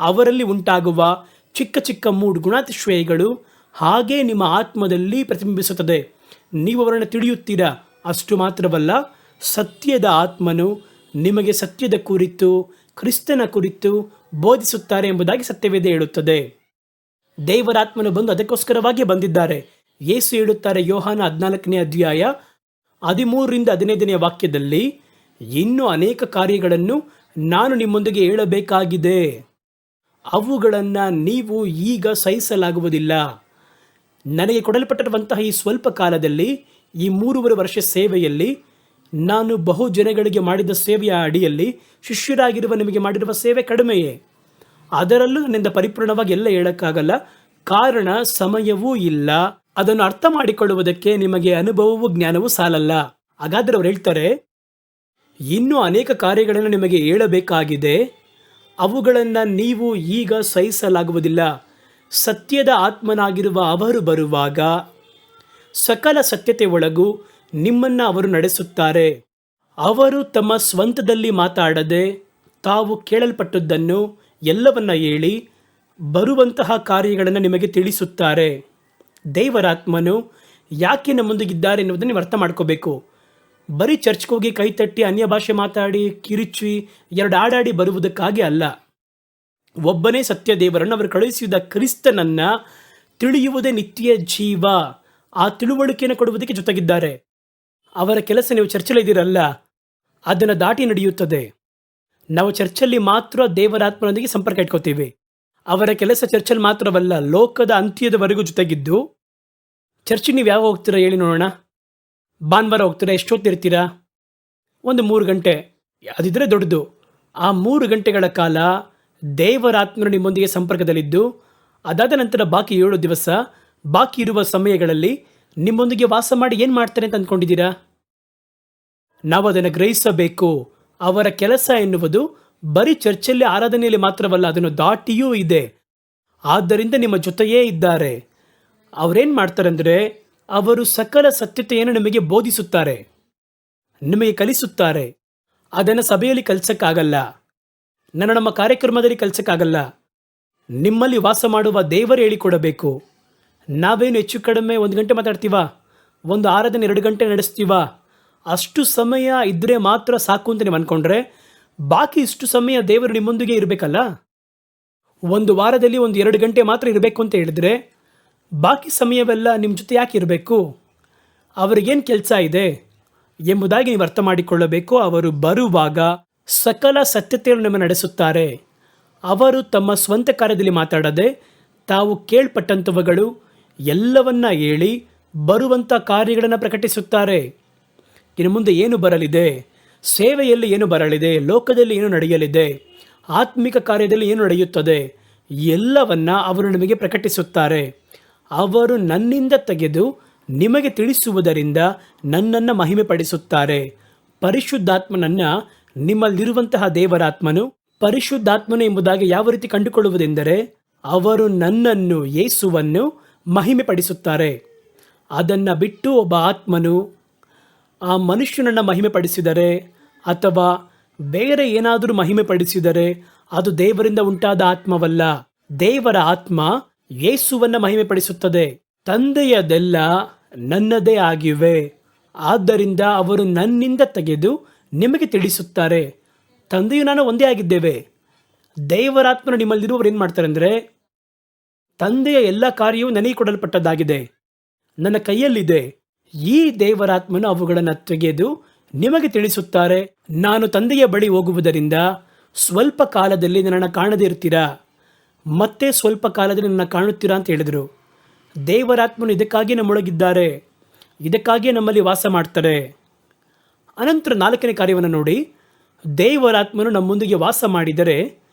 ಅವರಲ್ಲಿ ಉಂಟಾಗುವ ಚಿಕ್ಕ ಚಿಕ್ಕ ಗುಣಾತಿಶಯಗಳು ಹಾಗೇ ನಿಮ್ಮ ಆತ್ಮದಲ್ಲಿ ಪ್ರತಿಬಿಂಬಿಸುತ್ತದೆ. ನೀವು ಅವರನ್ನು ತಿಳಿಯುತ್ತೀರಾ. ಅಷ್ಟು ಮಾತ್ರವಲ್ಲ, ಸತ್ಯದ ಆತ್ಮನು ನಿಮಗೆ ಸತ್ಯದ ಕುರಿತು, ಕ್ರಿಸ್ತನ ಕುರಿತು ಬೋಧಿಸುತ್ತಾರೆ ಎಂಬುದಾಗಿ ಸತ್ಯವೇದ ಹೇಳುತ್ತದೆ. ದೇವರಾತ್ಮನು ಬಂದು ಅದಕ್ಕೋಸ್ಕರವಾಗಿ ಬಂದಿದ್ದಾರೆ. ಯೇಸು ಹೇಳುತ್ತಾರೆ ಯೋಹಾನ 14ನೇ ಅಧ್ಯಾಯ 13-15 ವಾಕ್ಯದಲ್ಲಿ, ಇನ್ನೂ ಅನೇಕ ಕಾರ್ಯಗಳನ್ನು ನಾನು ನಿಮ್ಮೊಂದಿಗೆ ಹೇಳಬೇಕಾಗಿದೆ, ಅವುಗಳನ್ನು ನೀವು ಈಗ ಸಹಿಸಲಾಗುವುದಿಲ್ಲ. ನನಗೆ ಕೊಡಲ್ಪಟ್ಟಿರುವಂತಹ ಈ ಸ್ವಲ್ಪ ಕಾಲದಲ್ಲಿ, ಈ 3.5 ವರ್ಷ ಸೇವೆಯಲ್ಲಿ ನಾನು ಬಹು ಜನಗಳಿಗೆ ಮಾಡಿದ ಸೇವೆಯ ಅಡಿಯಲ್ಲಿ ಶಿಷ್ಯರಾಗಿರುವ ನಿಮಗೆ ಮಾಡಿರುವ ಸೇವೆ ಕಡಿಮೆಯೇ. ಅದರಲ್ಲೂ ನನ್ನಿಂದ ಪರಿಪೂರ್ಣವಾಗಿ ಎಲ್ಲ ಹೇಳೋಕ್ಕಾಗಲ್ಲ, ಕಾರಣ ಸಮಯವೂ ಇಲ್ಲ. ಅದನ್ನು ಅರ್ಥ ಮಾಡಿಕೊಳ್ಳುವುದಕ್ಕೆ ನಿಮಗೆ ಅನುಭವವೂ ಜ್ಞಾನವೂ ಸಾಲಲ್ಲ. ಹಾಗಾದರೆ ಅವ್ರು ಹೇಳ್ತಾರೆ, ಇನ್ನೂ ಅನೇಕ ಕಾರ್ಯಗಳನ್ನು ನಿಮಗೆ ಹೇಳಬೇಕಾಗಿದೆ, ಅವುಗಳನ್ನು ನೀವು ಈಗ ಸಹಿಸಲಾಗುವುದಿಲ್ಲ. ಸತ್ಯದ ಆತ್ಮನಾಗಿರುವ ಅವರು ಬರುವಾಗ ಸಕಲ ಸತ್ಯತೆ ಒಳಗೂ ನಿಮ್ಮನ್ನು ಅವರು ನಡೆಸುತ್ತಾರೆ. ಅವರು ತಮ್ಮ ಸ್ವಂತದಲ್ಲಿ ಮಾತಾಡದೆ ತಾವು ಕೇಳಲ್ಪಟ್ಟದ್ದನ್ನು ಎಲ್ಲವನ್ನ ಹೇಳಿ ಬರುವಂತಹ ಕಾರ್ಯಗಳನ್ನು ನಿಮಗೆ ತಿಳಿಸುತ್ತಾರೆ. ದೇವರಾತ್ಮನು ಯಾಕೆ ನಮ್ಮೊಂದಿಗಿದ್ದಾರೆ ಎನ್ನುವುದನ್ನು ನೀವು ಅರ್ಥ ಮಾಡ್ಕೋಬೇಕು. ಬರೀ ಚರ್ಚ್ಗೆ ಹೋಗಿ ಕೈತಟ್ಟಿ ಅನ್ಯ ಭಾಷೆ ಮಾತಾಡಿ ಕಿರಿಚಿ 2 ಹಾಡಾಡಿ ಬರುವುದಕ್ಕಾಗಿ ಅಲ್ಲ. ಒಬ್ಬನೇ ಸತ್ಯ ದೇವರನ್ನು ಅವರು ಕಳುಹಿಸಿದ ಕ್ರಿಸ್ತನನ್ನು ತಿಳಿಯುವುದೇ ನಿತ್ಯ ಜೀವ. ಆ ತಿಳುವಳಿಕೆಯನ್ನು ಕೊಡುವುದಕ್ಕೆ ಜೊತೆಗಿದ್ದಾರೆ. ಅವರ ಕೆಲಸ ನೀವು ಚರ್ಚಲ್ಲಿ ಇದ್ದೀರಲ್ಲ, ಅದನ್ನು ದಾಟಿ ನಡೆಯುತ್ತದೆ. ನಾವು ಚರ್ಚಲ್ಲಿ ಮಾತ್ರ ದೇವರಾತ್ಮನೊಂದಿಗೆ ಸಂಪರ್ಕ ಇಟ್ಕೋತೀವಿ. ಅವರ ಕೆಲಸ ಚರ್ಚಲ್ಲಿ ಮಾತ್ರವಲ್ಲ, ಲೋಕದ ಅಂತ್ಯದವರೆಗೂ ಜೊತೆಗಿದ್ದು. ಚರ್ಚಿಗೆ ನೀವು ಯಾವಾಗ ಹೋಗ್ತೀರಾ ಹೇಳಿ ನೋಡೋಣ? ಭಾನುವಾರ ಹೋಗ್ತೀರಾ? ಎಷ್ಟೊತ್ತಿರ್ತೀರಾ? ಒಂದು 3 ಗಂಟೆ, ಅದಿದ್ರೆ ದೊಡ್ಡದು. ಆ 3 ಗಂಟೆಗಳ ಕಾಲ ದೇವರಾತ್ಮನು ನಿಮ್ಮೊಂದಿಗೆ ಸಂಪರ್ಕದಲ್ಲಿದ್ದು, ಅದಾದ ನಂತರ ಬಾಕಿ 7 ದಿವಸ, ಬಾಕಿ ಇರುವ ಸಮಯಗಳಲ್ಲಿ ನಿಮ್ಮೊಂದಿಗೆ ವಾಸ ಮಾಡಿ ಏನು ಮಾಡ್ತಾರೆ ಅಂತ ಅಂದ್ಕೊಂಡಿದ್ದೀರಾ? ನಾವು ಅದನ್ನು ಗ್ರಹಿಸಬೇಕು. ಅವರ ಕೆಲಸ ಎನ್ನುವುದು ಬರೀ ಚರ್ಚಲ್ಲಿ ಆರಾಧನೆಯಲ್ಲಿ ಮಾತ್ರವಲ್ಲ, ಅದನ್ನು ದಾಟಿಯೂ ಇದೆ. ಆದ್ದರಿಂದ ನಿಮ್ಮ ಜೊತೆಯೇ ಇದ್ದಾರೆ. ಅವರೇನು ಮಾಡ್ತಾರೆ ಅಂದರೆ, ಅವರು ಸಕಲ ಸತ್ಯತೆಯನ್ನು ನಿಮಗೆ ಬೋಧಿಸುತ್ತಾರೆ, ನಿಮಗೆ ಕಲಿಸುತ್ತಾರೆ. ಅದನ್ನು ಸಭೆಯಲ್ಲಿ ಕಲಿಸೋಕ್ಕಾಗಲ್ಲ, ನಮ್ಮ ಕಾರ್ಯಕ್ರಮದಲ್ಲಿ ಕಲಿಸೋಕ್ಕಾಗಲ್ಲ. ನಿಮ್ಮಲ್ಲಿ ವಾಸ ಮಾಡುವ ದೇವರು ಹೇಳಿಕೊಡಬೇಕು. ನಾವೇನು ಹೆಚ್ಚು ಕಡಿಮೆ 1 ಗಂಟೆ ಮಾತಾಡ್ತೀವ, ಒಂದು ಆರಾಧನೆ 2 ಗಂಟೆ ನಡೆಸ್ತೀವ, ಅಷ್ಟು ಸಮಯ ಇದ್ದರೆ ಮಾತ್ರ ಸಾಕು ಅಂತ ನೀವು ಅಂದ್ಕೊಂಡ್ರೆ, ಬಾಕಿ ಇಷ್ಟು ಸಮಯ ದೇವರು ನಿಮ್ಮೊಂದಿಗೆ ಇರಬೇಕಲ್ಲ. ಒಂದು ವಾರದಲ್ಲಿ 1-2 ಗಂಟೆ ಮಾತ್ರ ಇರಬೇಕು ಅಂತ ಹೇಳಿದ್ರೆ, ಬಾಕಿ ಸಮಯವೆಲ್ಲ ನಿಮ್ಮ ಜೊತೆ ಯಾಕೆ ಇರಬೇಕು? ಅವರಿಗೇನು ಕೆಲಸ ಇದೆ ಎಂಬುದಾಗಿ ನೀವು ಅರ್ಥ ಮಾಡಿಕೊಳ್ಳಬೇಕು. ಅವರು ಬರುವಾಗ ಸಕಲ ಸತ್ಯತೆಯನ್ನು ನಿಮ್ಮನ್ನು ನಡೆಸುತ್ತಾರೆ. ಅವರು ತಮ್ಮ ಸ್ವಂತ ಕಾರ್ಯದಲ್ಲಿ ಮಾತಾಡದೆ ತಾವು ಕೇಳ್ಪಟ್ಟಂಥವುಗಳು ಎಲ್ಲವನ್ನ ಹೇಳಿ ಬರುವಂಥ ಕಾರ್ಯಗಳನ್ನು ಪ್ರಕಟಿಸುತ್ತಾರೆ. ಇನ್ನು ಮುಂದೆ ಏನು ಬರಲಿದೆ, ಸೇವೆಯಲ್ಲಿ ಏನು ಬರಲಿದೆ, ಲೋಕದಲ್ಲಿ ಏನು ನಡೆಯಲಿದೆ, ಆತ್ಮಿಕ ಕಾರ್ಯದಲ್ಲಿ ಏನು ನಡೆಯುತ್ತದೆ, ಎಲ್ಲವನ್ನ ಅವರು ನಿಮಗೆ ಪ್ರಕಟಿಸುತ್ತಾರೆ. ಅವರು ನನ್ನಿಂದ ತೆಗೆದು ನಿಮಗೆ ತಿಳಿಸುವುದರಿಂದ ನನ್ನನ್ನು ಮಹಿಮೆಪಡಿಸುತ್ತಾರೆ. ಪರಿಶುದ್ಧಾತ್ಮನನ್ನು ನಿಮ್ಮಲ್ಲಿರುವಂತಹ ದೇವರಾತ್ಮನು ಪರಿಶುದ್ಧಾತ್ಮನು ಎಂಬುದಾಗಿ ಯಾವ ರೀತಿ ಕಂಡುಕೊಳ್ಳುವುದೆಂದರೆ, ಅವರು ನನ್ನನ್ನು ಯೇಸುವನ್ನು ಮಹಿಮೆಪಡಿಸುತ್ತಾರೆ. ಅದನ್ನು ಬಿಟ್ಟು ಒಬ್ಬ ಆತ್ಮನು ಆ ಮನುಷ್ಯನನ್ನು ಮಹಿಮೆಪಡಿಸಿದರೆ ಅಥವಾ ಬೇರೆ ಏನಾದರೂ ಮಹಿಮೆಪಡಿಸಿದರೆ ಅದು ದೇವರಿಂದ ಉಂಟಾದ ಆತ್ಮವಲ್ಲ. ದೇವರ ಆತ್ಮ ಯೇಸುವನ್ನು ಮಹಿಮೆಪಡಿಸುತ್ತದೆ. ತಂದೆಯದೆಲ್ಲ ನನ್ನದೇ ಆಗಿವೆ, ಆದ್ದರಿಂದ ಅವರು ನನ್ನಿಂದ ತೆಗೆದು ನಿಮಗೆ ತಿಳಿಸುತ್ತಾರೆ. ತಂದೆಯು ನಾನು ಒಂದೇ ಆಗಿದ್ದೇವೆ. ದೇವರಾತ್ಮನು ನಿಮ್ಮಲ್ಲಿರುವವರು ಏನು ಮಾಡ್ತಾರೆ ಅಂದರೆ, ತಂದೆಯ ಎಲ್ಲ ಕಾರ್ಯವು ನನಗೆ ಕೊಡಲ್ಪಟ್ಟದ್ದಾಗಿದೆ, ನನ್ನ ಕೈಯಲ್ಲಿದೆ. ಈ ದೇವರಾತ್ಮನು ಅವುಗಳನ್ನು ತೆಗೆದು ನಿಮಗೆ ತಿಳಿಸುತ್ತಾರೆ. ನಾನು ತಂದೆಯ ಬಳಿ ಹೋಗುವುದರಿಂದ ಸ್ವಲ್ಪ ಕಾಲದಲ್ಲಿ ನನ್ನನ್ನು ಕಾಣದೇ ಇರ್ತೀರಾ, ಮತ್ತೆ ಸ್ವಲ್ಪ ಕಾಲದಲ್ಲಿ ನನ್ನ ಕಾಣುತ್ತೀರಾ ಅಂತ ಹೇಳಿದರು. ದೇವರಾತ್ಮನು ಇದಕ್ಕಾಗಿ ನಮ್ಮೊಳಗಿದ್ದಾರೆ, ಇದಕ್ಕಾಗಿಯೇ ನಮ್ಮಲ್ಲಿ ವಾಸ ಮಾಡ್ತಾರೆ. ಅನಂತರ 4ನೇ ಕಾರ್ಯವನ್ನು ನೋಡಿ, ದೇವರಾತ್ಮನು ನಮ್ಮೊಂದಿಗೆ ವಾಸ ಮಾಡಿದರೆ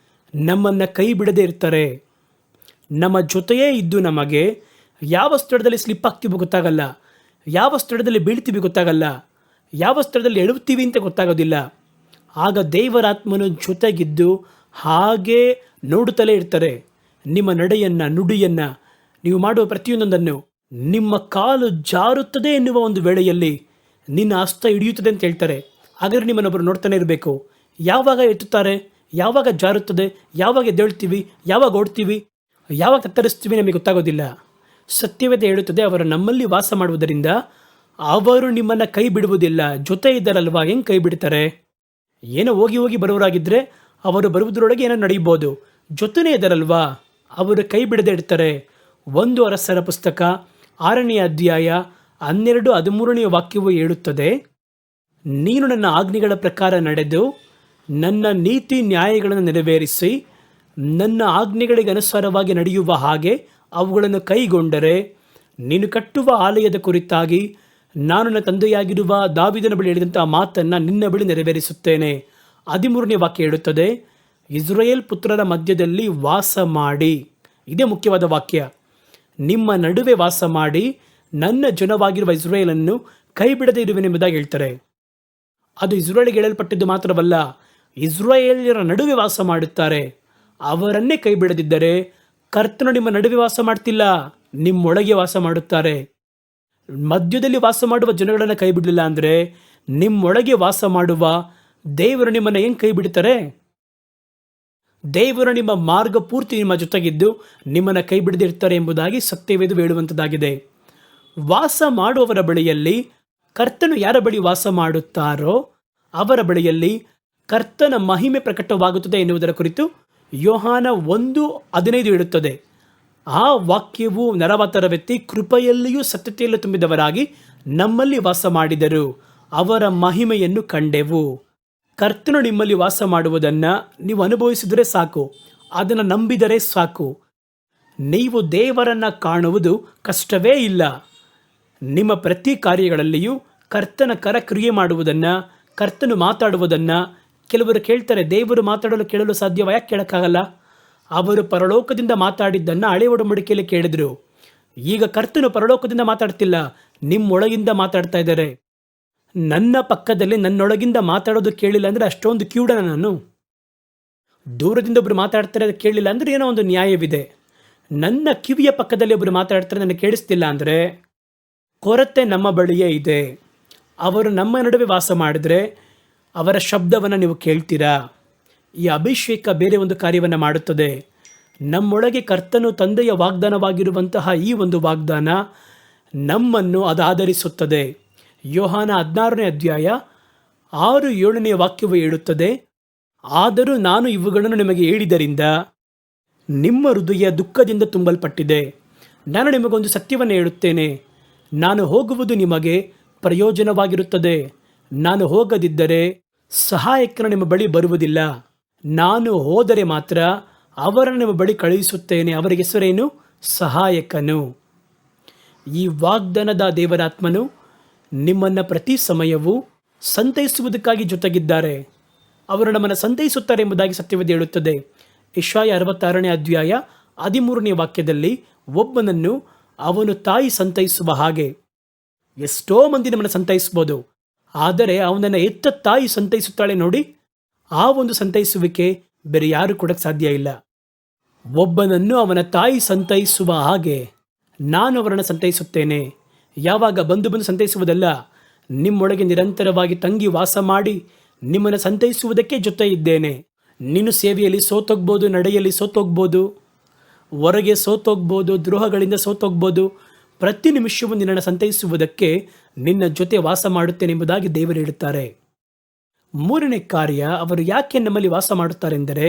ನಮ್ಮನ್ನು ಕೈ ಬಿಡದೇ ಇರ್ತಾರೆ. ನಮ್ಮ ಜೊತೆಯೇ ಇದ್ದು ನಮಗೆ ಯಾವ ಸ್ಥಳದಲ್ಲಿ ಸ್ಲಿಪ್ ಆಗ್ತೀವಿ ಗೊತ್ತಾಗಲ್ಲ, ಯಾವ ಸ್ಥಳದಲ್ಲಿ ಬೀಳ್ತೀವಿ ಗೊತ್ತಾಗಲ್ಲ, ಯಾವ ಸ್ಥಳದಲ್ಲಿ ಎಳುತ್ತೀವಿ ಅಂತ ಗೊತ್ತಾಗೋದಿಲ್ಲ. ಆಗ ದೇವರಾತ್ಮನ ಜೊತೆಗಿದ್ದು ಹಾಗೇ ನೋಡುತ್ತಲೇ ಇರ್ತಾರೆ. ನಿಮ್ಮ ನಡೆಯನ್ನು, ನುಡಿಯನ್ನು, ನೀವು ಮಾಡುವ ಪ್ರತಿಯೊಂದನ್ನು. ನಿಮ್ಮ ಕಾಲು ಜಾರುತ್ತದೆ ಎನ್ನುವ ಒಂದು ವೇಳೆಯಲ್ಲಿ ನಿನ್ನ ಹಸ್ತ ಹಿಡಿಯುತ್ತದೆ ಅಂತ ಹೇಳ್ತಾರೆ. ಹಾಗಾದರೆ ನಿಮ್ಮನ್ನೊಬ್ಬರು ನೋಡ್ತಾನೆ ಇರಬೇಕು. ಯಾವಾಗ ಎತ್ತುತ್ತಾರೆ, ಯಾವಾಗ ಜಾರುತ್ತದೆ, ಯಾವಾಗ ಎದ್ದೇಳ್ತೀವಿ, ಯಾವಾಗ ಓಡ್ತೀವಿ, ಯಾವಾಗ ತತ್ತರಿಸ್ತೀವಿ ನಮಗೆ ಗೊತ್ತಾಗೋದಿಲ್ಲ. ಸತ್ಯವೇದ ಹೇಳುತ್ತದೆ, ಅವರು ನಮ್ಮಲ್ಲಿ ವಾಸ ಮಾಡುವುದರಿಂದ ಅವರು ನಿಮ್ಮನ್ನು ಕೈ ಬಿಡುವುದಿಲ್ಲ. ಜೊತೆ ಇದ್ದಾರಲ್ವಾ, ಹೆಂಗೆ ಕೈ ಬಿಡ್ತಾರೆ? ಏನೋ ಹೋಗಿ ಹೋಗಿ ಬರೋರಾಗಿದ್ದರೆ ಅವರು ಬರುವುದರೊಳಗೆ ಏನೋ ನಡೆಯಬಹುದು. ಜೊತೆನೇ ಇದ್ದಾರಲ್ವಾ, ಅವರು ಕೈ ಬಿಡದೆ ಇಡ್ತಾರೆ. 1 ಅರಸರ ಪುಸ್ತಕ 6ನೇ ಅಧ್ಯಾಯ 12-13ನೇ ವಾಕ್ಯವು ಹೇಳುತ್ತದೆ, ನೀನು ನನ್ನ ಆಜ್ಞೆಗಳ ಪ್ರಕಾರ ನಡೆದು ನನ್ನ ನೀತಿ ನ್ಯಾಯಗಳನ್ನು ನೆರವೇರಿಸಿ ನನ್ನ ಆಜ್ಞೆಗಳಿಗೆ ಅನುಸಾರವಾಗಿ ನಡೆಯುವ ಹಾಗೆ ಅವುಗಳನ್ನು ಕೈಗೊಂಡರೆ ನೀನು ಕಟ್ಟುವ ಆಲಯದ ಕುರಿತಾಗಿ ನಾನು ನನ್ನ ತಂದೆಯಾಗಿರುವ ದಾವೀದನ ಬಳಿ ಹೇಳಿದಂಥ ಮಾತನ್ನು ನಿನ್ನ ಬಳಿ ನೆರವೇರಿಸುತ್ತೇನೆ. 13ನೇ ವಾಕ್ಯ ಹೇಳುತ್ತದೆ, ಇಸ್ರಾಯೇಲ್ ಪುತ್ರರ ಮಧ್ಯದಲ್ಲಿ ವಾಸ ಮಾಡಿ. ಇದೇ ಮುಖ್ಯವಾದ ವಾಕ್ಯ. ನಿಮ್ಮ ನಡುವೆ ವಾಸ ಮಾಡಿ ನನ್ನ ಜನವಾಗಿರುವ ಇಸ್ರಾಯೇಲನ್ನು ಕೈ ಬಿಡದೇ ಇರುವೆನೆಂಬುದಾಗಿ ಹೇಳ್ತಾರೆ. ಅದು ಇಸ್ರಾಯೇಲಿಗೆ ಹೇಳಲ್ಪಟ್ಟಿದ್ದು ಮಾತ್ರವಲ್ಲ, ಇಸ್ರಾಯೇಲ್ಯರ ನಡುವೆ ವಾಸ ಮಾಡುತ್ತಾರೆ. ಅವರನ್ನೇ ಕೈ ಬಿಡದಿದ್ದರೆ ಕರ್ತನು ನಿಮ್ಮ ನಡುವೆ ವಾಸ ಮಾಡ್ತಿಲ್ಲ, ನಿಮ್ಮೊಳಗೆ ವಾಸ ಮಾಡುತ್ತಾರೆ. ಮಧ್ಯದಲ್ಲಿ ವಾಸ ಮಾಡುವ ಜನಗಳನ್ನು ಕೈ ಬಿಡಲಿಲ್ಲ ಅಂದರೆ ನಿಮ್ಮೊಳಗೆ ವಾಸ ಮಾಡುವ ದೇವರು ನಿಮ್ಮನ್ನು ಹೆಂಗೆ ಕೈ ಬಿಡ್ತಾರೆ? ದೇವರು ನಿಮ್ಮ ಮಾರ್ಗ ಪೂರ್ತಿ ನಿಮ್ಮ ಜೊತೆಗಿದ್ದು ನಿಮ್ಮನ್ನು ಕೈ ಬಿಡದಿರ್ತಾರೆ ಎಂಬುದಾಗಿ ಸತ್ಯವೇದ ಹೇಳುವಂಥದ್ದಾಗಿದೆ. ವಾಸ ಮಾಡುವವರ ಬಳಿಯಲ್ಲಿ ಕರ್ತನು ಯಾರ ಬಳಿ ವಾಸ ಮಾಡುತ್ತಾರೋ ಅವರ ಬಳಿಯಲ್ಲಿ ಕರ್ತನ ಮಹಿಮೆ ಪ್ರಕಟವಾಗುತ್ತದೆ ಎನ್ನುವುದರ ಕುರಿತು ಯೋಹಾನ 1:15 ಹೇಳುತ್ತದೆ. ಆ ವಾಕ್ಯವು ನರವಾತರ ವ್ಯಕ್ತಿ ಕೃಪೆಯಲ್ಲಿಯೂ ಸತ್ಯತೆಯಲ್ಲೂ ತುಂಬಿದವರಾಗಿ ನಮ್ಮಲ್ಲಿ ವಾಸ ಮಾಡಿದರು, ಅವರ ಮಹಿಮೆಯನ್ನು ಕಂಡೆವು. ಕರ್ತನು ನಿಮ್ಮಲ್ಲಿ ವಾಸ ಮಾಡುವುದನ್ನು ನೀವು ಅನುಭವಿಸಿದರೆ ಸಾಕು, ಅದನ್ನು ನಂಬಿದರೆ ಸಾಕು. ನೀವು ದೇವರನ್ನು ಕಾಣುವುದು ಕಷ್ಟವೇ ಇಲ್ಲ. ನಿಮ್ಮ ಪ್ರತಿ ಕಾರ್ಯಗಳಲ್ಲಿಯೂ ಕರ್ತನ ಕ್ರಿಯೆ ಮಾಡುವುದನ್ನು, ಕರ್ತನು ಮಾತಾಡುವುದನ್ನು. ಕೆಲವರು ಕೇಳ್ತಾರೆ, ದೇವರು ಮಾತಾಡಲು ಕೇಳಲು ಸಾಧ್ಯವ? ಯಾಕೆ ಕೇಳೋಕ್ಕಾಗಲ್ಲ? ಅವರು ಪರಲೋಕದಿಂದ ಮಾತಾಡಿದ್ದನ್ನು ಹಳೆ ಒಡಂಬಡಿಕೆಯಲ್ಲಿ ಕೇಳಿದರು. ಈಗ ಕರ್ತನು ಪರಲೋಕದಿಂದ ಮಾತಾಡ್ತಿಲ್ಲ, ನಿಮ್ಮೊಳಗಿಂದ ಮಾತಾಡ್ತಾ ಇದ್ದಾರೆ. ನನ್ನ ಪಕ್ಕದಲ್ಲಿ ನನ್ನೊಳಗಿಂದ ಮಾತಾಡೋದು ಕೇಳಿಲ್ಲ ಅಂದರೆ ಅಷ್ಟೊಂದು ಕ್ಯೂಡನ ನಾನು? ದೂರದಿಂದ ಒಬ್ಬರು ಮಾತಾಡ್ತಾರೆ, ಅದು ಕೇಳಿಲ್ಲ ಅಂದರೆ ಏನೋ ಒಂದು ನ್ಯಾಯವಿದೆ. ನನ್ನ ಕಿವಿಯ ಪಕ್ಕದಲ್ಲಿ ಒಬ್ಬರು ಮಾತಾಡ್ತಾರೆ, ನನಗೆ ಕೇಳಿಸ್ತಿಲ್ಲ ಅಂದರೆ ಕೊರತೆ ನಮ್ಮ ಬಳಿಯೇ ಇದೆ. ಅವರು ನಮ್ಮ ನಡುವೆ ವಾಸ ಮಾಡಿದರೆ ಅವರ ಶಬ್ದವನ್ನು ನೀವು ಕೇಳ್ತೀರಾ. ಈ ಅಭಿಷೇಕ ಬೇರೆ ಒಂದು ಕಾರ್ಯವನ್ನು ಮಾಡುತ್ತದೆ. ನಮ್ಮೊಳಗೆ ಕರ್ತನು ತಂದೆಯ ವಾಗ್ದಾನವಾಗಿರುವಂತಹ ಈ ಒಂದು ವಾಗ್ದಾನ ನಮ್ಮನ್ನು ಅದು ಆಧರಿಸುತ್ತದೆ. ಯೋಹಾನ 16ನೇ ಅಧ್ಯಾಯ 6-7ನೇ ವಾಕ್ಯವು ಹೇಳುತ್ತದೆ, ಆದರೂ ನಾನು ಇವುಗಳನ್ನು ನಿಮಗೆ ಹೇಳಿದ್ದರಿಂದ ನಿಮ್ಮ ಹೃದಯ ದುಃಖದಿಂದ ತುಂಬಲ್ಪಟ್ಟಿದೆ. ನಾನು ನಿಮಗೊಂದು ಸತ್ಯವನ್ನು ಹೇಳುತ್ತೇನೆ, ನಾನು ಹೋಗುವುದು ನಿಮಗೆ ಪ್ರಯೋಜನವಾಗಿರುತ್ತದೆ. ನಾನು ಹೋಗದಿದ್ದರೆ ಸಹಾಯಕನು ನಿಮ್ಮ ಬಳಿ ಬರುವುದಿಲ್ಲ. ನಾನು ಹೋದರೆ ಮಾತ್ರ ಅವರನ್ನು ನಿಮ್ಮ ಬಳಿ ಕಳುಹಿಸುತ್ತೇನೆ. ಅವರಿಗೆ ಹೆಸರೇನು? ಸಹಾಯಕನು. ಈ ವಾಗ್ದಾನದ ದೇವರಾತ್ಮನು ನಿಮ್ಮನ್ನು ಪ್ರತಿ ಸಮಯವೂ ಸಂತೈಸುವುದಕ್ಕಾಗಿ ಜೊತೆಗಿದ್ದಾರೆ. ಅವರು ನಮ್ಮನ್ನು ಸಂತೈಸುತ್ತಾರೆ ಎಂಬುದಾಗಿ ಸತ್ಯವೇದ ಹೇಳುತ್ತದೆ. ಯೆಶಾಯ 66ನೇ ಅಧ್ಯಾಯ 13ನೇ ವಾಕ್ಯದಲ್ಲಿ ಒಬ್ಬನನ್ನು ಅವನು ತಾಯಿ ಸಂತೈಸುವ ಹಾಗೆ. ಎಷ್ಟೋ ಮಂದಿ ನಮ್ಮನ್ನು ಸಂತೈಸ್ಬೋದು, ಆದರೆ ಅವನನ್ನು ಎತ್ತ ತಾಯಿ ಸಂತೈಸುತ್ತಾಳೆ ನೋಡಿ, ಆ ಒಂದು ಸಂತೈಸುವಿಕೆ ಬೇರೆ ಯಾರು ಕೊಡಕ್ಕೆ ಸಾಧ್ಯ ಇಲ್ಲ. ಒಬ್ಬನನ್ನು ಅವನ ತಾಯಿ ಸಂತೈಸುವ ಹಾಗೆ ನಾನು ಅವರನ್ನು ಸಂತೈಸುತ್ತೇನೆ. ಯಾವಾಗ ಬಂದು ಸಂತೈಸುವುದಲ್ಲ, ನಿಮ್ಮೊಳಗೆ ನಿರಂತರವಾಗಿ ತಂಗಿ ವಾಸ ಮಾಡಿ ನಿಮ್ಮನ್ನು ಸಂತೈಸುವುದಕ್ಕೆ ಜೊತೆ ಇದ್ದೇನೆ. ನೀನು ಸೇವೆಯಲ್ಲಿ ಸೋತೋಗ್ಬೋದು, ನಡೆಯಲ್ಲಿ ಸೋತೋಗ್ಬೋದು, ಹೊರಗೆ ಸೋತೋಗ್ಬೋದು, ದ್ರೋಹಗಳಿಂದ ಸೋತೋಗ್ಬೋದು. ಪ್ರತಿ ನಿಮಿಷವೂ ನಿನ್ನನ್ನು ಸಂತೈಸುವುದಕ್ಕೆ ನಿನ್ನ ಜೊತೆ ವಾಸ ಮಾಡುತ್ತೇನೆ ಎಂಬುದಾಗಿ ದೇವರು ಹೇಳುತ್ತಾರೆ. ಮೂರನೇ ಕಾರ್ಯ, ಅವರು ಯಾಕೆ ನಮ್ಮಲ್ಲಿ ವಾಸ ಮಾಡುತ್ತಾರೆಂದರೆ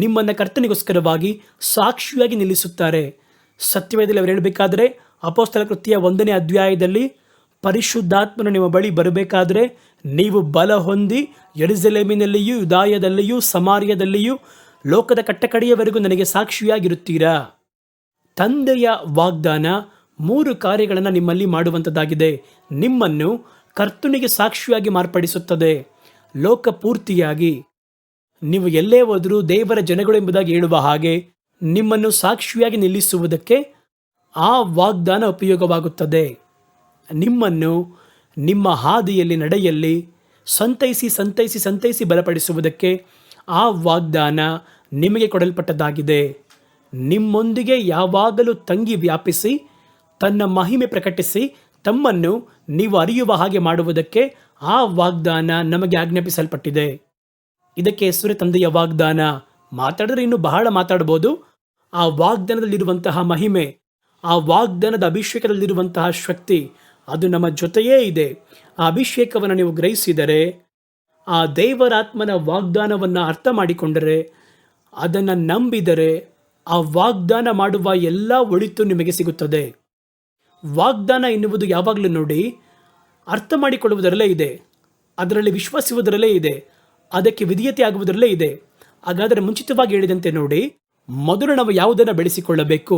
ನಿಮ್ಮನ್ನು ಕರ್ತನಿಗೋಸ್ಕರವಾಗಿ ಸಾಕ್ಷಿಯಾಗಿ ನಿಲ್ಲಿಸುತ್ತಾರೆ. ಸತ್ಯವೇದದಲ್ಲಿ ಅವರು ಹೇಳಬೇಕಾದ್ರೆ ಅಪೊಸ್ತಲ ಕೃತ್ಯ 1ನೇ ಅಧ್ಯಾಯದಲ್ಲಿ ಪರಿಶುದ್ಧಾತ್ಮನು ನಿಮ್ಮ ಬಳಿ ಬರಬೇಕಾದ್ರೆ ನೀವು ಬಲ ಹೊಂದಿ ಯೆರೂಸಲೇಮಿನಲ್ಲಿಯೂ ಯೂದಾಯದಲ್ಲಿಯೂ ಸಮಾರ್ಯದಲ್ಲಿಯೂ ಲೋಕದ ಕಟ್ಟಕಡೆಯವರೆಗೂ ನನಗೆ ಸಾಕ್ಷಿಯಾಗಿರುತ್ತೀರಾ. ತಂದೆಯ ವಾಗ್ದಾನ 3 ಕಾರ್ಯಗಳನ್ನು ನಿಮ್ಮಲ್ಲಿ ಮಾಡುವಂಥದ್ದಾಗಿದೆ. ನಿಮ್ಮನ್ನು ಕರ್ತನಿಗೆ ಸಾಕ್ಷಿಯಾಗಿ ಮಾರ್ಪಡಿಸುತ್ತದೆ. ಲೋಕ ಪೂರ್ತಿಯಾಗಿ ನೀವು ಎಲ್ಲೇ ಹೋದರೂ ದೇವರ ಜನಗಳು ಎಂಬುದಾಗಿ ಹೇಳುವ ಹಾಗೆ ನಿಮ್ಮನ್ನು ಸಾಕ್ಷಿಯಾಗಿ ನಿಲ್ಲಿಸುವುದಕ್ಕೆ ಆ ವಾಗ್ದಾನ ಉಪಯೋಗವಾಗುತ್ತದೆ. ನಿಮ್ಮನ್ನು ನಿಮ್ಮ ಹಾದಿಯಲ್ಲಿ ನಡೆಯಲ್ಲಿ ಸಂತೈಸಿ ಬಲಪಡಿಸುವುದಕ್ಕೆ ಆ ವಾಗ್ದಾನ ನಿಮಗೆ ಕೊಡಲ್ಪಟ್ಟದ್ದಾಗಿದೆ. ನಿಮ್ಮೊಂದಿಗೆ ಯಾವಾಗಲೂ ತಂಗಿ ವ್ಯಾಪಿಸಿ ತನ್ನ ಮಹಿಮೆ ಪ್ರಕಟಿಸಿ ತಮ್ಮನ್ನು ನೀವು ಅರಿಯುವ ಹಾಗೆ ಮಾಡುವುದಕ್ಕೆ ಆ ವಾಗ್ದಾನ ನಮಗೆ ಆಜ್ಞಾಪಿಸಲ್ಪಟ್ಟಿದೆ. ಇದಕ್ಕೆ ಹೆಸರು ತಂದೆಯ ವಾಗ್ದಾನ. ಮಾತಾಡಿದ್ರೆ ಇನ್ನೂ ಬಹಳ ಮಾತಾಡ್ಬೋದು. ಆ ವಾಗ್ದಾನದಲ್ಲಿರುವಂತಹ ಮಹಿಮೆ, ಆ ವಾಗ್ದಾನದ ಅಭಿಷೇಕದಲ್ಲಿರುವಂತಹ ಶಕ್ತಿ, ಅದು ನಮ್ಮ ಜೊತೆಯೇ ಇದೆ. ಆ ಅಭಿಷೇಕವನ್ನು ನೀವು ಗ್ರಹಿಸಿದರೆ, ಆ ದೇವರಾತ್ಮನ ವಾಗ್ದಾನವನ್ನು ಅರ್ಥ ಮಾಡಿಕೊಂಡರೆ, ಅದನ್ನು ನಂಬಿದರೆ, ಆ ವಾಗ್ದಾನ ಮಾಡುವ ಎಲ್ಲ ಒಳಿತು ನಿಮಗೆ ಸಿಗುತ್ತದೆ. ವಾಗ್ದಾನ ಎನ್ನುವುದು ಯಾವಾಗಲೂ ನೋಡಿ ಅರ್ಥ ಮಾಡಿಕೊಳ್ಳುವುದರಲ್ಲೇ ಇದೆ, ಅದರಲ್ಲಿ ವಿಶ್ವಾಸಿಸುವುದರಲ್ಲೇ ಇದೆ, ಅದಕ್ಕೆ ವಿಧೇಯತೆ ಆಗುವುದರಲ್ಲೇ ಇದೆ. ಹಾಗಾದರೆ ಮುಂಚಿತವಾಗಿ ಹೇಳಿದಂತೆ ನೋಡಿ, ಮೊದಲು ನಾವು ಯಾವುದನ್ನು ಬೆಳೆಸಿಕೊಳ್ಳಬೇಕು?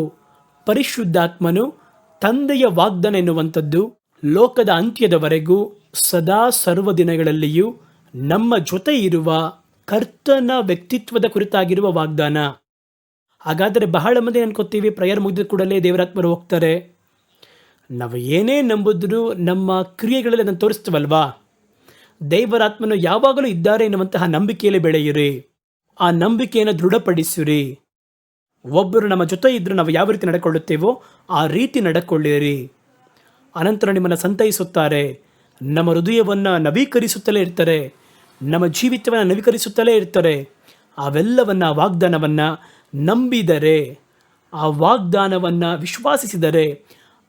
ಪರಿಶುದ್ಧಾತ್ಮನು ತಂದೆಯ ವಾಗ್ದಾನ ಎನ್ನುವಂಥದ್ದು ಲೋಕದ ಅಂತ್ಯದವರೆಗೂ ಸದಾ ಸರ್ವ ದಿನಗಳಲ್ಲಿಯೂ ನಮ್ಮ ಜೊತೆ ಇರುವ ಕರ್ತನ ವ್ಯಕ್ತಿತ್ವದ ಕುರಿತಾಗಿರುವ ವಾಗ್ದಾನ. ಹಾಗಾದರೆ ಬಹಳ ಮಂದಿ ಅನ್ಕೋತೀವಿ, ಪ್ರೇಯರ್ ಮುಗಿದ ಕೂಡಲೇ ದೇವರಾತ್ಮರು ಹೋಗ್ತಾರೆ. ನಾವು ಏನೇ ನಂಬಿದ್ರೂ ನಮ್ಮ ಕ್ರಿಯೆಗಳಲ್ಲಿ ಅದನ್ನು ತೋರಿಸ್ತೀವಲ್ವಾ? ದೇವರಾತ್ಮನು ಯಾವಾಗಲೂ ಇದ್ದಾರೆ ಎನ್ನುವಂತಹ ನಂಬಿಕೆಯಲ್ಲಿ ಬೆಳೆಯಿರಿ. ಆ ನಂಬಿಕೆಯನ್ನು ದೃಢಪಡಿಸಿರಿ. ಒಬ್ಬರು ನಮ್ಮ ಜೊತೆ ಇದ್ದರೂ ನಾವು ಯಾವ ರೀತಿ ನಡ್ಕೊಳ್ಳುತ್ತೇವೋ ಆ ರೀತಿ ನಡ್ಕೊಳ್ಳಿರಿ. ಅನಂತರ ನಿಮ್ಮನ್ನು ಸಂತೈಸುತ್ತಾರೆ, ನಮ್ಮ ಹೃದಯವನ್ನು ನವೀಕರಿಸುತ್ತಲೇ ಇರ್ತಾರೆ, ನಮ್ಮ ಜೀವಿತವನ್ನು ನವೀಕರಿಸುತ್ತಲೇ ಇರ್ತಾರೆ. ಅವೆಲ್ಲವನ್ನು, ಆ ವಾಗ್ದಾನವನ್ನು ನಂಬಿದರೆ, ಆ ವಾಗ್ದಾನವನ್ನು ವಿಶ್ವಾಸಿಸಿದರೆ,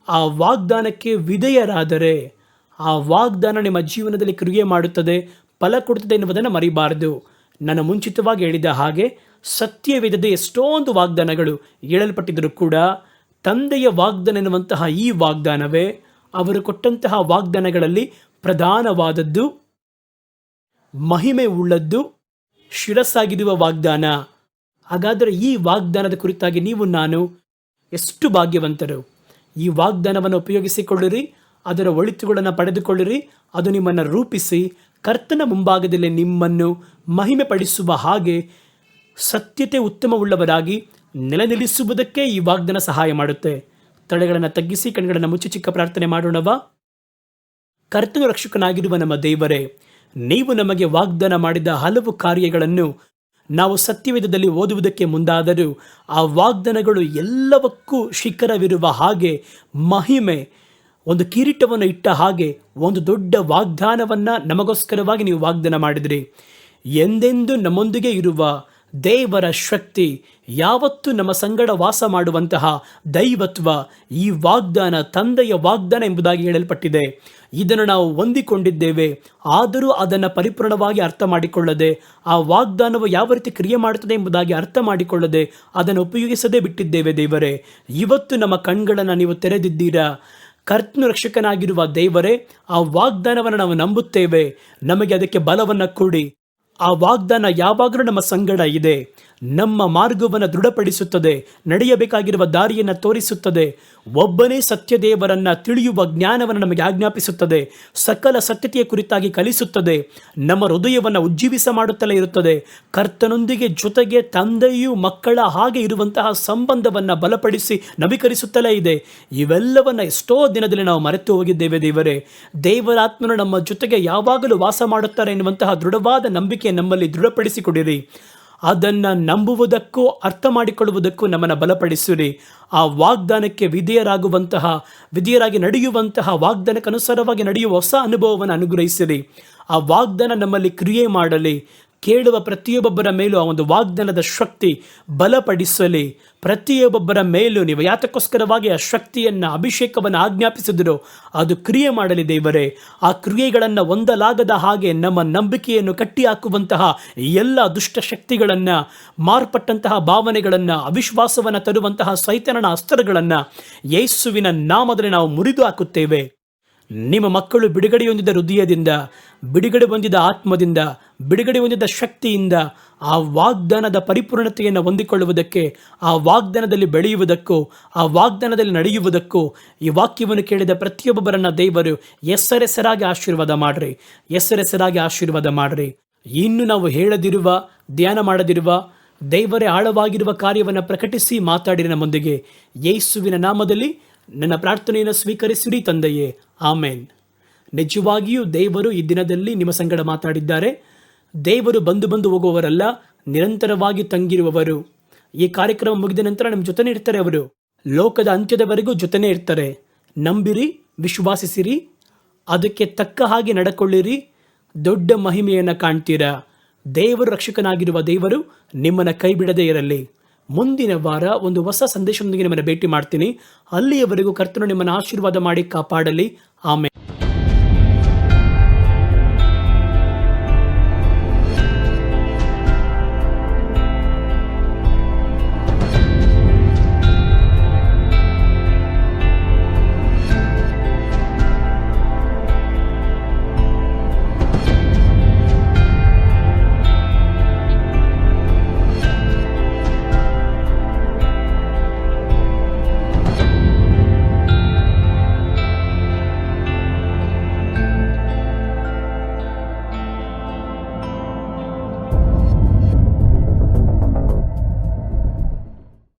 ಆ ವಾಗ್ದಾನಕ್ಕೆ ವಿಧೇಯರಾದರೆ, ಆ ವಾಗ್ದಾನ ನಿಮ್ಮ ಜೀವನದಲ್ಲಿ ಕ್ರಿಯೆ ಮಾಡುತ್ತದೆ, ಫಲ ಕೊಡುತ್ತದೆ ಎನ್ನುವುದನ್ನು ಮರಿಬಾರದು. ನಾನು ಮುಂಚಿತವಾಗಿ ಹೇಳಿದ ಹಾಗೆ ಸತ್ಯವೇದದ ಎಷ್ಟೊಂದು ವಾಗ್ದಾನಗಳು ಹೇಳಲ್ಪಟ್ಟಿದ್ದರೂ ಕೂಡ ತಂದೆಯ ವಾಗ್ದಾನ ಎನ್ನುವಂತಹ ಈ ವಾಗ್ದಾನವೇ ಅವರು ಕೊಟ್ಟಂತಹ ವಾಗ್ದಾನಗಳಲ್ಲಿ ಪ್ರಧಾನವಾದದ್ದು, ಮಹಿಮೆ ಉಳ್ಳದ್ದು, ಶಿರಸ್ಸಾಗಿರುವ ವಾಗ್ದಾನ. ಹಾಗಾದರೆ ಈ ವಾಗ್ದಾನದ ಕುರಿತಾಗಿ ನೀವು ನಾನು ಎಷ್ಟು ಭಾಗ್ಯವಂತರು. ಈ ವಾಗ್ದಾನವನ್ನು ಉಪಯೋಗಿಸಿಕೊಳ್ಳಿರಿ, ಅದರ ಒಳಿತುಗಳನ್ನು ಪಡೆದುಕೊಳ್ಳಿರಿ. ಅದು ನಿಮ್ಮನ್ನು ರೂಪಿಸಿ ಕರ್ತನ ಮುಂಭಾಗದಲ್ಲಿ ನಿಮ್ಮನ್ನು ಮಹಿಮೆ ಪಡಿಸುವ ಹಾಗೆ ಸತ್ಯತೆ ಉತ್ತಮವುಳ್ಳವರಾಗಿ ನೆಲೆನಿಲ್ಲಿಸುವುದಕ್ಕೆ ಈ ವಾಗ್ದಾನ ಸಹಾಯ ಮಾಡುತ್ತೆ. ತಲೆಗಳನ್ನು ತಗ್ಗಿಸಿ ಕಣ್ಗಳನ್ನು ಮುಚ್ಚಿ ಚಿಕ್ಕ ಪ್ರಾರ್ಥನೆ ಮಾಡೋಣವಾ? ಕರ್ತನ ರಕ್ಷಕನಾಗಿರುವ ನಮ್ಮ ದೇವರೇ, ನೀವು ನಮಗೆ ವಾಗ್ದಾನ ಮಾಡಿದ ಹಲವು ಕಾರ್ಯಗಳನ್ನು ನಾವು ಸತ್ಯವೇದದಲ್ಲಿ ಓದುವುದಕ್ಕೆ ಮುಂದಾದರೂ ಆ ವಾಗ್ದಾನಗಳು ಎಲ್ಲವಕ್ಕೂ ಶಿಖರವಿರುವ ಹಾಗೆ, ಮಹಿಮೆ, ಒಂದು ಕಿರೀಟವನ್ನು ಇಟ್ಟ ಹಾಗೆ ಒಂದು ದೊಡ್ಡ ವಾಗ್ದಾನವನ್ನು ನಮಗೋಸ್ಕರವಾಗಿ ನೀವು ವಾಗ್ದಾನ ಮಾಡಿದ್ರಿ. ಎಂದೆಂದು ನಮ್ಮೊಂದಿಗೆ ಇರುವ ದೇವರ ಶಕ್ತಿ, ಯಾವತ್ತೂ ನಮ್ಮ ಸಂಗಡ ವಾಸ ಮಾಡುವಂತಹ ದೈವತ್ವ, ಈ ವಾಗ್ದಾನ ತಂದೆಯ ವಾಗ್ದಾನ ಎಂಬುದಾಗಿ ಹೇಳಲ್ಪಟ್ಟಿದೆ. ಇದನ್ನು ನಾವು ಹೊಂದಿಕೊಂಡಿದ್ದೇವೆ. ಆದರೂ ಅದನ್ನು ಪರಿಪೂರ್ಣವಾಗಿ ಅರ್ಥ ಮಾಡಿಕೊಳ್ಳದೆ, ಆ ವಾಗ್ದಾನವು ಯಾವ ರೀತಿ ಕ್ರಿಯೆ ಮಾಡುತ್ತದೆ ಎಂಬುದಾಗಿ ಅರ್ಥ ಮಾಡಿಕೊಳ್ಳದೆ ಅದನ್ನು ಉಪಯೋಗಿಸದೇ ಬಿಟ್ಟಿದ್ದೇವೆ. ದೇವರೇ, ಇವತ್ತು ನಮ್ಮ ಕಣ್ಗಳನ್ನು ನೀವು ತೆರೆದಿದ್ದೀರಾ. ಕರ್ತನ ರಕ್ಷಕನಾಗಿರುವ ದೇವರೇ, ಆ ವಾಗ್ದಾನವನ್ನು ನಾವು ನಂಬುತ್ತೇವೆ. ನಮಗೆ ಅದಕ್ಕೆ ಬಲವನ್ನು ಕೊಡಿ. ಆ ವಾಗ್ದಾನ ಯಾವಾಗಲೂ ನಮ್ಮ ಸಂಗಡ ಇದೆ. ನಮ್ಮ ಮಾರ್ಗವನ್ನು ದೃಢಪಡಿಸುತ್ತದೆ, ನಡೆಯಬೇಕಾಗಿರುವ ದಾರಿಯನ್ನು ತೋರಿಸುತ್ತದೆ. ಒಬ್ಬನೇ ಸತ್ಯದೇವರನ್ನು ತಿಳಿಯುವ ಜ್ಞಾನವನ್ನು ನಮಗೆ ಆಜ್ಞಾಪಿಸುತ್ತದೆ. ಸಕಲ ಸತ್ಯತೆಯ ಕುರಿತಾಗಿ ಕಲಿಸುತ್ತದೆ. ನಮ್ಮ ಹೃದಯವನ್ನು ಉಜ್ಜೀವಿಸ ಮಾಡುತ್ತಲೇ ಇರುತ್ತದೆ. ಕರ್ತನೊಂದಿಗೆ ಜೊತೆಗೆ ತಂದೆಯು ಮಕ್ಕಳ ಹಾಗೆ ಇರುವಂತಹ ಸಂಬಂಧವನ್ನು ಬಲಪಡಿಸಿ ನವೀಕರಿಸುತ್ತಲೇ ಇದೆ. ಇವೆಲ್ಲವನ್ನು ಎಷ್ಟೋ ದಿನದಲ್ಲಿ ನಾವು ಮರೆತು ಹೋಗಿದ್ದೇವೆ. ದೇವರೇ, ದೇವರಾತ್ಮನು ನಮ್ಮ ಜೊತೆಗೆ ಯಾವಾಗಲೂ ವಾಸ ಮಾಡುತ್ತಾರೆ ಎನ್ನುವಂತಹ ದೃಢವಾದ ನಂಬಿಕೆ ನಮ್ಮಲ್ಲಿ ದೃಢಪಡಿಸಿಕೊಡಿರಿ. ಅದನ್ನು ನಂಬುವುದಕ್ಕೂ ಅರ್ಥ ಮಾಡಿಕೊಳ್ಳುವುದಕ್ಕೂ ನಮ್ಮನ್ನು ಬಲಪಡಿಸಿರಿ. ಆ ವಾಗ್ದಾನಕ್ಕೆ ವಿಧೇಯರಾಗಿ ನಡೆಯುವಂತಹ, ವಾಗ್ದಾನಕ್ಕೆ ಅನುಸಾರವಾಗಿ ನಡೆಯುವ ಹೊಸ ಅನುಭವವನ್ನು ಅನುಗ್ರಹಿಸಿರಿ. ಆ ವಾಗ್ದಾನ ನಮ್ಮಲ್ಲಿ ಕ್ರಿಯೆ ಮಾಡಲಿ. ಕೇಳುವ ಪ್ರತಿಯೊಬ್ಬೊಬ್ಬರ ಮೇಲೂ ಆ ಒಂದು ವಾಗ್ದಾನದ ಶಕ್ತಿ ಬಲಪಡಿಸಲಿ. ಪ್ರತಿಯೊಬ್ಬೊಬ್ಬರ ಮೇಲೂ ನೀವು ಯಾತಕ್ಕೋಸ್ಕರವಾಗಿ ಆ ಶಕ್ತಿಯನ್ನು, ಅಭಿಷೇಕವನ್ನು ಆಜ್ಞಾಪಿಸಿದಿರೋ ಅದು ಕ್ರಿಯೆ ಮಾಡಲಿ ದೇವರೇ. ಆ ಕ್ರಿಯೆಗಳನ್ನು ಹೊಂದಲಾಗದ ಹಾಗೆ ನಮ್ಮ ನಂಬಿಕೆಯನ್ನು ಕಟ್ಟಿ ಹಾಕುವಂತಹ ಎಲ್ಲ ದುಷ್ಟ ಶಕ್ತಿಗಳನ್ನು, ಮಾರ್ಪಟ್ಟಂತಹ ಭಾವನೆಗಳನ್ನು, ಅವಿಶ್ವಾಸವನ್ನು ತರುವಂತಹ ಸೈತಾನನ ಅಸ್ತ್ರಗಳನ್ನು ಯೇಸುವಿನ ನಾಮದಲ್ಲಿ ನಾವು ಮುರಿದು ಹಾಕುತ್ತೇವೆ. ನಿಮ್ಮ ಮಕ್ಕಳು ಬಿಡುಗಡೆ ಹೊಂದಿದ ಹೃದಯದಿಂದ, ಬಿಡುಗಡೆ ಹೊಂದಿದ ಆತ್ಮದಿಂದ, ಬಿಡುಗಡೆ ಹೊಂದಿದ ಶಕ್ತಿಯಿಂದ ಆ ವಾಗ್ದಾನದ ಪರಿಪೂರ್ಣತೆಯನ್ನು ಹೊಂದಿಕೊಳ್ಳುವುದಕ್ಕೆ, ಆ ವಾಗ್ದಾನದಲ್ಲಿ ಬೆಳೆಯುವುದಕ್ಕೂ, ಆ ವಾಗ್ದಾನದಲ್ಲಿ ನಡೆಯುವುದಕ್ಕೂ ಈ ವಾಕ್ಯವನ್ನು ಕೇಳಿದ ಪ್ರತಿಯೊಬ್ಬರನ್ನ ದೇವರು ಹೆಸರೆಸರಾಗಿ ಆಶೀರ್ವಾದ ಮಾಡ್ರಿ, ಹೆಸರೆಸರಾಗಿ ಆಶೀರ್ವಾದ ಮಾಡ್ರಿ. ಇನ್ನು ನಾವು ಹೇಳದಿರುವ, ಧ್ಯಾನ ಮಾಡದಿರುವ, ದೇವರೇ ಆಳವಾಗಿರುವ ಕಾರ್ಯವನ್ನು ಪ್ರಕಟಿಸಿ ಮಾತಾಡಿರಿ ನಮ್ಮೊಂದಿಗೆ. ಯೇಸುವಿನ ನಾಮದಲ್ಲಿ ನನ್ನ ಪ್ರಾರ್ಥನೆಯನ್ನು ಸ್ವೀಕರಿಸಿರಿ ತಂದೆಯೇ, ಆಮೇನ್. ನಿಜವಾಗಿಯೂ ದೇವರು ಈ ದಿನದಲ್ಲಿ ನಿಮ್ಮ ಸಂಗಡ ಮಾತಾಡಿದ್ದಾರೆ. ದೇವರು ಬಂದು ಹೋಗುವವರಲ್ಲ, ನಿರಂತರವಾಗಿ ತಂಗಿರುವವರು. ಈ ಕಾರ್ಯಕ್ರಮ ಮುಗಿದ ನಂತರ ನಮ್ಮ ಜೊತೆನೇ ಇರ್ತಾರೆ. ಅವರು ಲೋಕದ ಅಂತ್ಯದವರೆಗೂ ಜೊತೆನೇ ಇರ್ತಾರೆ. ನಂಬಿರಿ, ವಿಶ್ವಾಸಿಸಿರಿ, ಅದಕ್ಕೆ ತಕ್ಕ ಹಾಗೆ ನಡ್ಕೊಳ್ಳಿರಿ, ದೊಡ್ಡ ಮಹಿಮೆಯನ್ನು ಕಾಣ್ತೀರಾ. ದೇವರು ರಕ್ಷಕನಾಗಿರುವ ದೇವರು ನಿಮ್ಮನ್ನು ಕೈ ಬಿಡದೇ ಇರಲಿ. ಮುಂದಿನ ವಾರ ಒಂದು ಹೊಸ ಸಂದೇಶದೊಂದಿಗೆ ನಿಮ್ಮನ್ನು ಭೇಟಿ ಮಾಡ್ತೀನಿ. ಅಲ್ಲಿಯವರೆಗೂ ಕರ್ತನು ನಿಮ್ಮನ್ನು ಆಶೀರ್ವಾದ ಮಾಡಿ ಕಾಪಾಡಲಿ. ಆಮೇಲೆ